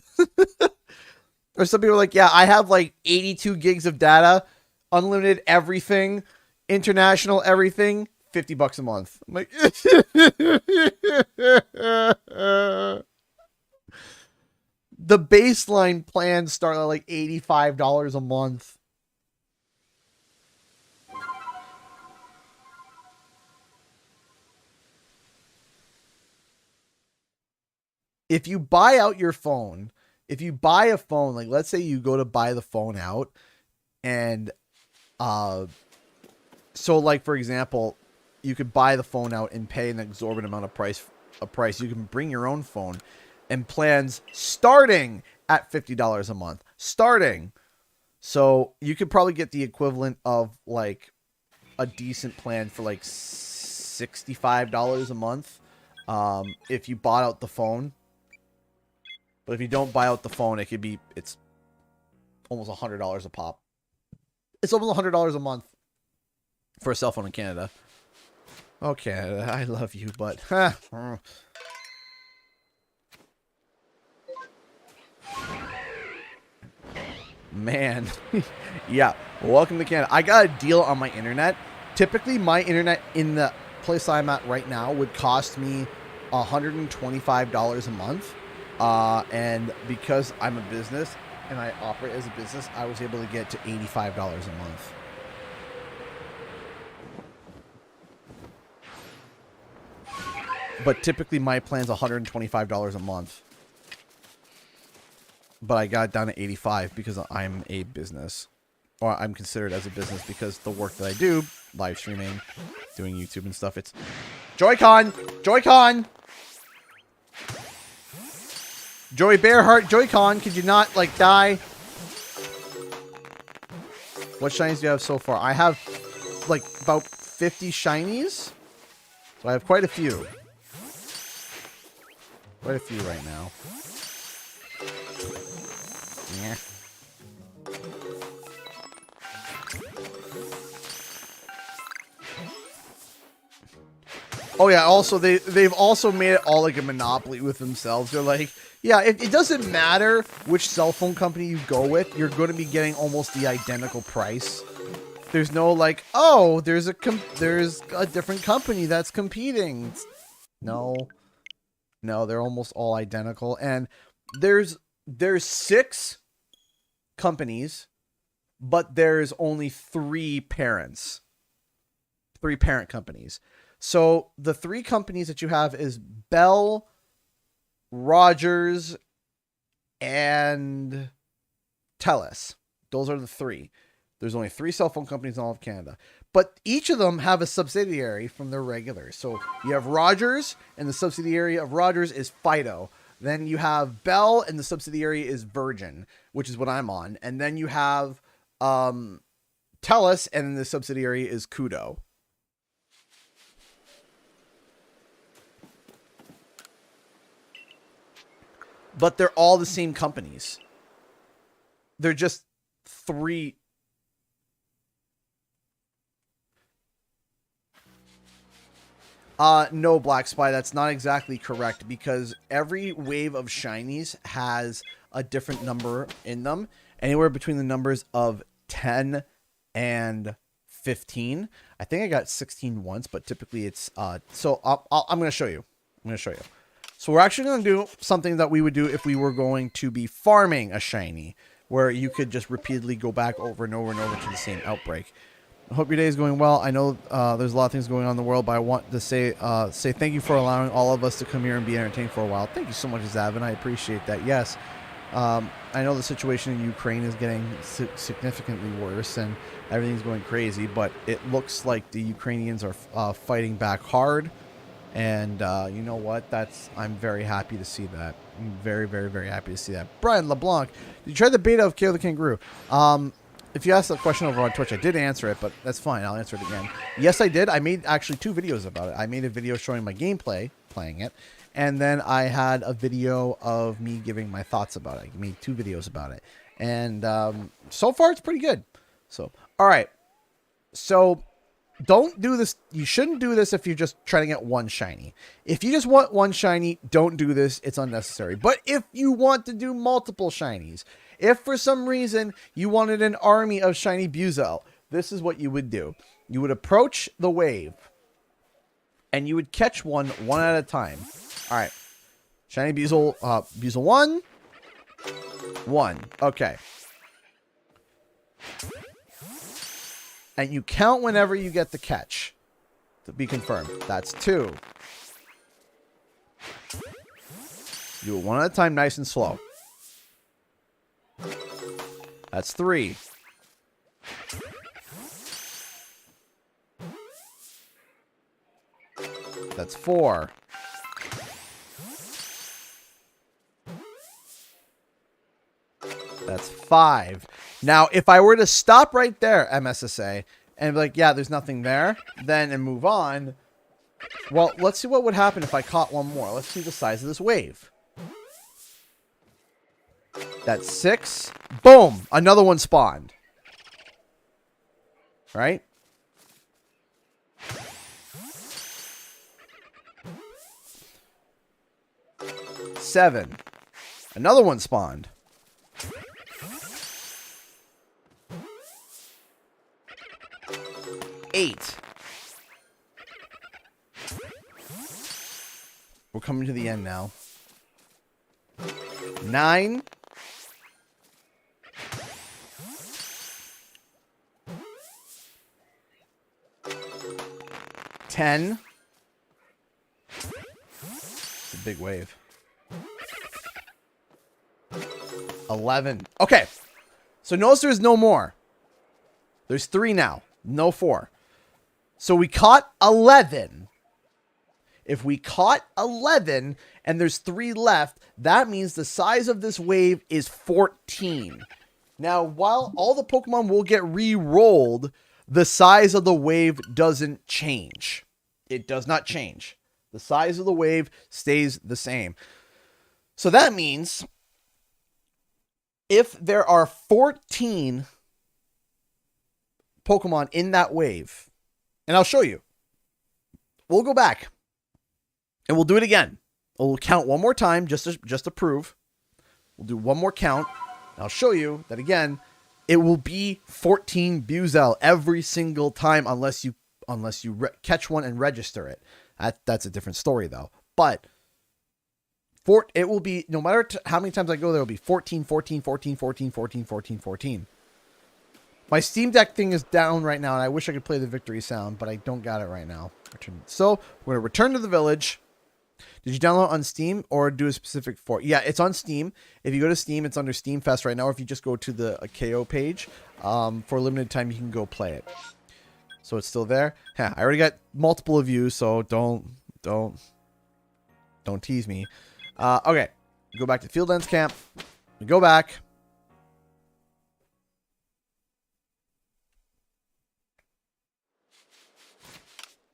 Or some people are like, yeah, I have like 82 gigs of data, unlimited everything, international everything, $50 a month. I'm like, the baseline plans start at like $85 a month. If you buy out your phone, if you buy a phone, like let's say you go to buy the phone out and so like for example, you could buy the phone out and pay an exorbitant amount of price. You can bring your own phone and plans starting at $50 a month. Starting. So you could probably get the equivalent of like a decent plan for like $65 a month if you bought out the phone. But if you don't buy out the phone, it's almost $100 a pop. It's almost $100 a month for a cell phone in Canada. Oh, Canada, I love you, but man, yeah. Welcome to Canada. I got a deal on my internet. Typically, my internet in the place I'm at right now would cost me $125 a month. And because I'm a business and I operate as a business, I was able to get to $85 a month. But typically my plan's $125 a month. But I got it down to 85 because I'm a business. Or I'm considered as a business because the work that I do, live streaming, doing YouTube and stuff, it's Joy-Con! Joy-Con! Joey Bearheart, Joy-Con, could you not, like, die? What shinies do you have so far? I have, like, about 50 shinies. So I have quite a few. Quite a few right now. Yeah. Oh yeah, also they've also made it all like a monopoly with themselves. They're like, yeah, it doesn't matter which cell phone company you go with, you're going to be getting almost the identical price. There's no like, oh, there's a different company that's competing. No, they're almost all identical. And there's 6 companies, but there's only 3 parents. 3 parent companies. So the 3 companies that you have is Bell, Rogers, and TELUS. Those are the 3. There's only 3 cell phone companies in all of Canada. But each of them have a subsidiary from their regulars. So you have Rogers, and the subsidiary of Rogers is Fido. Then you have Bell, and the subsidiary is Virgin, which is what I'm on. And then you have TELUS, and the subsidiary is Kudo. But they're all the same companies. They're just 3. No, Black Spy, that's not exactly correct because every wave of shinies has a different number in them. Anywhere between the numbers of 10 and 15. I think I got 16 once, but typically it's, so I'm going to show you. So we're actually going to do something that we would do if we were going to be farming a shiny, where you could just repeatedly go back over and over and over to the same outbreak. I hope your day is going well. I know there's a lot of things going on in the world, but I want to say thank you for allowing all of us to come here and be entertained for a while. Thank you so much, Zavin. I appreciate that. Yes, I know the situation in Ukraine is getting significantly worse and everything's going crazy, but it looks like the Ukrainians are fighting back hard. And you know what? I'm very happy to see that. I'm very, very, very happy to see that. Brian LeBlanc, did you try the beta of KO the Kangaroo? if you asked the question over on Twitch, I did answer it, but that's fine. I'll answer it again. Yes, I did. I made actually 2 videos about it. I made a video showing my gameplay, playing it, and then I had a video of me giving my thoughts about it. I made 2 videos about it, and so far it's pretty good. So, all right. So, don't do this. You shouldn't do this if you're just trying to get 1 shiny. If you just want 1 shiny, don't do this. It's unnecessary. But if you want to do multiple shinies, if for some reason you wanted an army of shiny Buizel, this is what you would do. You would approach the wave, and you would catch one at a time. All right. Shiny Buizel, Buizel 1. 1. Okay. And you count whenever you get the catch. To be confirmed. That's 2. Do it 1 at a time, nice and slow. That's 3. That's 4. That's 5. Now, if I were to stop right there, MSSA, and be like, yeah, there's nothing there, then and move on, well, let's see what would happen if I caught one more. Let's see the size of this wave. That's 6. Boom! Another one spawned. Right? Seven. Another one spawned. 8. We're coming to the end now. 9. 10. It's a big wave. 11. Okay. So notice there's no more. There's 3 now. No 4. So we caught 11. If we caught 11 and there's 3 left, that means the size of this wave is 14. Now, while all the Pokemon will get re-rolled, the size of the wave doesn't change. It does not change. The size of the wave stays the same. So that means if there are 14 Pokemon in that wave, and I'll show you, we'll go back and we'll do it again. We'll count one more time just to prove. We'll do one more count. And I'll show you that again, it will be 14 Buizel every single time unless you catch one and register it. That's a different story though. But it will be, no matter how many times I go, there will be 14, 14, 14, 14, 14, 14, 14. My Steam Deck thing is down right now, and I wish I could play the victory sound, but I don't got it right now. So we're going to return to the village. Did you download on Steam or do a specific for? Yeah, it's on Steam. If you go to Steam, it's under Steam Fest right now. Or if you just go to the KO page, for a limited time, you can go play it. So it's still there. Yeah, I already got multiple views, so don't tease me. Okay, go back to Fieldlands Camp. We go back.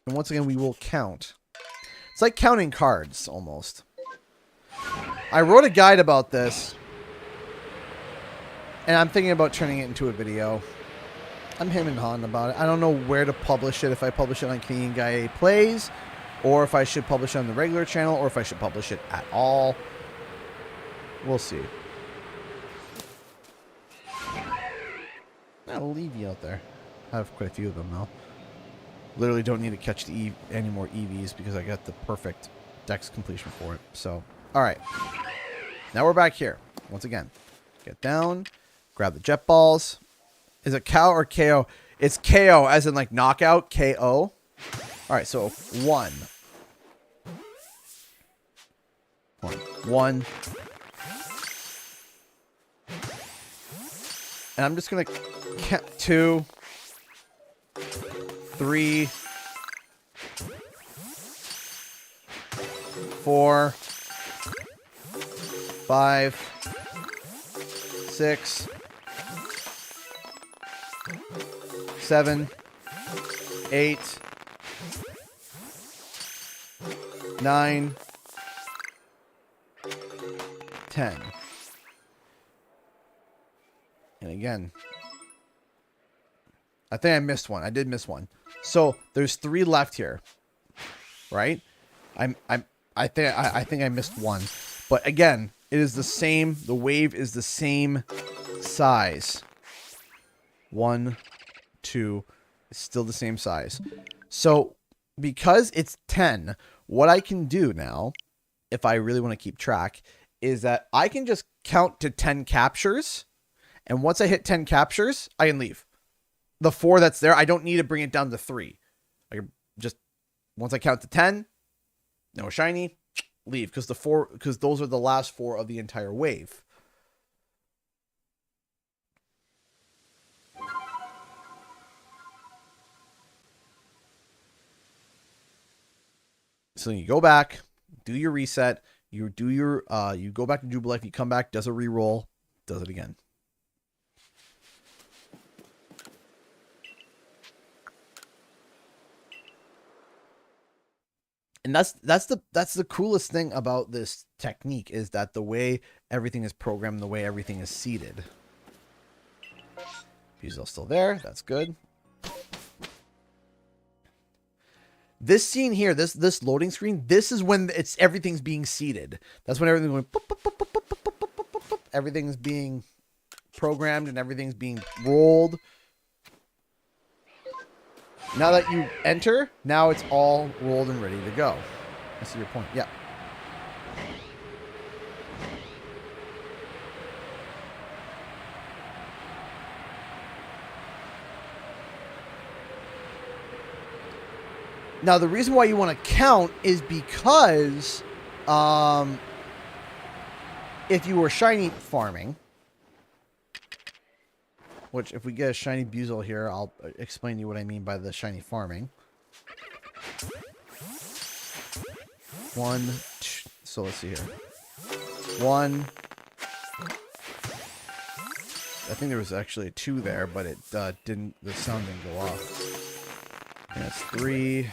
And once again, we will count. It's like counting cards, almost. I wrote a guide about this. And I'm thinking about turning it into a video. I'm him and hawing about it. I don't know where to publish it. If I publish it on Canadian Guy A Plays, or if I should publish it on the regular channel, or if I should publish it at all. We'll see. I'll leave you out there. I have quite a few of them, though. Literally don't need to catch any more EVs because I got the perfect dex completion for it. So, alright. Now we're back here. Once again. Get down. Grab the jet balls. Is it cow or KO? It's KO as in like knockout. KO. Alright, so 1. 1. And I'm just going to count 2. 3, 4, 5, 6, 7, 8, 9, 10. And again, I think I missed one. I did miss one. So there's 3 left here, right? I think I missed one, but again, it is the same. The wave is the same size. 1, 2, it's still the same size. So because it's 10, what I can do now, if I really want to keep track, is that I can just count to 10 captures. And once I hit 10 captures, I can leave. The 4 that's there, I don't need to bring it down to 3. I can just, once I count to 10, no shiny, leave. Because those are the last 4 of the entire wave. So you go back, do your reset, you go back to Jubilife, you come back, does a reroll, does it again. And that's the coolest thing about this technique, is that the way everything is programmed, the way everything is seeded. Buzel's still there, that's good. This scene here, this loading screen, this is when everything's being seeded. That's when everything's going boop, boop, boop, boop, boop, boop, boop, boop, boop, boop. Everything's being programmed and everything's being rolled. Now that you enter, now it's all rolled and ready to go. I see your point. Yeah. Now, the reason why you want to count is because if you were shiny farming, which if we get a shiny Buzel here, I'll explain to you what I mean by the shiny farming. 1, 2, so let's see here. 1. I think there was actually a 2 there, but it didn't. The sound didn't go off. And that's 3,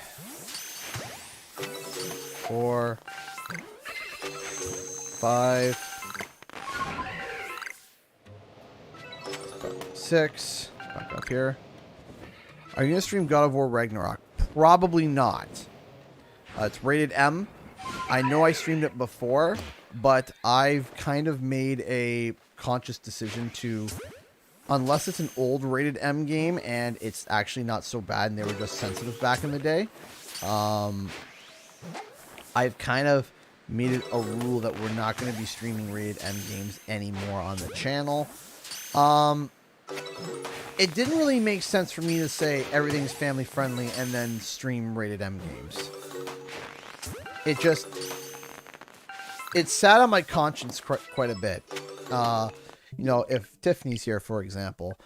4, 5, 6. Back up here. Are you going to stream God of War Ragnarok? Probably not. It's rated M. I know I streamed it before, but I've kind of made a conscious decision to, unless it's an old rated M game and it's actually not so bad and they were just sensitive back in the day, I've kind of made it a rule that we're not going to be streaming rated M games anymore on the channel. It didn't really make sense for me to say everything's family friendly and then stream rated M games. It sat on my conscience quite a bit. You know, if Tiffany's here, for example,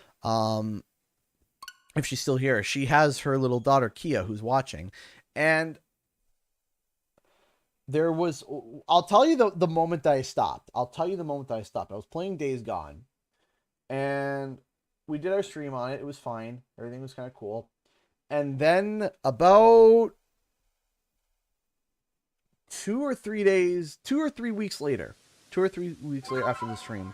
if she's still here, she has her little daughter, Kia, who's watching. And there was, I'll tell you the moment that I stopped. I was playing Days Gone. And we did our stream on it. It was fine. Everything was kind of cool. And then about 2 or 3 weeks later after the stream,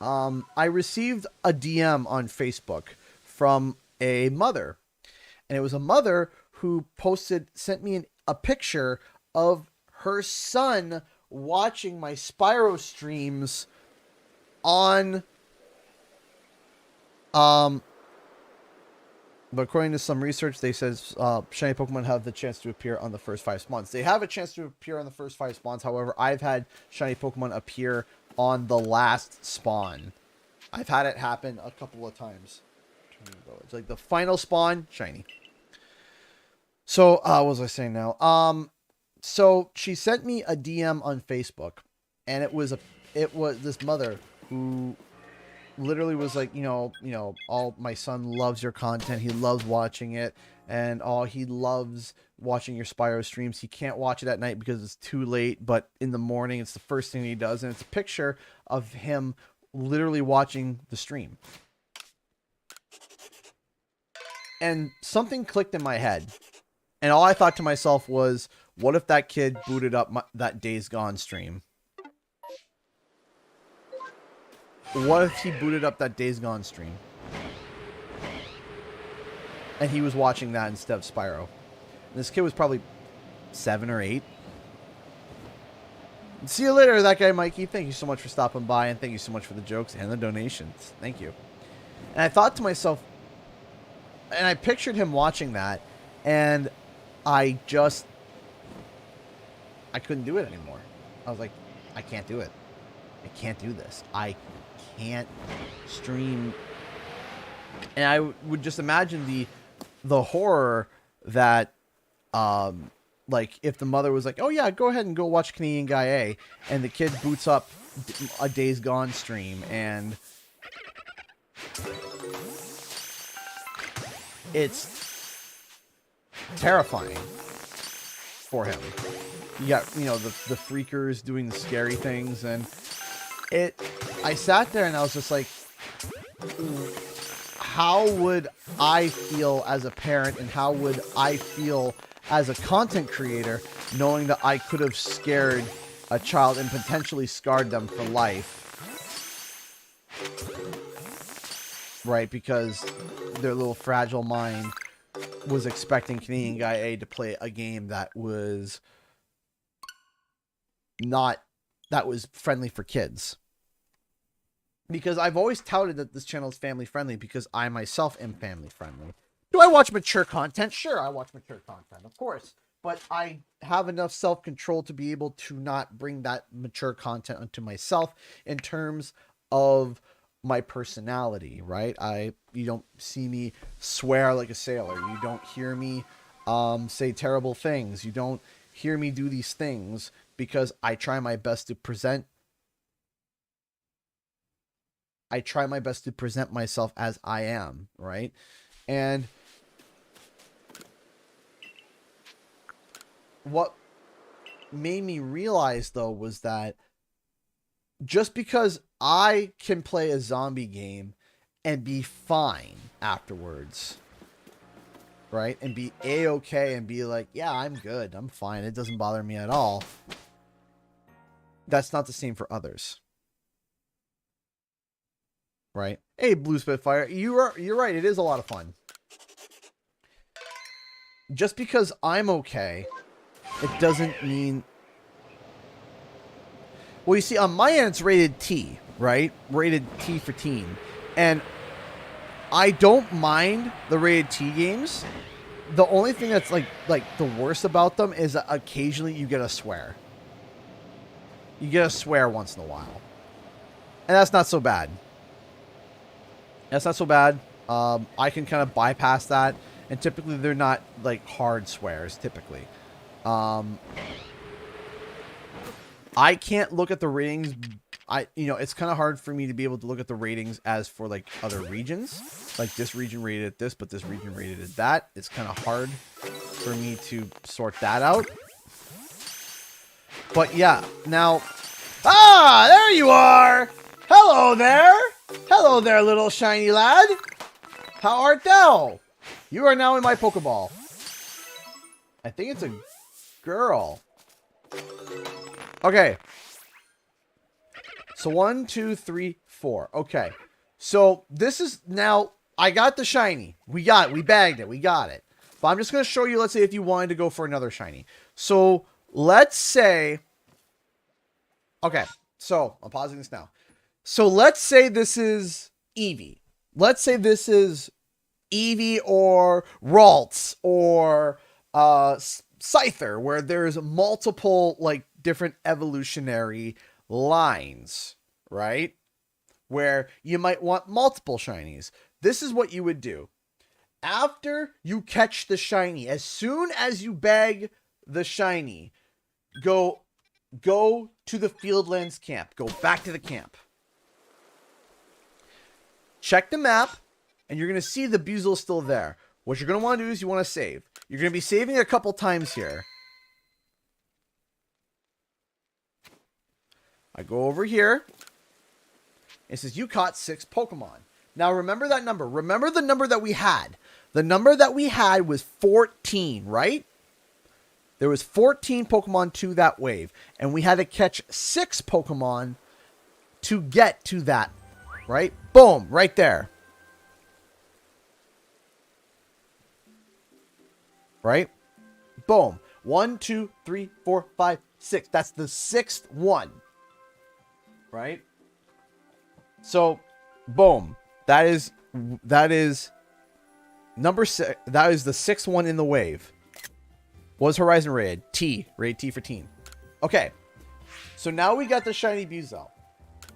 I received a DM on Facebook from a mother. And it was a mother who sent me a picture of her son watching my Spyro streams on... But according to some research, they says shiny Pokemon have the chance to appear on the first 5 spawns. They have a chance to appear on the first 5 spawns. However, I've had shiny Pokemon appear on the last spawn. I've had it happen a couple of times. It's like the final spawn, shiny. So, what was I saying now? So she sent me a DM on Facebook, and it was this mother who literally was like, you know, my son loves your content. He loves watching it, and he loves watching your Spyro streams. He can't watch it at night because it's too late, but in the morning, it's the first thing he does. And it's a picture of him literally watching the stream. And something clicked in my head. And all I thought to myself was, what if that kid booted up that Days Gone stream? What if he booted up that Days Gone stream? And he was watching that instead of Spyro. And this kid was probably 7 or 8. See you later, that guy Mikey. Thank you so much for stopping by, and thank you so much for the jokes and the donations. Thank you. And I thought to myself, and I pictured him watching that, and I couldn't do it anymore. I was like, I can't do it. I can't do this. I can't stream. And I would just imagine the horror that, like, if the mother was like, oh yeah, go ahead and go watch Canadian Guy A, and the kid boots up a Days Gone stream, and it's terrifying for him. You got, you know, the freakers doing the scary things, and I sat there and I was just like, how would I feel as a parent, and how would I feel as a content creator knowing that I could have scared a child and potentially scarred them for life? Right, because their little fragile mind was expecting Canadian Guy A to play a game that was friendly for kids. Because I've always touted that this channel is family friendly because I myself am family friendly. Do I watch mature content? Sure, I watch mature content, of course. But I have enough self-control to be able to not bring that mature content onto myself in terms of my personality, right? You don't see me swear like a sailor. You don't hear me say terrible things. You don't hear me do these things because I try my best to present myself as I am, right? And what made me realize, though, was that just because I can play a zombie game and be fine afterwards, right? And be A-okay and be like, yeah, I'm good. I'm fine. It doesn't bother me at all. That's not the same for others. Right? Hey, Blue Spitfire, you're right. It is a lot of fun. Just because I'm okay, it doesn't mean... Well, you see, on my end, it's rated T, right? Rated T for teen. And I don't mind the rated T games. The only thing that's like the worst about them is that occasionally you get a swear. You get a swear once in a while. And that's not so bad. That's not so bad. I can kind of bypass that. And typically they're not like hard swears, typically. I can't look at the ratings. It's kind of hard for me to be able to look at the ratings as for like other regions. Like this region rated it this, but this region rated it that. It's kind of hard for me to sort that out. But yeah, now... Ah, there you are! Hello there! Hello there, little shiny lad! How art thou? You are now in my Pokeball. I think it's a girl. Okay. So 1, 2, 3, 4. Okay. So this is now... I got the shiny. We got it. We bagged it. We got it. But I'm just going to show you, let's say, if you wanted to go for another shiny. So let's say... Okay. So I'm pausing this now. So let's say this is Eevee. Let's say this is Eevee or Ralts or Scyther, where there's multiple like different evolutionary lines, right? Where you might want multiple shinies. This is what you would do. After you catch the shiny, as soon as you bag the shiny, go to the Fieldlands camp. Go back to the camp. Check the map, and you're going to see the Buizel's still there. What you're going to want to do is you want to save. You're going to be saving a couple times here. I go over here. It says you caught 6 Pokemon. Now remember that number. Remember the number that we had. The number that we had was 14, right? There was 14 Pokemon to that wave, and we had to catch 6 Pokemon to get to that, right? Boom, right there. Right? Boom. 1, 2, 3, 4, 5, 6. That's the 6th one. Right? So, boom. That is number 6. That is the 6th one in the wave. Was Horizon Raid T. Raid T for teen. Okay. So now we got the shiny Buizel.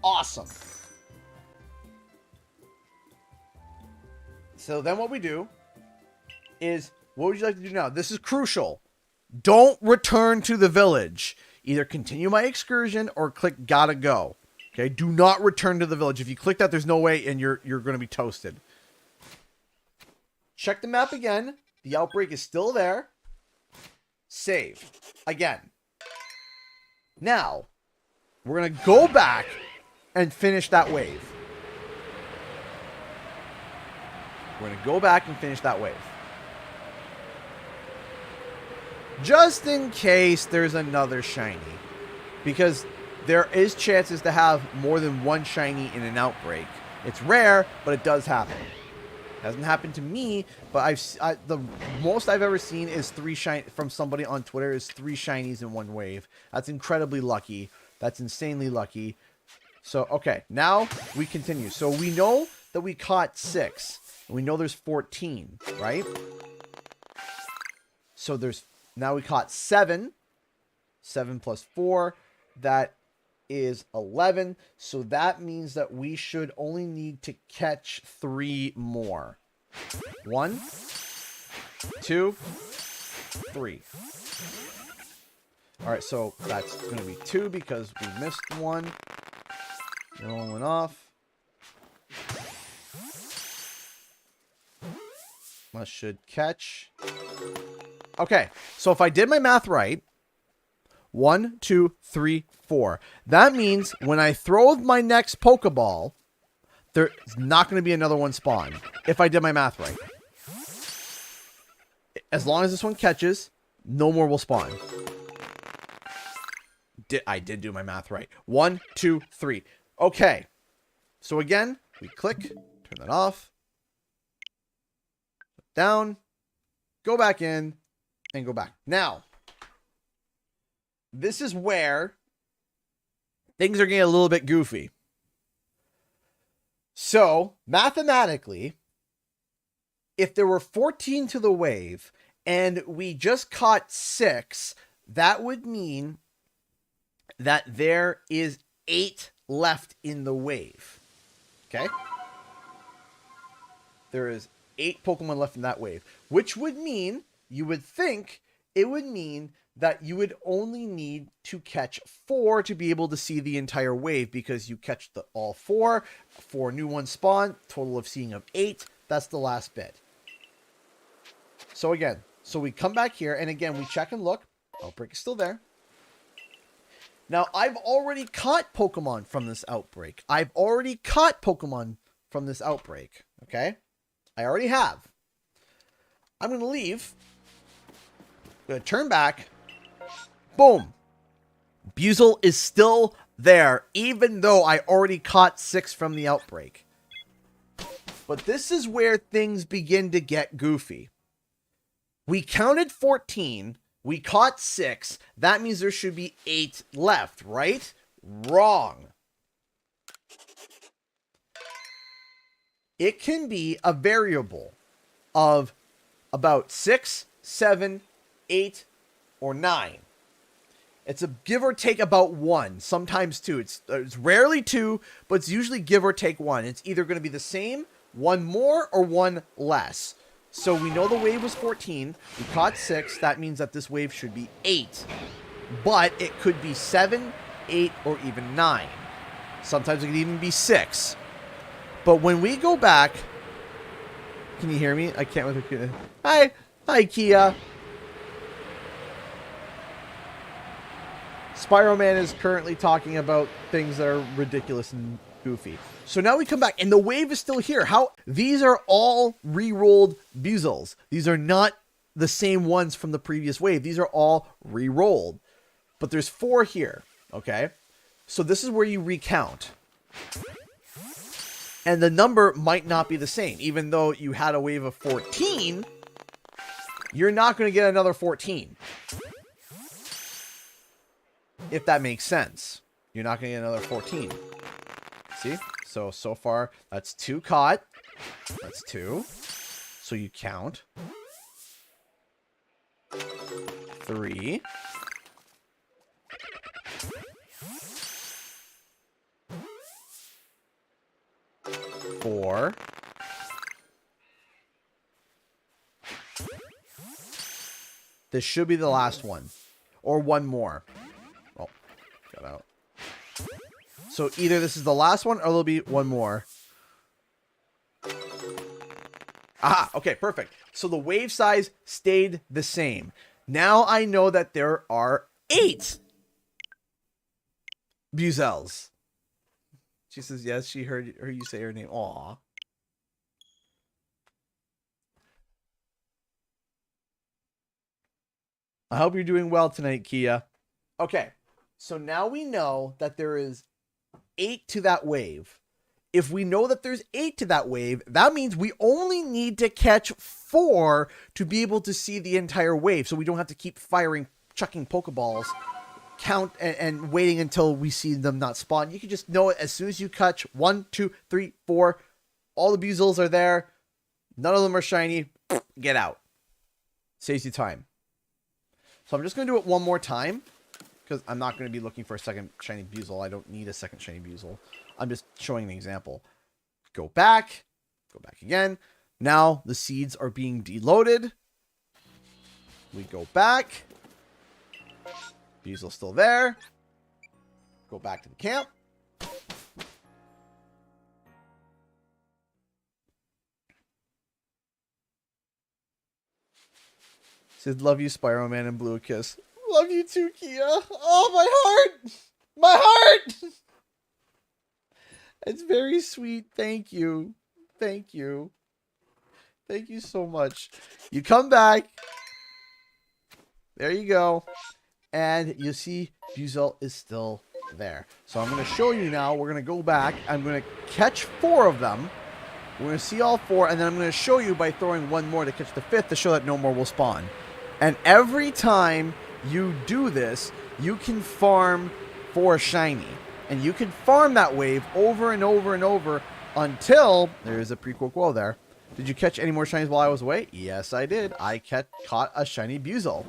Awesome. So then what we do is, what would you like to do now? This is crucial. Don't return to the village. Either continue my excursion or click gotta go. Okay, do not return to the village. If you click that, there's no way, and you're going to be toasted. Check the map again. The outbreak is still there. Save. Again. Now, we're going to go back and finish that wave. We're going to go back and finish that wave. Just in case there's another shiny. Because there is chances to have more than one shiny in an outbreak. It's rare, but it does happen. It hasn't happened to me, but the most I've ever seen is 3 shiny from somebody on Twitter is 3 shinies in one wave. That's incredibly lucky. That's insanely lucky. So, okay, now we continue. So we know that we caught 6. And we know there's 14, right? So now we caught 7. 7 plus 4. That is 11. So that means that we should only need to catch 3 more. 1, 2, 3. All right, so that's going to be 2 because we missed 1. The other one went off. Must should catch. Okay, so if I did my math right, 1, 2, 3, 4. That means when I throw my next Pokeball, there's not going to be another one spawn. If I did my math right. As long as this one catches, no more will spawn. I did do my math right. 1, 2, 3. Okay. So again, we click, turn that off. Down. Go back in. And go back. Now, this is where things are getting a little bit goofy. So, mathematically, if there were 14 to the wave and we just caught 6, that would mean that there is 8 left in the wave. Okay? There is 8 Pokemon left in that wave, which would mean, you would think, it would mean that you would only need to catch 4 to be able to see the entire wave, because you catch all 4 new ones spawn, total of seeing of 8. That's the last bit. So again, we come back here, and again, we check and look. Outbreak is still there. Now, I've already caught Pokemon from this outbreak. Okay? I already have. I'm going to leave. I'm going to turn back. Boom. Buizel is still there, even though I already caught 6 from the outbreak. But this is where things begin to get goofy. We counted 14. We caught 6. That means there should be 8 left, right? Wrong. It can be a variable of about 6, 7, 8, or 9. It's a give or take about 1, sometimes 2. It's rarely 2, but it's usually give or take 1. It's either going to be the same, 1 more, or 1 less. So we know the wave was 14. We caught 6. That means that this wave should be 8. But it could be 7, 8, or even 9. Sometimes it could even be 6. But when we go back... Can you hear me? I can't with the... Hi! Hi, Kia! Spyro Man is currently talking about things that are ridiculous and Goofy. So now we come back, and the wave is still here. How? These are all re-rolled Buzzles. These are not the same ones from the previous wave. These are all re-rolled. But there's 4 here, okay? So this is where you recount. And the number might not be the same. Even though you had a wave of 14, you're not going to get another 14. If that makes sense. You're not going to get another 14. See? So far, that's 2 caught. That's 2. So you count. 3. 4. 'This should be the last one. Or one more. Oh, got out. So either this is the last one or there'll be one more. Ah, okay, perfect. So the wave size stayed the same. Now I know that there are 8 Buzzles. She says, yes, she heard you say her name. Aw. I hope you're doing well tonight, Kia. Okay, so now we know that there is 8 to that wave. If we know that there's 8 to that wave, that means we only need to catch 4 to be able to see the entire wave. So we don't have to keep chucking Pokeballs, count, and waiting until we see them not spawn. You can just know it as soon as you catch 1, 2, 3, 4. All the Buzzles are there. None of them are shiny. Get out. Saves you time. So I'm just going to do it one more time. Because I'm not going to be looking for a second shiny Buzzle. I don't need a second shiny Buzzle. I'm just showing an example. Go back. Go back again. Now the seeds are being deloaded. We go back. Buzzle's still there. Go back to the camp. Says, love you, Spyro Man, and blew a kiss. Love you too, Kia. Oh, my heart. My heart. It's very sweet. Thank you. Thank you. Thank you so much. You come back. There you go. And you see Buzzle is still there. So I'm going to show you now. We're going to go back. I'm going to catch 4 of them. We're going to see all 4. And then I'm going to show you by throwing one more to catch the 5th to show that no more will spawn. And every time you do this, you can farm for shiny. And you can farm that wave over and over and over until there's a prequel quo there. Did you catch any more shinies while I was away? Yes, I did. I caught a shiny Buzzle.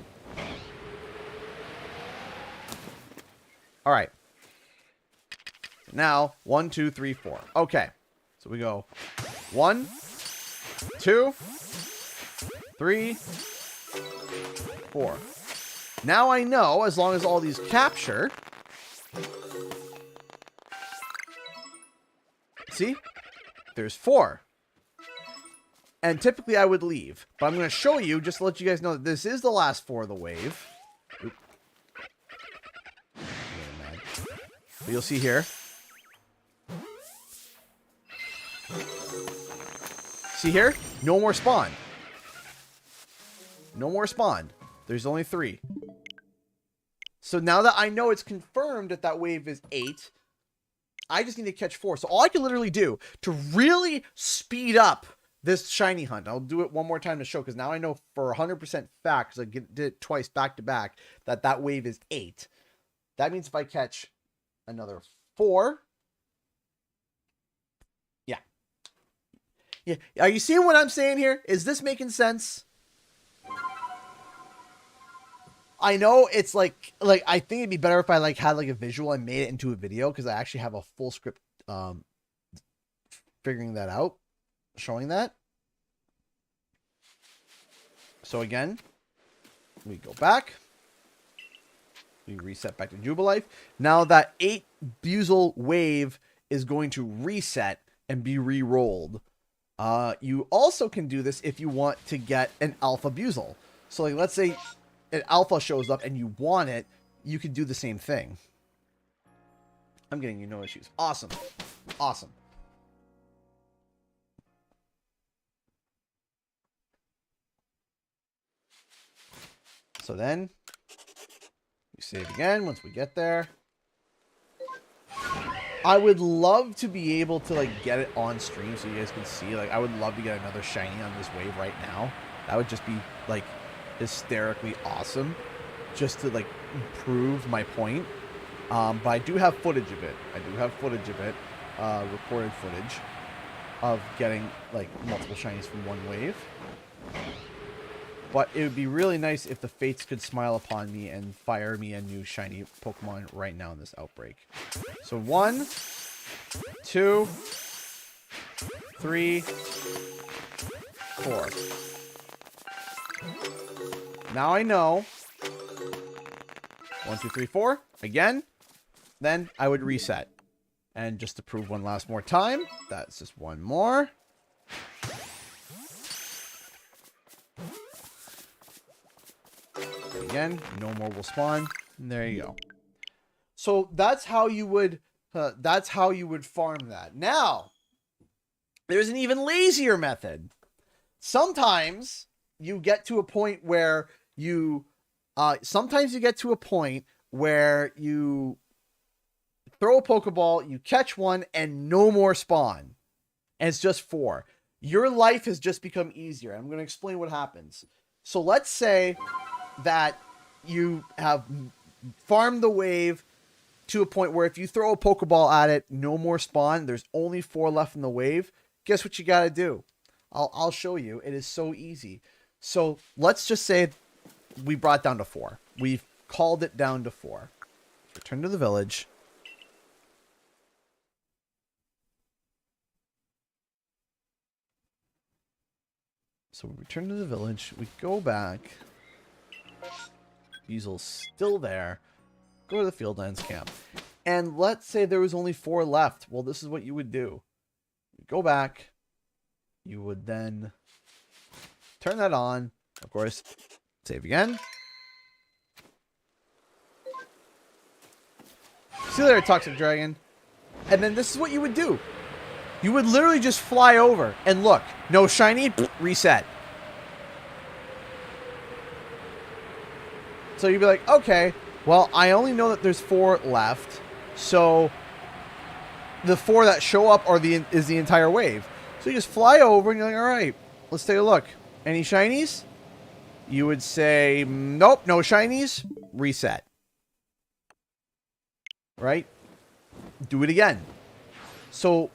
All right. Now, 1, 2, 3, 4. Okay. So we go 1, 2, 3, 4. Now I know, as long as all these capture. See? There's 4. And typically I would leave. But I'm going to show you, just to let you guys know that this is the last 4 of the wave. Oop. But you'll see here. See here? No more spawn. No more spawn. There's only 3. So now that I know it's confirmed that that wave is 8, I just need to catch 4. So all I can literally do to really speed up this shiny hunt, I'll do it one more time to show, because now I know for 100% fact, because I did it twice back to back, that that wave is 8. That means if I catch another 4. Yeah. Yeah. Are you seeing what I'm saying here? Is this making sense? I know it's like I think it'd be better if I had a visual and made it into a video, because I actually have a full script figuring that out, showing that. So again, we go back. We reset back to Jubilife. Now that 8 Buzzle wave is going to reset and be re-rolled. You also can do this if you want to get an Alpha Buzzle. So let's say an Alpha shows up and you want it, you can do the same thing. I'm getting you no issues. Awesome. Awesome. So then, we save again once we get there. I would love to be able to, like, get it on stream so you guys can see. Like, I would love to get another shiny on this wave right now. That would just be, like, hysterically awesome. Just to, like, prove my point. But I do have footage of it. Recorded footage of getting, like, multiple shinies from one wave. But it would be really nice if the fates could smile upon me and fire me a new shiny Pokemon right now in this outbreak. So 1, 2, 3, 4. Now I know. 1, 2, 3, 4. Again. Then I would reset. And just to prove one last more time, that's just one more. Again, no more will spawn. And there you go. So that's how you would farm that. Now, there's an even lazier method. Sometimes you get to a point where you throw a Pokeball, you catch one, and no more spawn. And it's just 4. Your life has just become easier. I'm going to explain what happens. So let's say that you have farmed the wave to a point where if you throw a Pokeball at it, no more spawn. There's only 4 left in the wave. Guess what you got to do? I'll show you. It is so easy. So let's just say we brought down to 4. We've called it down to 4. Return to the village. So we return to the village. We go back. Weasel's still there. Go to the Fieldlands camp. And let's say there was only 4 left. Well, this is what you would do. You go back. You would then turn that on. Of course, save again. See you later, Toxic Dragon. And then this is what you would do. You would literally just fly over and look. No shiny, reset. So you'd be like, okay, well, I only know that there's 4 left. So the 4 that show up is the entire wave. So you just fly over and you're like, all right, let's take a look. Any shinies? You would say, nope, no shinies. Reset. Right? Do it again. So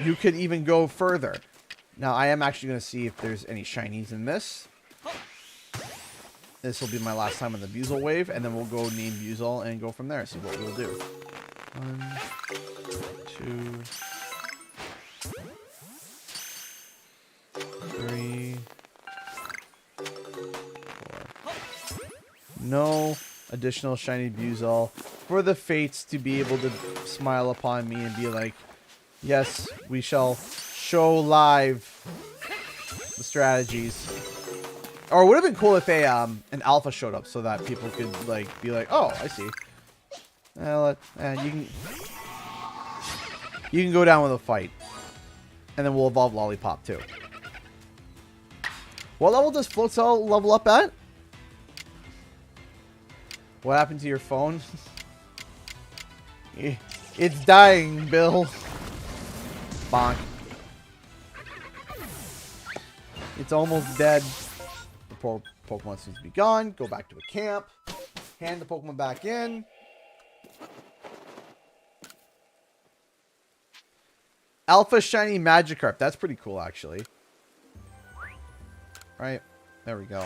you could even go further. Now, I am actually going to see if there's any shinies in this. This will be my last time on the Buizel wave, and then we'll go name Buizel and go from there. See what we'll do. 1, 2, 3, 4. No additional shiny Buizel for the fates to be able to smile upon me and be like, yes, we shall show live the strategies. Or it would have been cool if an alpha showed up so that people could be like, oh, I see. You can go down with a fight. And then we'll evolve Lollipop too. What level does Floatzel level up at? What happened to your phone? It's dying, Bill. Bonk. It's almost dead. The Pokemon seems to be gone. Go back to a camp. Hand the Pokemon back in. Alpha Shiny Magikarp. That's pretty cool, actually. Right. There we go.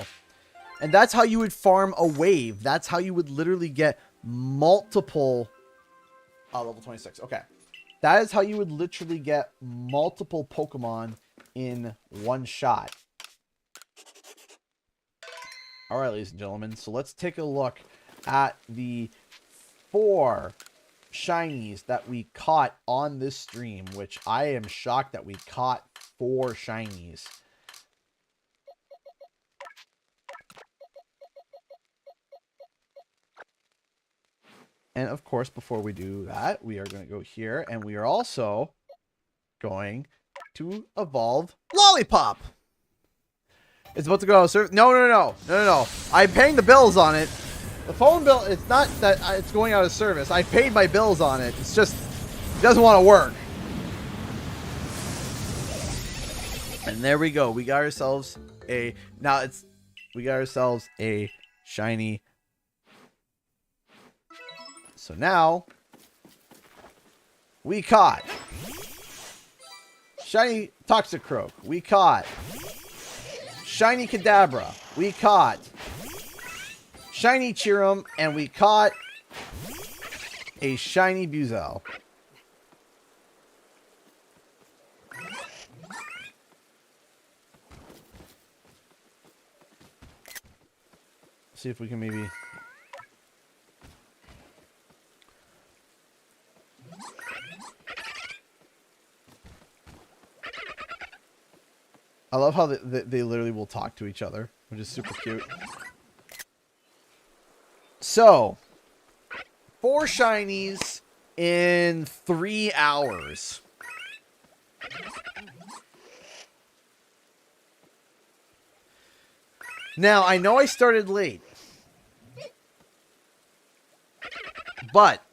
And that's how you would farm a wave. That's how you would literally get multiple... level 26. Okay. That is how you would literally get multiple Pokemon in one shot. Alright, ladies and gentlemen. So let's take a look at the 4 shinies that we caught on this stream, which I am shocked that we caught 4 shinies. And of course, before we do that, we are going to go here, and we are also going to evolve Lollipop. It's about to go out of service. No. I'm paying the bills on it. The phone bill, it's not that it's going out of service. I paid my bills on it. It's just, it doesn't want to work. And there we go. We got ourselves a, we got ourselves a shiny. So now, we caught shiny Toxicroak. We caught shiny Kadabra. We caught shiny Cheerum. And we caught a shiny Buizel. See if we can maybe... I love how they literally will talk to each other, which is super cute. So, 4 shinies in 3 hours. Now, I know I started late. But,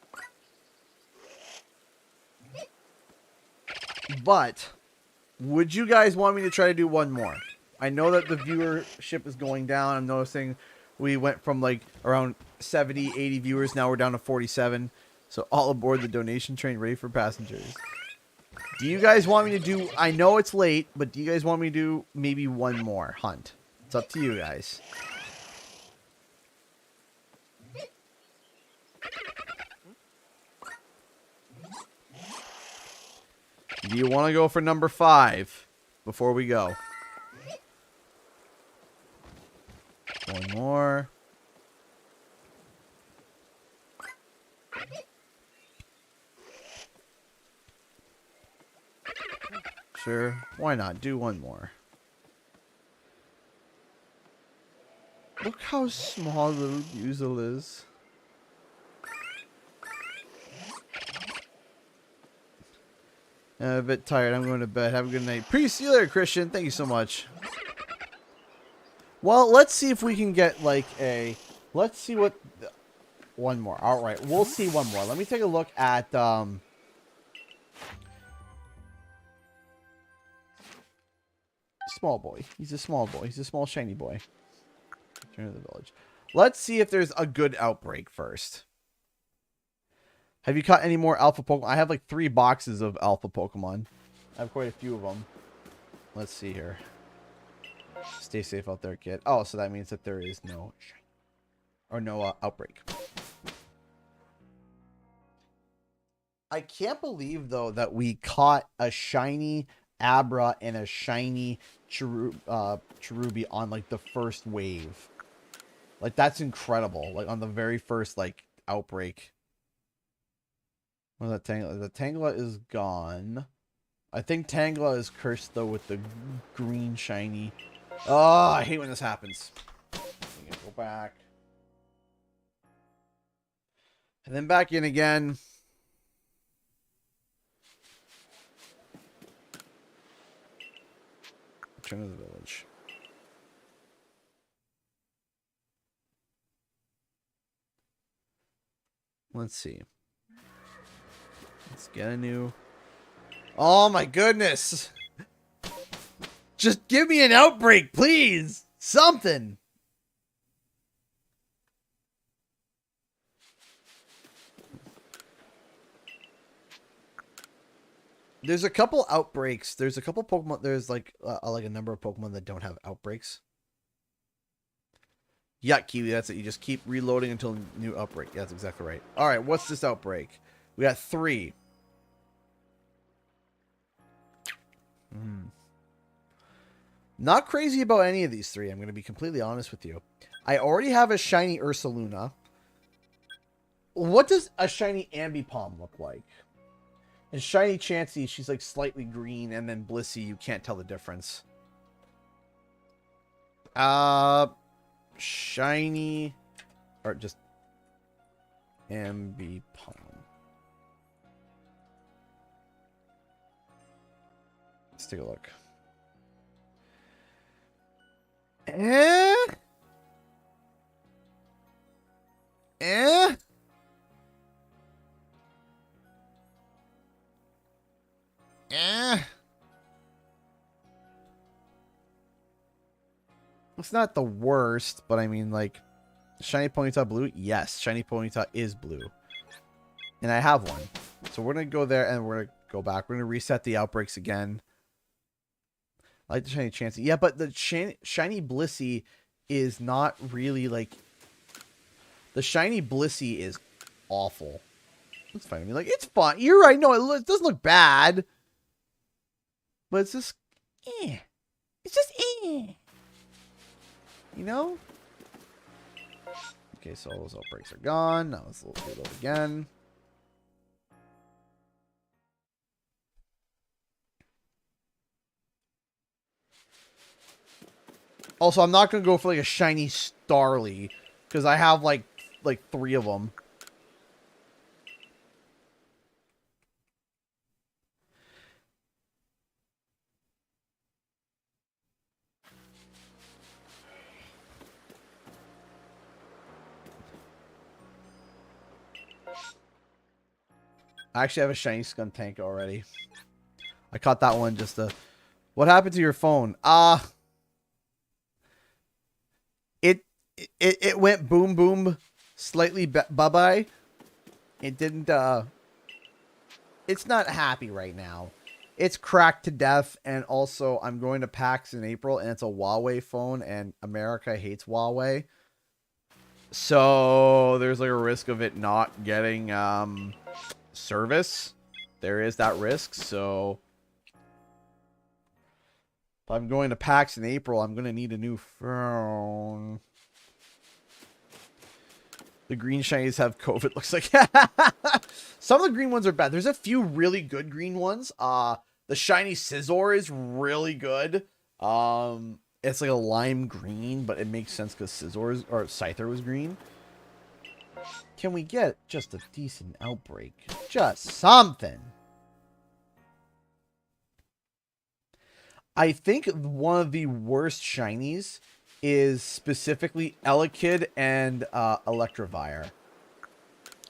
would you guys want me to try to do one more? I know that the viewership is going down. I'm noticing we went from like around 70, 80 viewers. Now we're down to 47. So all aboard the donation train, ready for passengers. Do you guys want me to do... I know it's late, but do you guys want me to do maybe one more hunt? It's up to you guys. Do you want to go for number 5 before we go? One more. Sure. Why not? Do one more. Look how small little Buizel is. I'm a bit tired. I'm going to bed. Have a good night. Peace. See you later, Christian. Thank you so much. Well, let's see if we can get like a... Let's see what... One more. All right. We'll see one more. Let me take a look at... Small boy. He's a small boy. He's a small shiny boy. Return to the village. Let's see if there's a good outbreak first. Have you caught any more alpha Pokemon? I have like 3 boxes of alpha Pokemon. I have quite a few of them. Let's see here. Stay safe out there, kid. Oh, so that means that there is no... Or no outbreak. I can't believe, though, that we caught a shiny Abra and a shiny Cherubi on, like, the first wave. Like, that's incredible. Like, on the very first, like, outbreak. What is that Tangela? The Tangela is gone. I think Tangela is cursed, though, with the green shiny. Oh, I hate when this happens. I'm gonna go back. And then back in again. Return to the village. Let's see. Let's get a new... Oh my goodness! Just give me an outbreak, please! Something! There's a couple outbreaks. There's a couple Pokemon. There's like a number of Pokemon that don't have outbreaks. Yeah, Kiwi, that's it. You just keep reloading until new outbreak. Yeah, that's exactly right. All right, what's this outbreak? We got 3. Not crazy about any of these 3. I'm going to be completely honest with you. I already have a shiny Ursaluna. What does a shiny Ambipom look like? And shiny Chansey, she's like slightly green, and then Blissey, you can't tell the difference. Shiny, or just Ambipom. Let's take a look. Eh? Eh? Eh? It's not the worst, but I mean, like, Shiny Ponyta blue? Yes, Shiny Ponyta is blue. And I have one. So we're going to go there and we're going to go back. We're going to reset the outbreaks again. I like the Shiny Chansey. Yeah, but the Shiny Blissey is not really, like... The Shiny Blissey is awful. It's fine. I mean, like, it's fun. You're right. No, it doesn't look bad. But it's just... eh. It's just eh. You know? Okay, so all those outbreaks are gone. Now let's reload again. Also, I'm not going to go for like a shiny Starly because I have like 3 of them. I actually have a shiny Skuntank already. I caught that one just to... What happened to your phone? It went boom boom, slightly bye-bye. It didn't, it's not happy right now. It's cracked to death, and also I'm going to PAX in April, and it's a Huawei phone, and America hates Huawei. So there's like a risk of it not getting, service. There is that risk, so... If I'm going to PAX in April, I'm going to need a new phone. The green shinies have COVID, looks like. Some of the green ones are bad. There's a few really good green ones. The shiny Scizor is really good. It's like a lime green, but it makes sense because Scyther was green. Can we get just a decent outbreak? Just something. I think one of the worst shinies is specifically Elekid and Electivire.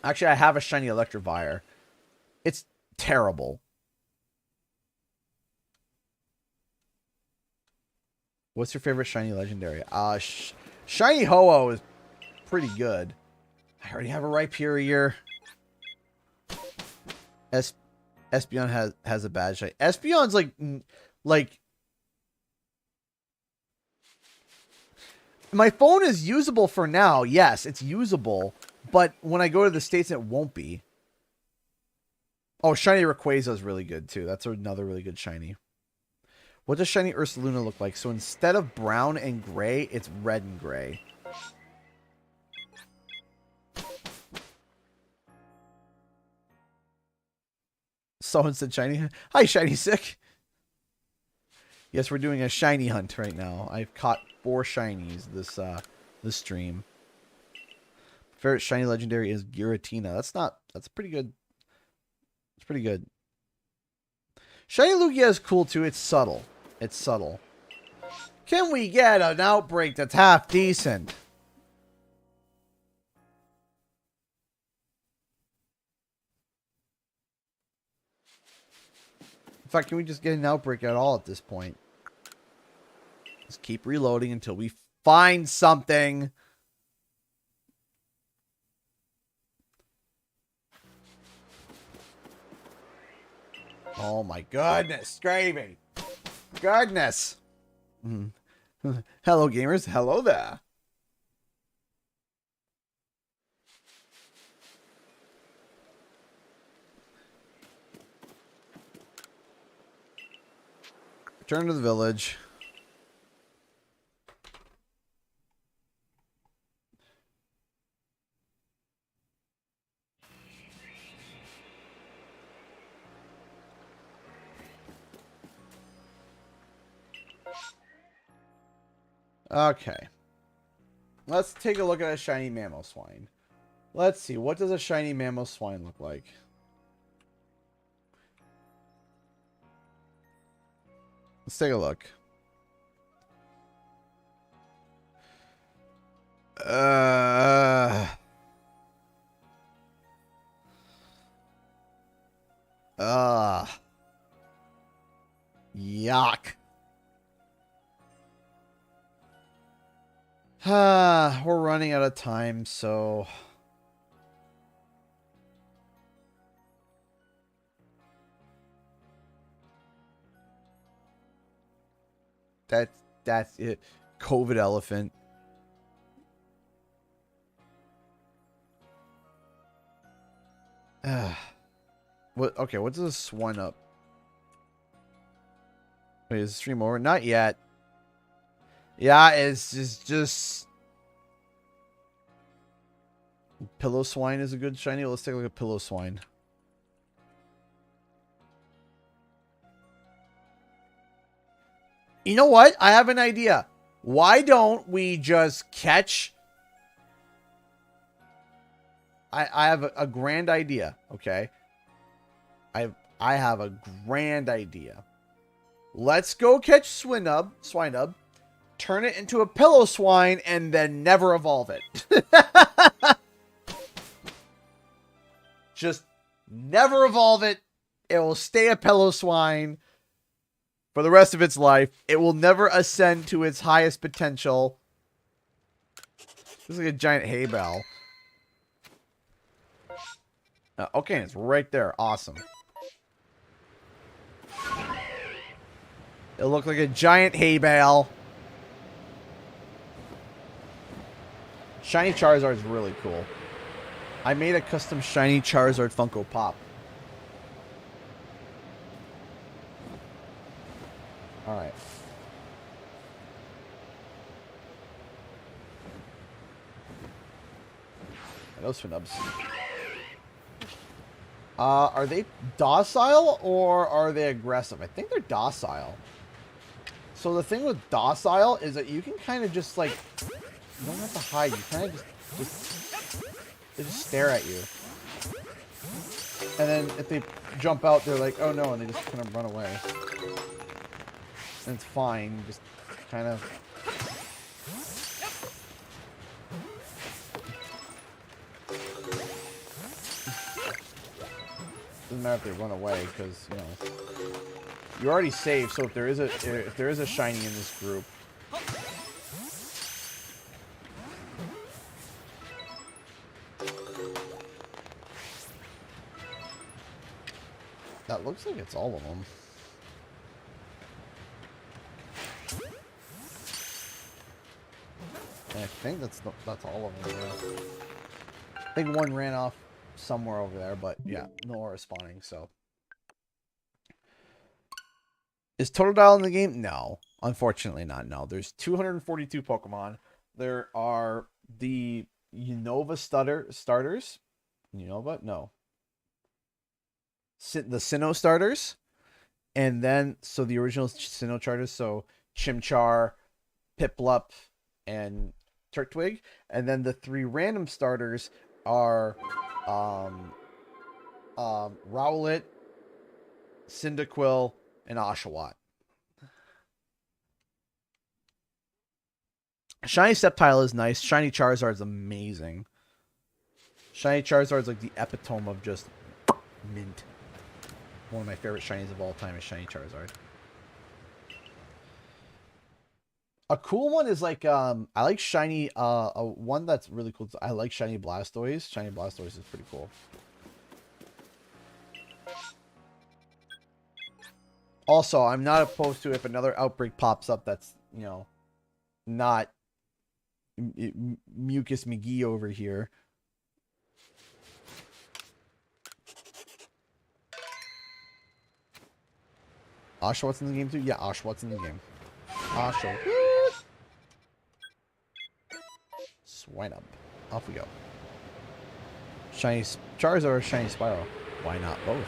Actually, I have a shiny Electivire. It's terrible. What's your favorite shiny legendary? Shiny Ho-Oh is pretty good. I already have a Raiperior. Espeon has a bad shiny. Espeon's like my phone is usable for now. Yes, it's usable. But when I go to the States, it won't be. Oh, shiny Rayquaza is really good, too. That's another really good shiny. What does shiny Ursaluna look like? So instead of brown and gray, it's red and gray. Someone said shiny. Hi, shiny sick. Yes, we're doing a shiny hunt right now. I've caught 4 shinies this stream. Favorite shiny legendary is Giratina. That's pretty good. It's pretty good. Shiny Lugia is cool too. It's subtle. It's subtle. Can we get an outbreak that's half decent? In fact, can we just get an outbreak at all at this point? Just keep reloading until we find something. Oh my goodness, gravy. Goodness. Hello, gamers. Hello there. Return to the village. Okay. Let's take a look at a shiny Mamoswine. Let's see. What does a shiny Mamoswine look like? Let's take a look. Yuck. We're running out of time, so... That's it. COVID elephant. What? Okay, what does this one up? Wait, is the stream over? Not yet. Yeah, it's just Pillow Swine is a good shiny. Let's take a look at Pillow Swine. You know what? I have an idea. Why don't we just catch... I have a grand idea, okay? I have a grand idea. Let's go catch Swinub, turn it into a Pillow Swine, and then never evolve it. Just never evolve it. It will stay a Pillow Swine for the rest of its life. It will never ascend to its highest potential. This is like a giant hay bale. Okay, it's right there. Awesome. It looked like a giant hay bale. Shiny Charizard is really cool. I made a custom Shiny Charizard Funko Pop. Alright. Those Finubs. Are they docile or are they aggressive? I think they're docile. So the thing with docile is that you can kind of just like, you don't have to hide. You kind of they just stare at you. And then if they jump out, they're like, oh no, and they just kind of run away. And it's fine. You just kind of... Doesn't matter if they run away, because, you know, you're already safe. So if there is a shiny in this group, that looks like it's all of them. And I think that's all of them. Yeah. I think one ran off somewhere over there, but yeah, no more spawning. So, is Totodile in the game? No, unfortunately not. No, there's 242 Pokemon. There are the Unova starters. Unova? No. The Sinnoh starters, and then so the original Sinnoh starters. So Chimchar, Piplup, and Turtwig, and then the 3 random starters are Rowlet, Cyndaquil, and Oshawott. Shiny Sceptile is nice. Shiny Charizard is amazing. Shiny Charizard is like the epitome of just mint. One of my favorite shinies of all time is Shiny Charizard. A cool one is like, I like shiny, one that's really cool. I like shiny Blastoise. Shiny Blastoise is pretty cool. Also, I'm not opposed to if another outbreak pops up that's, you know, not Mucus McGee over here. Oshawott's in the game too? Yeah, Oshawott's in the game. Oshawott. Swine up. Off we go. Shiny Charizard or Shiny Spyro? Why not both?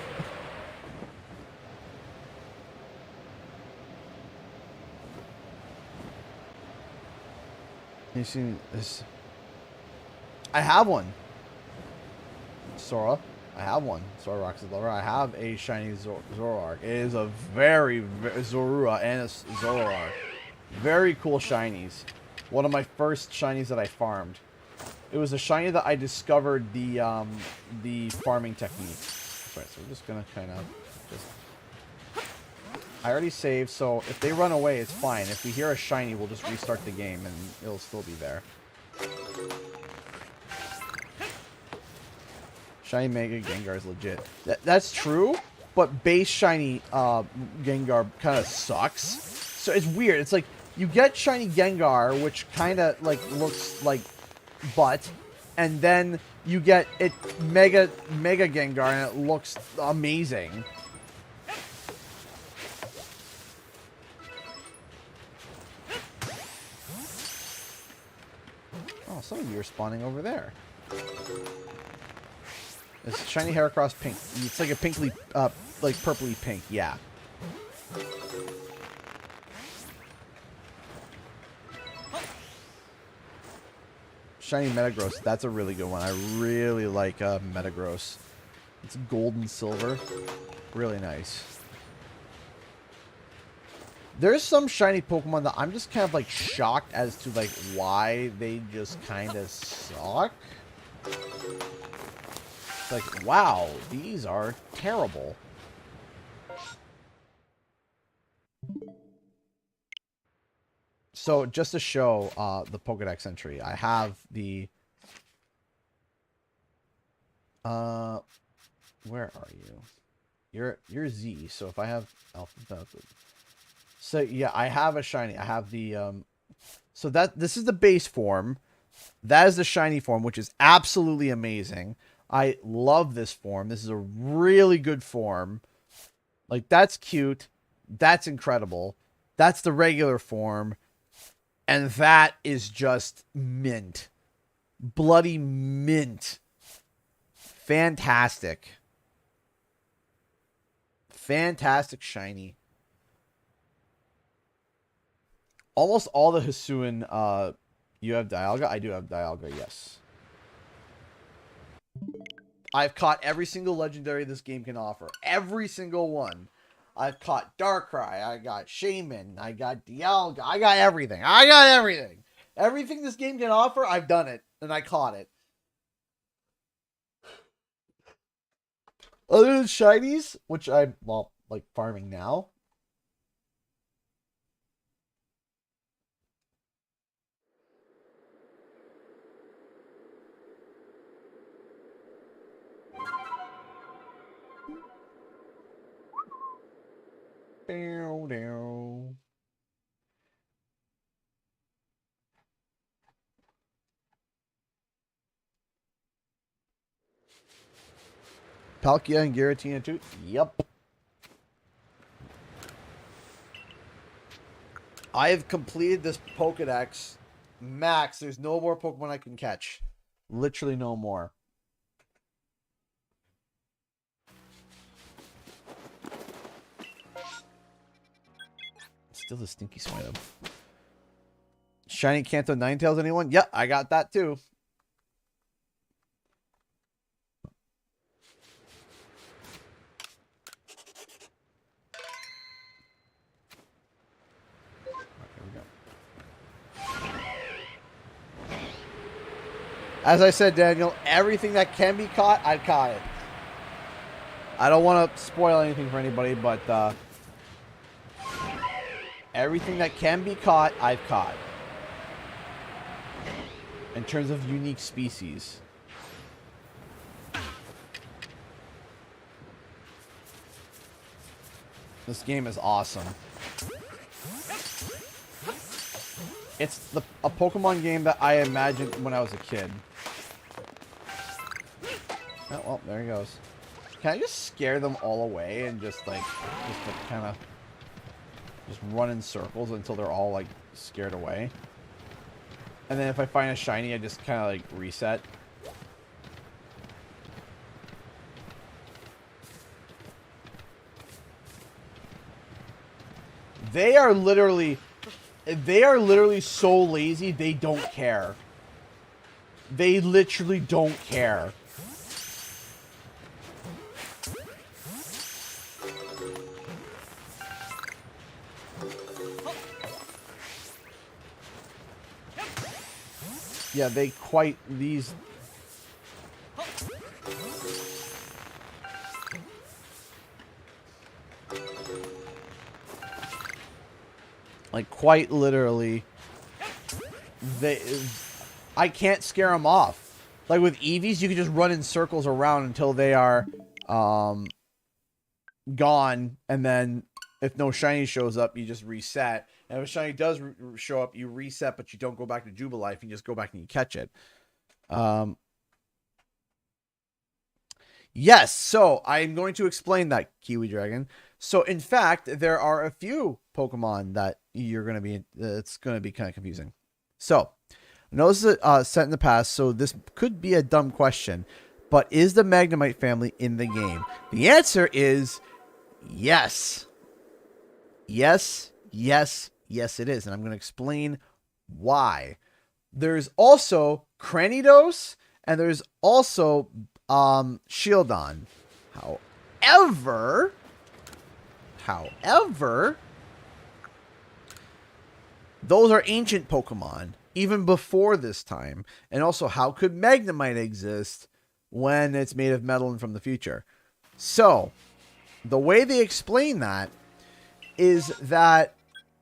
You seen this? I have one. Sora. I have one. Sora Roxas Lover. I have a shiny Zoroark. It is a very Zorua and a Zoroark. Very cool shinies. One of my first shinies that I farmed. It was a shiny that I discovered the farming technique. Right, so we're just gonna kind of just. I already saved, so if they run away, it's fine. If we hear a shiny, we'll just restart the game and it'll still be there. Shiny Mega Gengar is legit. That's true, but base shiny Gengar kind of sucks. So it's weird. It's like you get shiny Gengar, which kind of like looks like butt, and then you get it Mega Gengar, and it looks amazing. Oh, some of you are spawning over there. It's shiny Heracross pink. It's like a pinkly, like purpley pink. Yeah. Shiny Metagross. That's a really good one. I really like Metagross. It's gold and silver. Really nice. There's some shiny Pokemon that I'm just kind of like shocked as to like why they just kind of suck. It's like, wow, these are terrible. So just to show the Pokedex entry, I have the where are you? You're Z. So if I have alpha, so yeah, I have a shiny. I have the so this is the base form. That is the shiny form, which is absolutely amazing. I love this form. This is a really good form. Like, that's cute. That's incredible. That's the regular form. And that is just mint. Bloody mint. Fantastic. Fantastic shiny. Almost all the Hisuian, you have Dialga? I do have Dialga, yes. I've caught every single legendary this game can offer. Every single one. I've caught Darkrai. I got Shaman. I got Dialga. I got everything. I got everything. Everything this game can offer, I've done it. And I caught it. Other than shinies, which I'm, well, like farming now. Down. Palkia and Giratina too? Yep. I have completed this Pokedex max. There's no more Pokemon I can catch. Literally no more. Still a stinky Swinub. Shiny Kanto Ninetales, anyone? Yeah, I got that too. As I said, Daniel, everything that can be caught, I've caught it. I don't want to spoil anything for anybody, but everything that can be caught, I've caught. In terms of unique species. This game is awesome. It's a Pokemon game that I imagined when I was a kid. Oh, well, there he goes. Can I just scare them all away and just like kind of just run in circles until they're all like scared away? And then if I find a shiny, I just kind of like reset. They are literally so lazy, they don't care. They literally don't care. Yeah, they quite these. Like quite literally, I can't scare them off. Like with Eevees, you can just run in circles around until they are gone, and then if no shiny shows up, you just reset. And if a shiny does show up, you reset, but you don't go back to Jubilife. You just go back and you catch it. Yes, so I'm going to explain that, Kiwi Dragon. So in fact, there are a few Pokemon that you're going to be, it's going to be kind of confusing. So, I know this is set in the past, so this could be a dumb question, but is the Magnemite family in the game? The answer is yes. Yes, yes, yes it is, and I'm going to explain why. There's also Cranidos, and there's also Shieldon. However, those are ancient Pokemon, even before this time. And also, how could Magnemite exist when it's made of metal and from the future? So, the way they explain that is that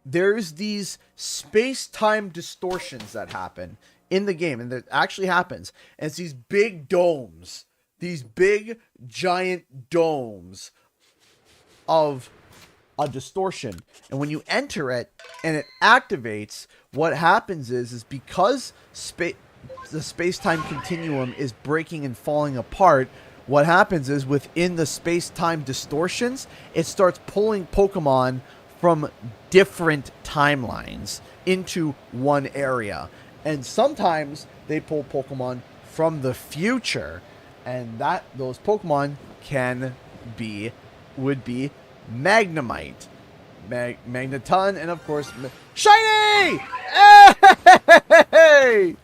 there's these space-time distortions that happen in the game, and that actually happens. And it's these big domes, these big, giant domes of a distortion. And when you enter it and it activates, what happens is because the space-time continuum is breaking and falling apart, what happens is within the space-time distortions, it starts pulling Pokemon from different timelines into one area. And sometimes they pull Pokemon from the future, and those Pokemon would be Magnemite, Magneton, and of course Shiny! Hey!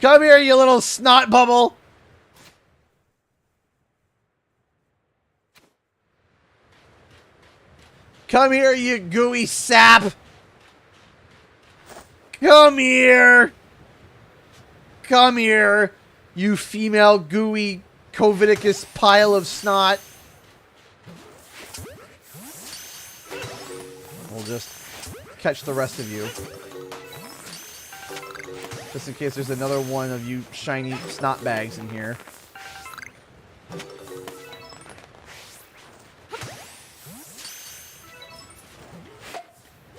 Come here, you little snot bubble! Come here, you gooey sap! Come here! Come here, you female gooey Covidicus pile of snot! We'll just catch the rest of you. Just in case there's another one of you shiny snot bags in here.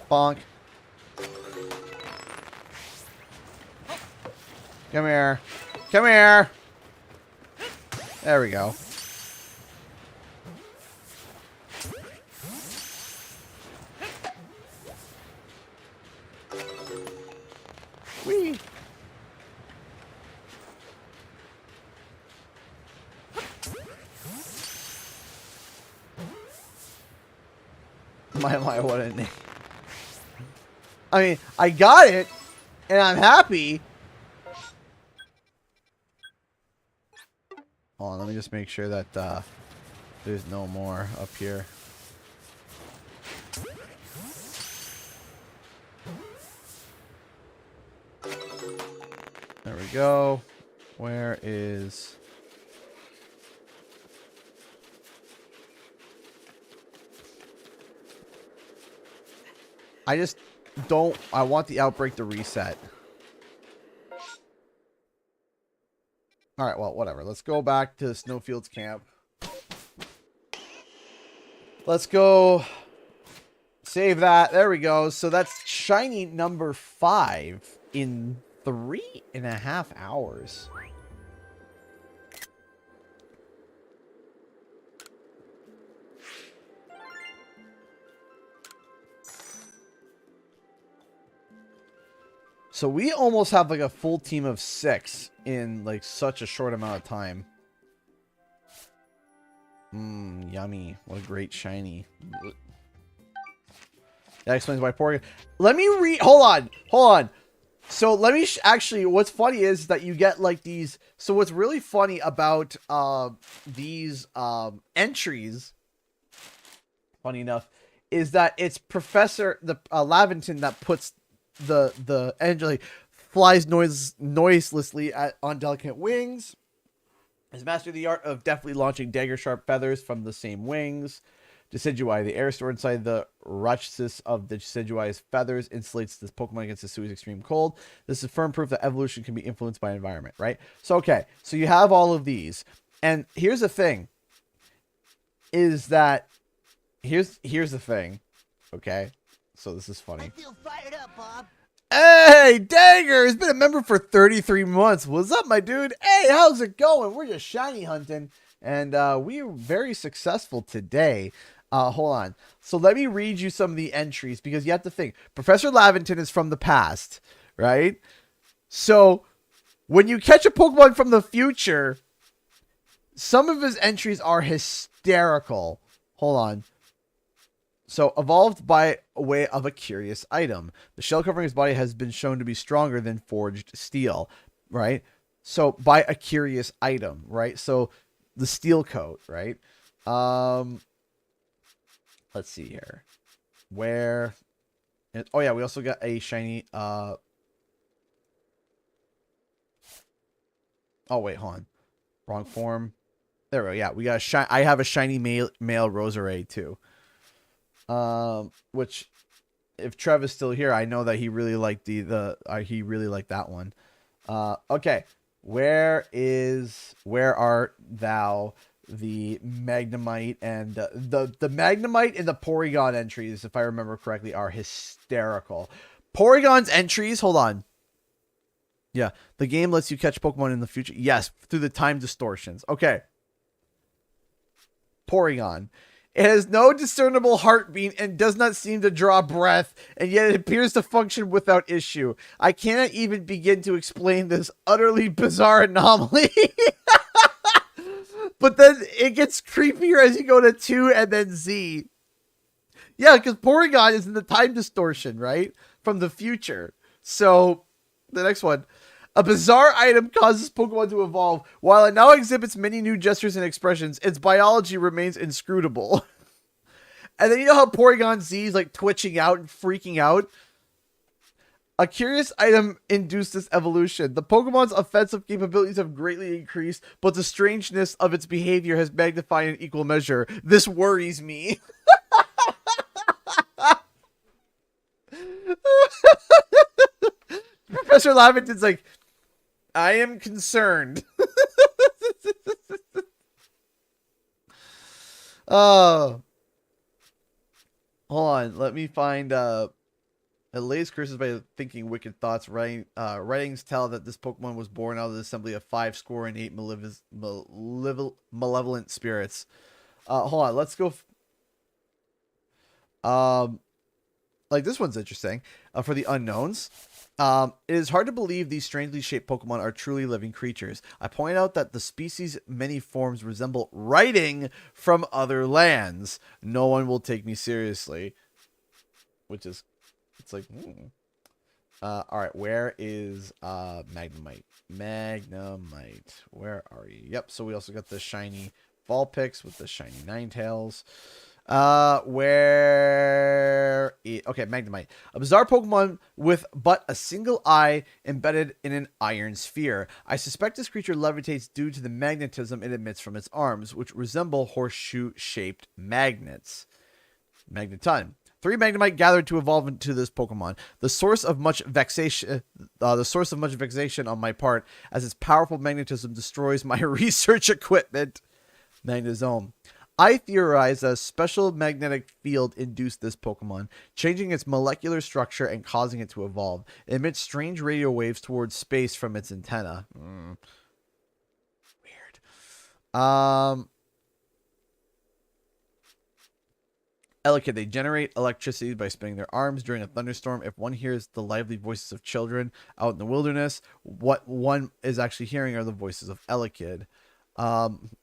Bonk. Come here. Come here. There we go. Whee. My, what a name. I mean, I got it, and I'm happy. Hold on, let me just make sure that there's no more up here. There we go. Where is... I just don't... I want the outbreak to reset. Alright, well, whatever. Let's go back to Snowfield's camp. Let's go... Save that. There we go. So that's shiny number 5 in 3.5 hours. So we almost have like a full team of 6 in like such a short amount of time. Mmm, yummy. What a great shiny. That explains why poor... Let me read... Hold on. Hold on. So let me... Actually, what's funny is that you get like these... So what's really funny about these entries, funny enough, is that it's Professor Laventon that puts the entry. flies noiselessly on delicate wings. Has mastered the art of deftly launching dagger-sharp feathers from the same wings. Decidueye. The air stored inside the roughness of the Decidueye's feathers insulates this Pokemon against the Sui's extreme cold. This is firm proof that evolution can be influenced by environment, right? So, okay. So you have all of these. And here's the thing. Is that... Here's the thing. Okay? So this is funny. I feel fired up, Bob. Hey, Dagger has been a member for 33 months. What's up, my dude? Hey, how's it going? We're just shiny hunting. And we are very successful today. Hold on. So let me read you some of the entries because you have to think. Professor Laventon is from the past, right? So when you catch a Pokemon from the future, some of his entries are hysterical. Hold on. So, evolved by way of a curious item. The shell covering his body has been shown to be stronger than forged steel, right? So, by a curious item, right? So, the steel coat, right? Let's see here. Where... Oh, yeah, we also got a shiny... Oh, wait, hold on. Wrong form. There we go. Yeah, we got a shiny... I have a shiny male Roserade, too. Which, if Trev is still here, I know that he really liked he really liked that one. Okay, where art thou? The Magnemite and the Magnemite and the Porygon entries, if I remember correctly, are hysterical. Porygon's entries, hold on. Yeah, the game lets you catch Pokemon in the future. Yes, through the time distortions. Okay. Porygon. It has no discernible heartbeat and does not seem to draw breath, and yet it appears to function without issue. I cannot even begin to explain this utterly bizarre anomaly. But then it gets creepier as you go to 2 and then Z. Yeah, because Porygon is in the time distortion, right? From the future. So, the next one. A bizarre item causes Pokemon to evolve. While it now exhibits many new gestures and expressions, its biology remains inscrutable. And then you know how Porygon Z is like twitching out and freaking out? A curious item induced this evolution. The Pokemon's offensive capabilities have greatly increased, but the strangeness of its behavior has magnified in equal measure. This worries me. Professor Laventon's like, I am concerned. Oh. Hold on. Let me find... It lays curses by thinking wicked thoughts. Writings tell that this Pokemon was born out of the assembly of 508 malevolent spirits. Hold on. Let's go... Like, this one's interesting. For the unknowns. It is hard to believe these strangely shaped Pokemon are truly living creatures. I point out that the species' many forms resemble writing from other lands. No one will take me seriously. Which is... It's like... Alright, where is Magnemite? Magnemite. Where are you? Yep, so we also got the shiny Vulpix with the shiny Ninetales. Okay, Magnemite. A bizarre Pokemon with but a single eye embedded in an iron sphere. I suspect this creature levitates due to the magnetism it emits from its arms, which resemble horseshoe-shaped magnets. Magneton. 3 Magnemite gathered to evolve into this Pokemon. The source of much vexation on my part, as its powerful magnetism destroys my research equipment. Magnezone. I theorize that a special magnetic field induced this Pokemon, changing its molecular structure and causing it to evolve. It emits strange radio waves towards space from its antenna. Weird. Elekid, they generate electricity by spinning their arms during a thunderstorm. If one hears the lively voices of children out in the wilderness, what one is actually hearing are the voices of Elekid.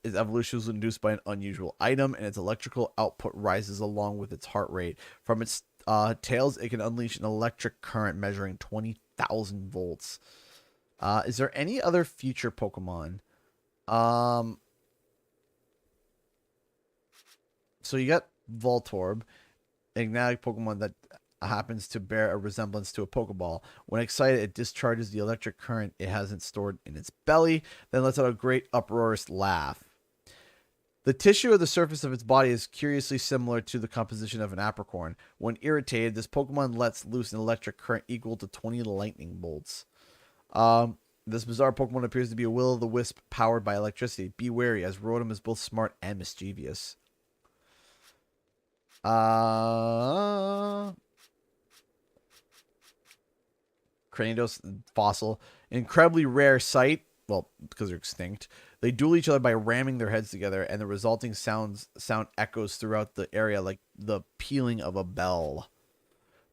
Its evolution was induced by an unusual item, and its electrical output rises along with its heart rate. From its tails, it can unleash an electric current measuring 20,000 volts. Is there any other future Pokemon? So you got Voltorb, enigmatic Pokemon that happens to bear a resemblance to a Pokeball. When excited, it discharges the electric current it hasn't stored in its belly, then lets out a great uproarious laugh. The tissue of the surface of its body is curiously similar to the composition of an apricorn. When irritated, this Pokemon lets loose an electric current equal to 20 lightning bolts. This bizarre Pokemon appears to be a will-o'-the-wisp powered by electricity. Be wary, as Rotom is both smart and mischievous. Cranidos fossil. Incredibly rare sight. Well, because they're extinct. They duel each other by ramming their heads together, and the resulting sound echoes throughout the area like the pealing of a bell.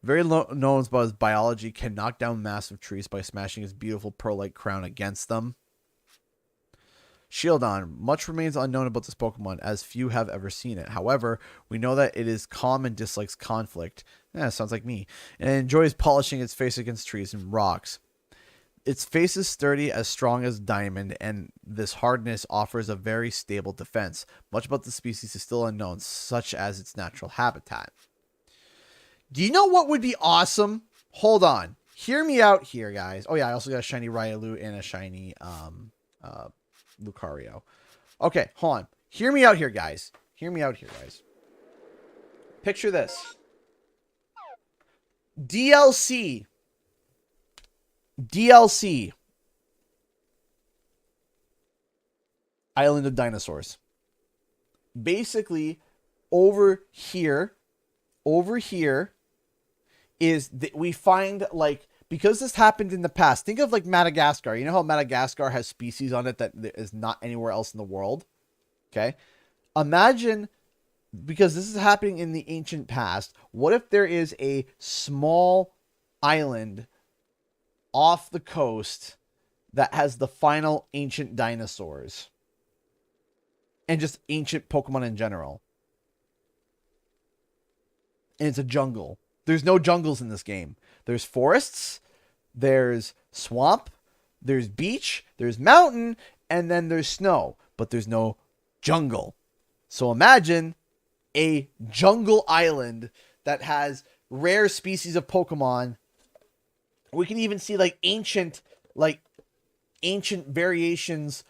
Very known about his biology, can knock down massive trees by smashing his beautiful pearl-like crown against them. Shieldon. Much remains unknown about this Pokemon, as few have ever seen it. However, we know that it is calm and dislikes conflict. Sounds like me. And it enjoys polishing its face against trees and rocks. Its face is sturdy, as strong as diamond, and this hardness offers a very stable defense. Much about the species is still unknown, such as its natural habitat. Do you know what would be awesome? Hold on. Hear me out here, guys. Oh, yeah, I also got a shiny Riolu and a shiny Lucario. Okay, hold on. Hear me out here, guys. Hear me out here, guys. Picture this. DLC. Island of Dinosaurs. Basically, over here is that we find, like, because this happened in the past, think of like Madagascar. You know how Madagascar has species on it that is not anywhere else in the world? Okay. Imagine, because this is happening in the ancient past, what if there is a small island off the coast that has the final ancient dinosaurs and just ancient Pokemon in general? And it's a jungle. There's no jungles in this game. There's forests, there's swamp, there's beach, there's mountain, and then there's snow. But there's no jungle. So imagine a jungle island that has rare species of Pokemon. We can even see like ancient variations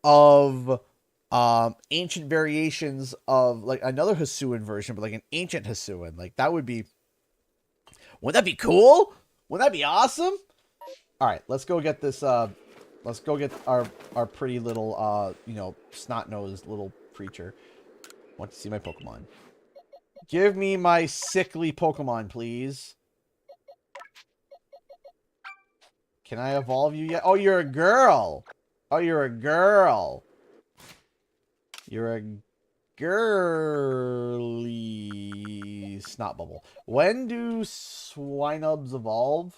of like another Hisuian version, but like an ancient Hisuian. Like that would be. Wouldn't that be cool? Wouldn't that be awesome? All right, let's go get this. Let's go get our pretty little snot-nosed little creature. Want to see my Pokemon? Give me my sickly Pokemon, please. Can I evolve you yet? Oh, you're a girl. Oh, you're a girl. You're a girly snot bubble. When do Swinubs evolve?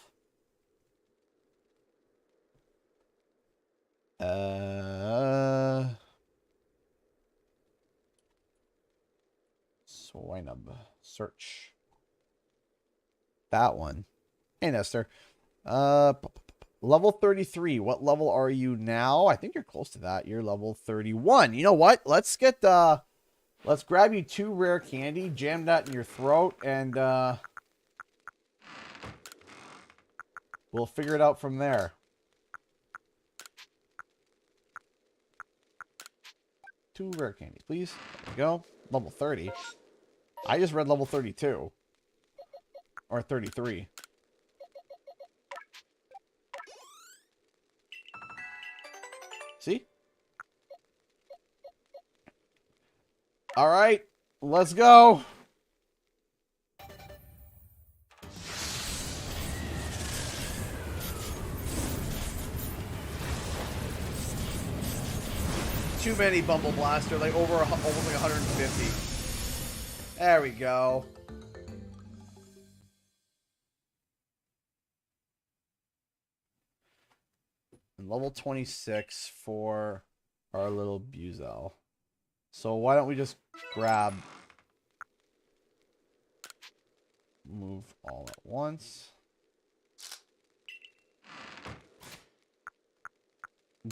Swinub. Search. That one. Hey, Nestor. Level 33. What level are you now? I think you're close to that. You're level 31. You know what? Let's get let's grab you 2 rare candy, jam that in your throat, and we'll figure it out from there. Two rare candy, please. There we go. Level 30. I just read level 32. Or 33. See? All right, let's go. Too many Bumble Blaster, like over almost like 150. There we go. And level 26 for our little Buzel. So why don't we just grab... Move all at once.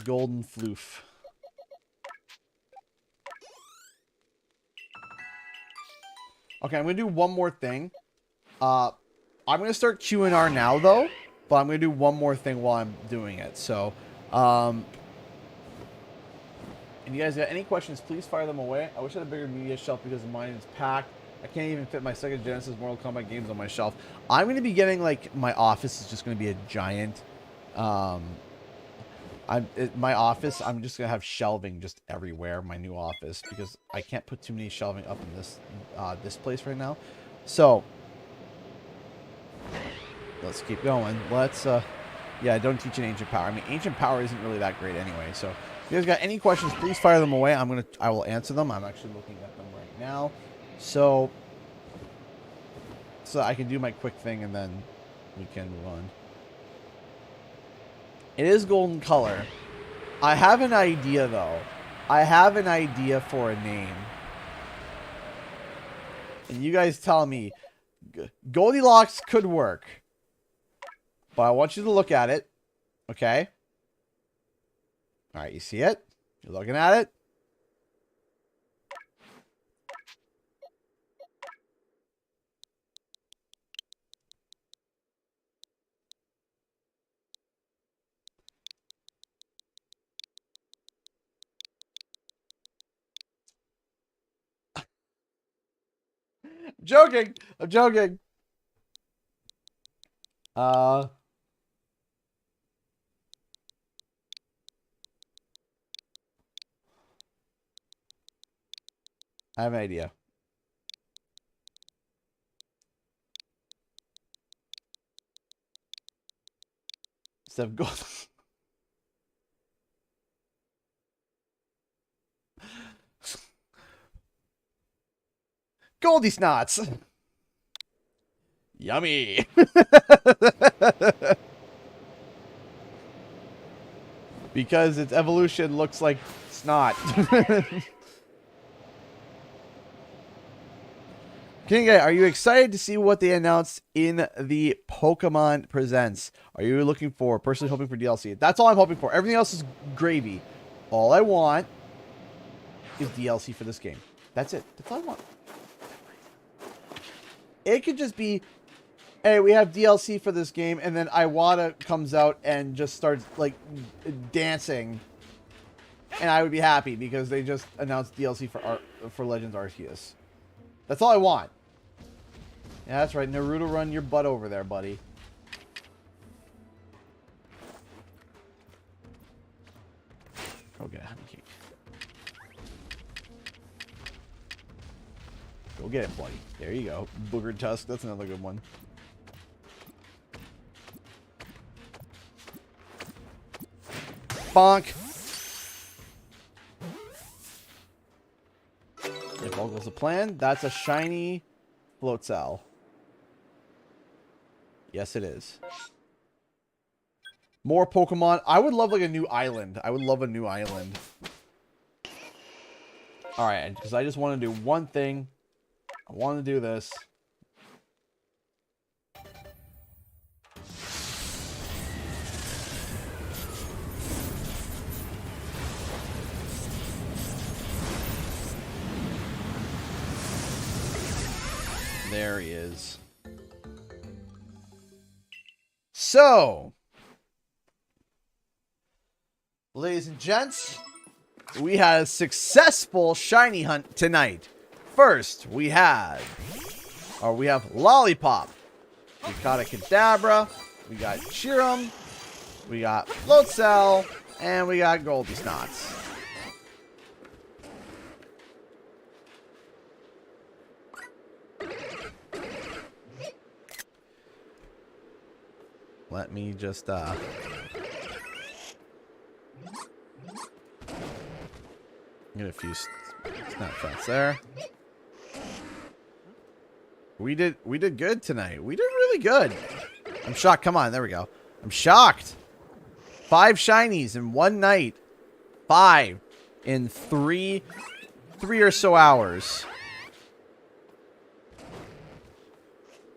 Golden Floof. Okay, I'm going to do one more thing. I'm going to start Q&R now, though. But I'm going to do one more thing while I'm doing it. So, and you guys got any questions, please fire them away. I wish I had a bigger media shelf because mine is packed. I can't even fit my Sega Genesis Mortal Kombat games on my shelf. I'm going to be getting, like, my office is just going to be a giant, my office, I'm just going to have shelving just everywhere, my new office, because I can't put too many shelving up in this place right now. So, let's keep going. Let's, yeah, don't teach an Ancient Power. I mean, Ancient Power isn't really that great anyway, so if you guys got any questions, please fire them away. I will answer them. I'm actually looking at them right now. So I can do my quick thing and then we can move on. It is golden color. I have an idea, though. I have an idea for a name. And you guys tell me, Goldilocks could work. But I want you to look at it. Okay? Alright, you see it? You're looking at it? I'm joking. I'm joking. I have an idea. Instead of gold. Goldie Snots. Yummy. Because its evolution looks like snot. King Guy, are you excited to see what they announced in the Pokemon Presents? Are you looking for, personally hoping for DLC? That's all I'm hoping for. Everything else is gravy. All I want is DLC for this game. That's it. That's all I want. It could just be, hey, we have DLC for this game, and then Iwata comes out and just starts, like, dancing. And I would be happy because they just announced DLC for Legends Arceus. That's all I want. Yeah, that's right. Naruto, run your butt over there, buddy. Okay, honey cake. Go get it, buddy. There you go. Booger Tusk. That's another good one. Bonk. If all goes to plan, that's a shiny float cell. Yes, it is. More Pokemon. I would love like a new island. I would love a new island. Alright, because I just want to do one thing. I want to do this. There he is. So, ladies and gents, we had a successful shiny hunt tonight. First, we have Lollipop. We caught a Kadabra. We got Chirum. We got Float Cell. And we got Goldie Snots. Let me just, get a few snapshots there. We did good tonight. We did really good. I'm shocked. Come on, there we go. I'm shocked. 5 shinies in one night. 5 in three or so hours.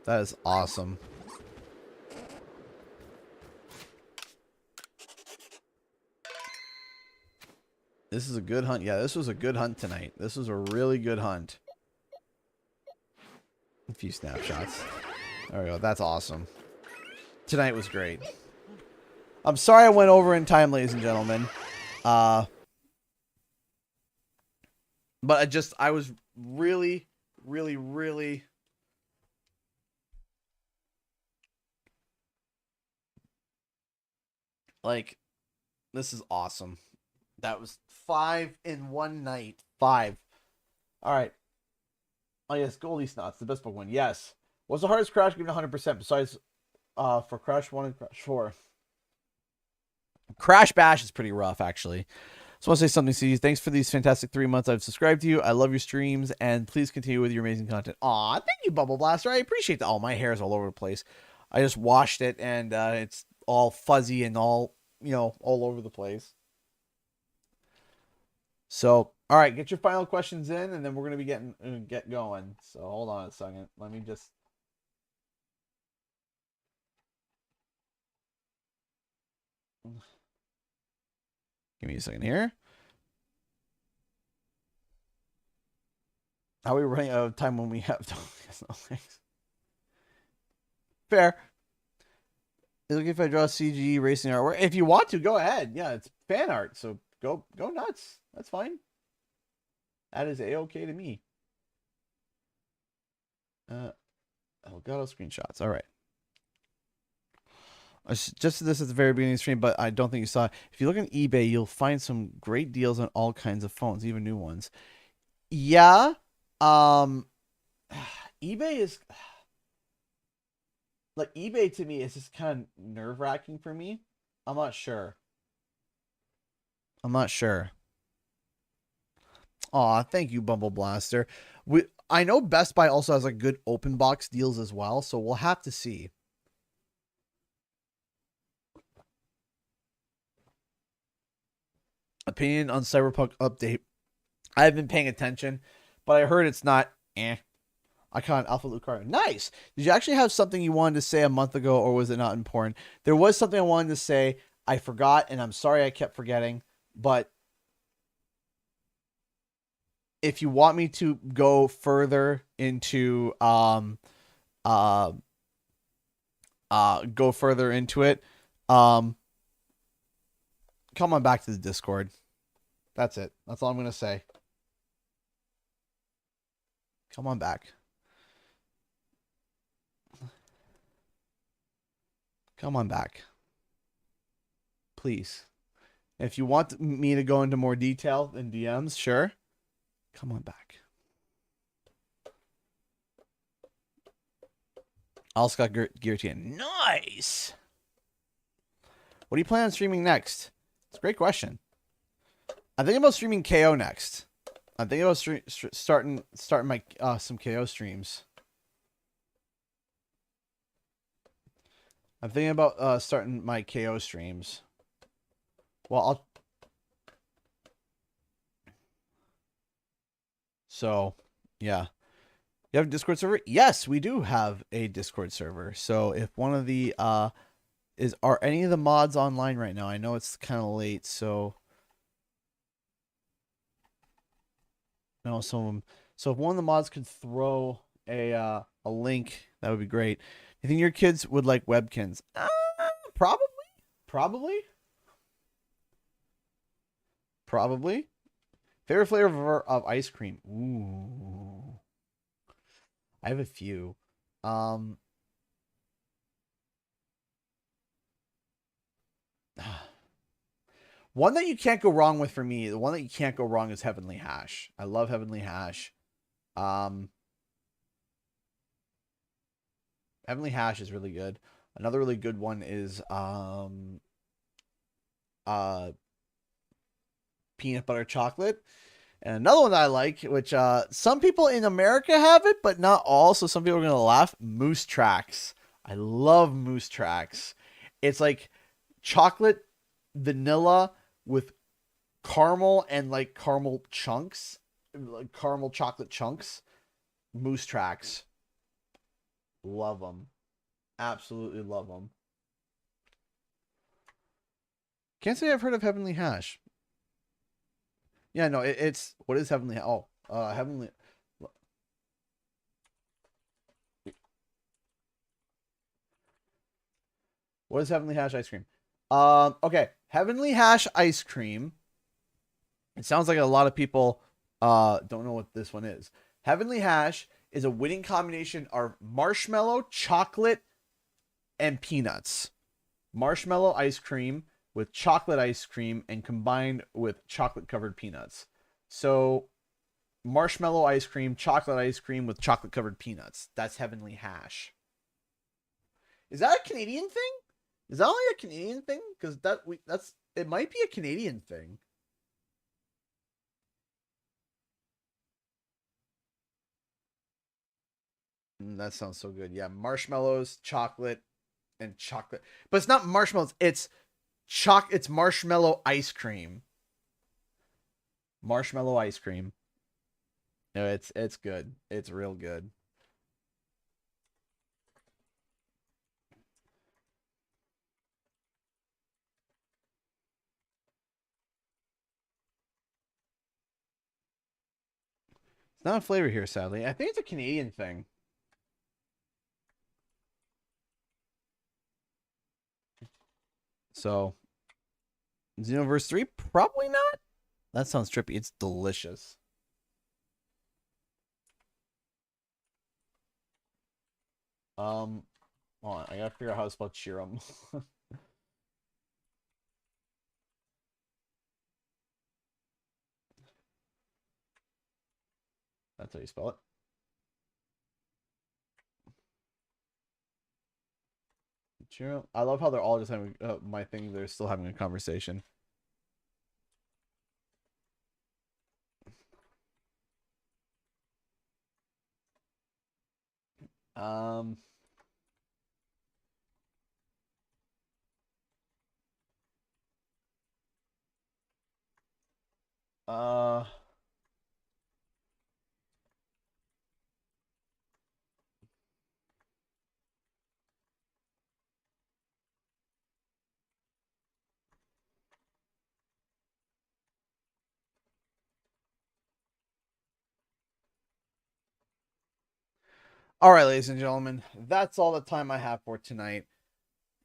That is awesome. This is a good hunt. Yeah, this was a good hunt tonight. This was a really good hunt. A few snapshots. There we go. That's awesome. Tonight was great. I'm sorry I went over in time, ladies and gentlemen. But I was really, really, really... like, this is awesome. That was 5 in one night. 5. All right. Oh, yes, Goldie Snot's the best Pokemon. Yes. What's the hardest Crash given 100% besides for Crash 1 and Crash 4? Crash Bash is pretty rough, actually. So I want to say something to you. Thanks for these fantastic 3 months I've subscribed to you. I love your streams, and please continue with your amazing content. Aw, thank you, Bubble Blaster. I appreciate that. Oh, my hair is all over the place. I just washed it, and it's all fuzzy and all, all over the place. So, all right, get your final questions in, and then we're going to be get going. So hold on a second. Let me just... give me a second here. How are we running out of time when we have... Fair. Look, if I draw CG racing artwork, if you want to, go ahead. Yeah, it's fan art, so go nuts. That's fine. That is a-okay to me. Elgato screenshots. All right. I just did this at the very beginning of the stream, but I don't think you saw it. If you look on eBay, you'll find some great deals on all kinds of phones, even new ones. Yeah. eBay is... like, eBay to me is just kind of nerve-wracking for me. I'm not sure. Aw, thank you, Bumble Blaster. I know Best Buy also has like good open box deals as well, so we'll have to see. Opinion on Cyberpunk update. I haven't been paying attention, but I heard it's not Icon Alpha Lucario. Nice. Did you actually have something you wanted to say a month ago, or was it not important? There was something I wanted to say. I forgot, and I'm sorry I kept forgetting, but if you want me to go further into it, come on back to the Discord. That's it. That's all I'm going to say. Come on back. Come on back. Please. If you want me to go into more detail in DMs, sure. Come on back. Also got Guillotine. Nice. What do you plan on streaming next? It's a great question. I'm thinking about streaming KO next. I'm thinking about starting my some KO streams. I'm thinking about starting my KO streams. Well, yeah. You have a Discord server? Yes, we do have a Discord server. So if one of the are any of the mods online right now? I know it's kind of late, so no, some of them. So if one of the mods could throw a link, that would be great. You think your kids would like Webkins? Probably. Favorite flavor of ice cream? Ooh. I have a few. One that you can't go wrong with for me, the one that you can't go wrong is Heavenly Hash. I love Heavenly Hash. Heavenly Hash is really good. Another really good one is peanut butter chocolate. And another one that I like, which some people in America have it, but not all. So some people are going to laugh. Moose Tracks. I love Moose Tracks. It's like chocolate vanilla with caramel and like caramel chunks. Like caramel chocolate chunks. Moose Tracks. Love them. Absolutely love them. Can't say I've heard of Heavenly Hash. Yeah, no, it's... what is Heavenly... oh, Heavenly... What is Heavenly Hash ice cream? Okay, Heavenly Hash ice cream. It sounds like a lot of people don't know what this one is. Heavenly Hash is a winning combination of marshmallow, chocolate, and peanuts. Marshmallow ice cream with chocolate ice cream and combined with chocolate covered peanuts. So marshmallow ice cream, chocolate ice cream with chocolate covered peanuts. That's Heavenly Hash. Is that a Canadian thing? Is that only a Canadian thing? Because it might be a Canadian thing. That sounds so good. Yeah, marshmallows, chocolate, and chocolate. But it's not marshmallows. It's marshmallow ice cream. Marshmallow ice cream. No, it's good. It's real good. It's not a flavor here, sadly. I think it's a Canadian thing. So, Xenoverse 3? Probably not. That sounds trippy. It's delicious. Hold on. I gotta figure out how to spell Chirum. That's how you spell it. Chirum. I love how they're all just having my thing. They're still having a conversation. Um. Uh. All right, ladies and gentlemen, that's all the time I have for tonight.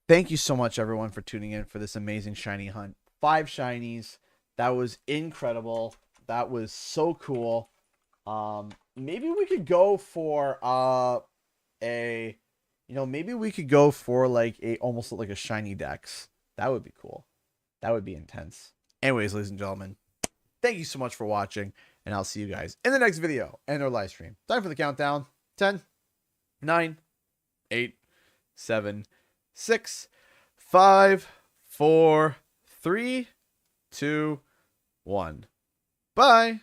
Thank you so much, everyone, for tuning in for this amazing shiny hunt. 5 shinies. That was incredible. That was so cool. Maybe we could go for maybe we could go for like almost like a shiny dex. That would be cool. That would be intense. Anyways, ladies and gentlemen, thank you so much for watching, and I'll see you guys in the next video and our live stream. Time for the countdown. 10, 9, 8, 7, 6, 5, 4, 3, 2, 1. Bye.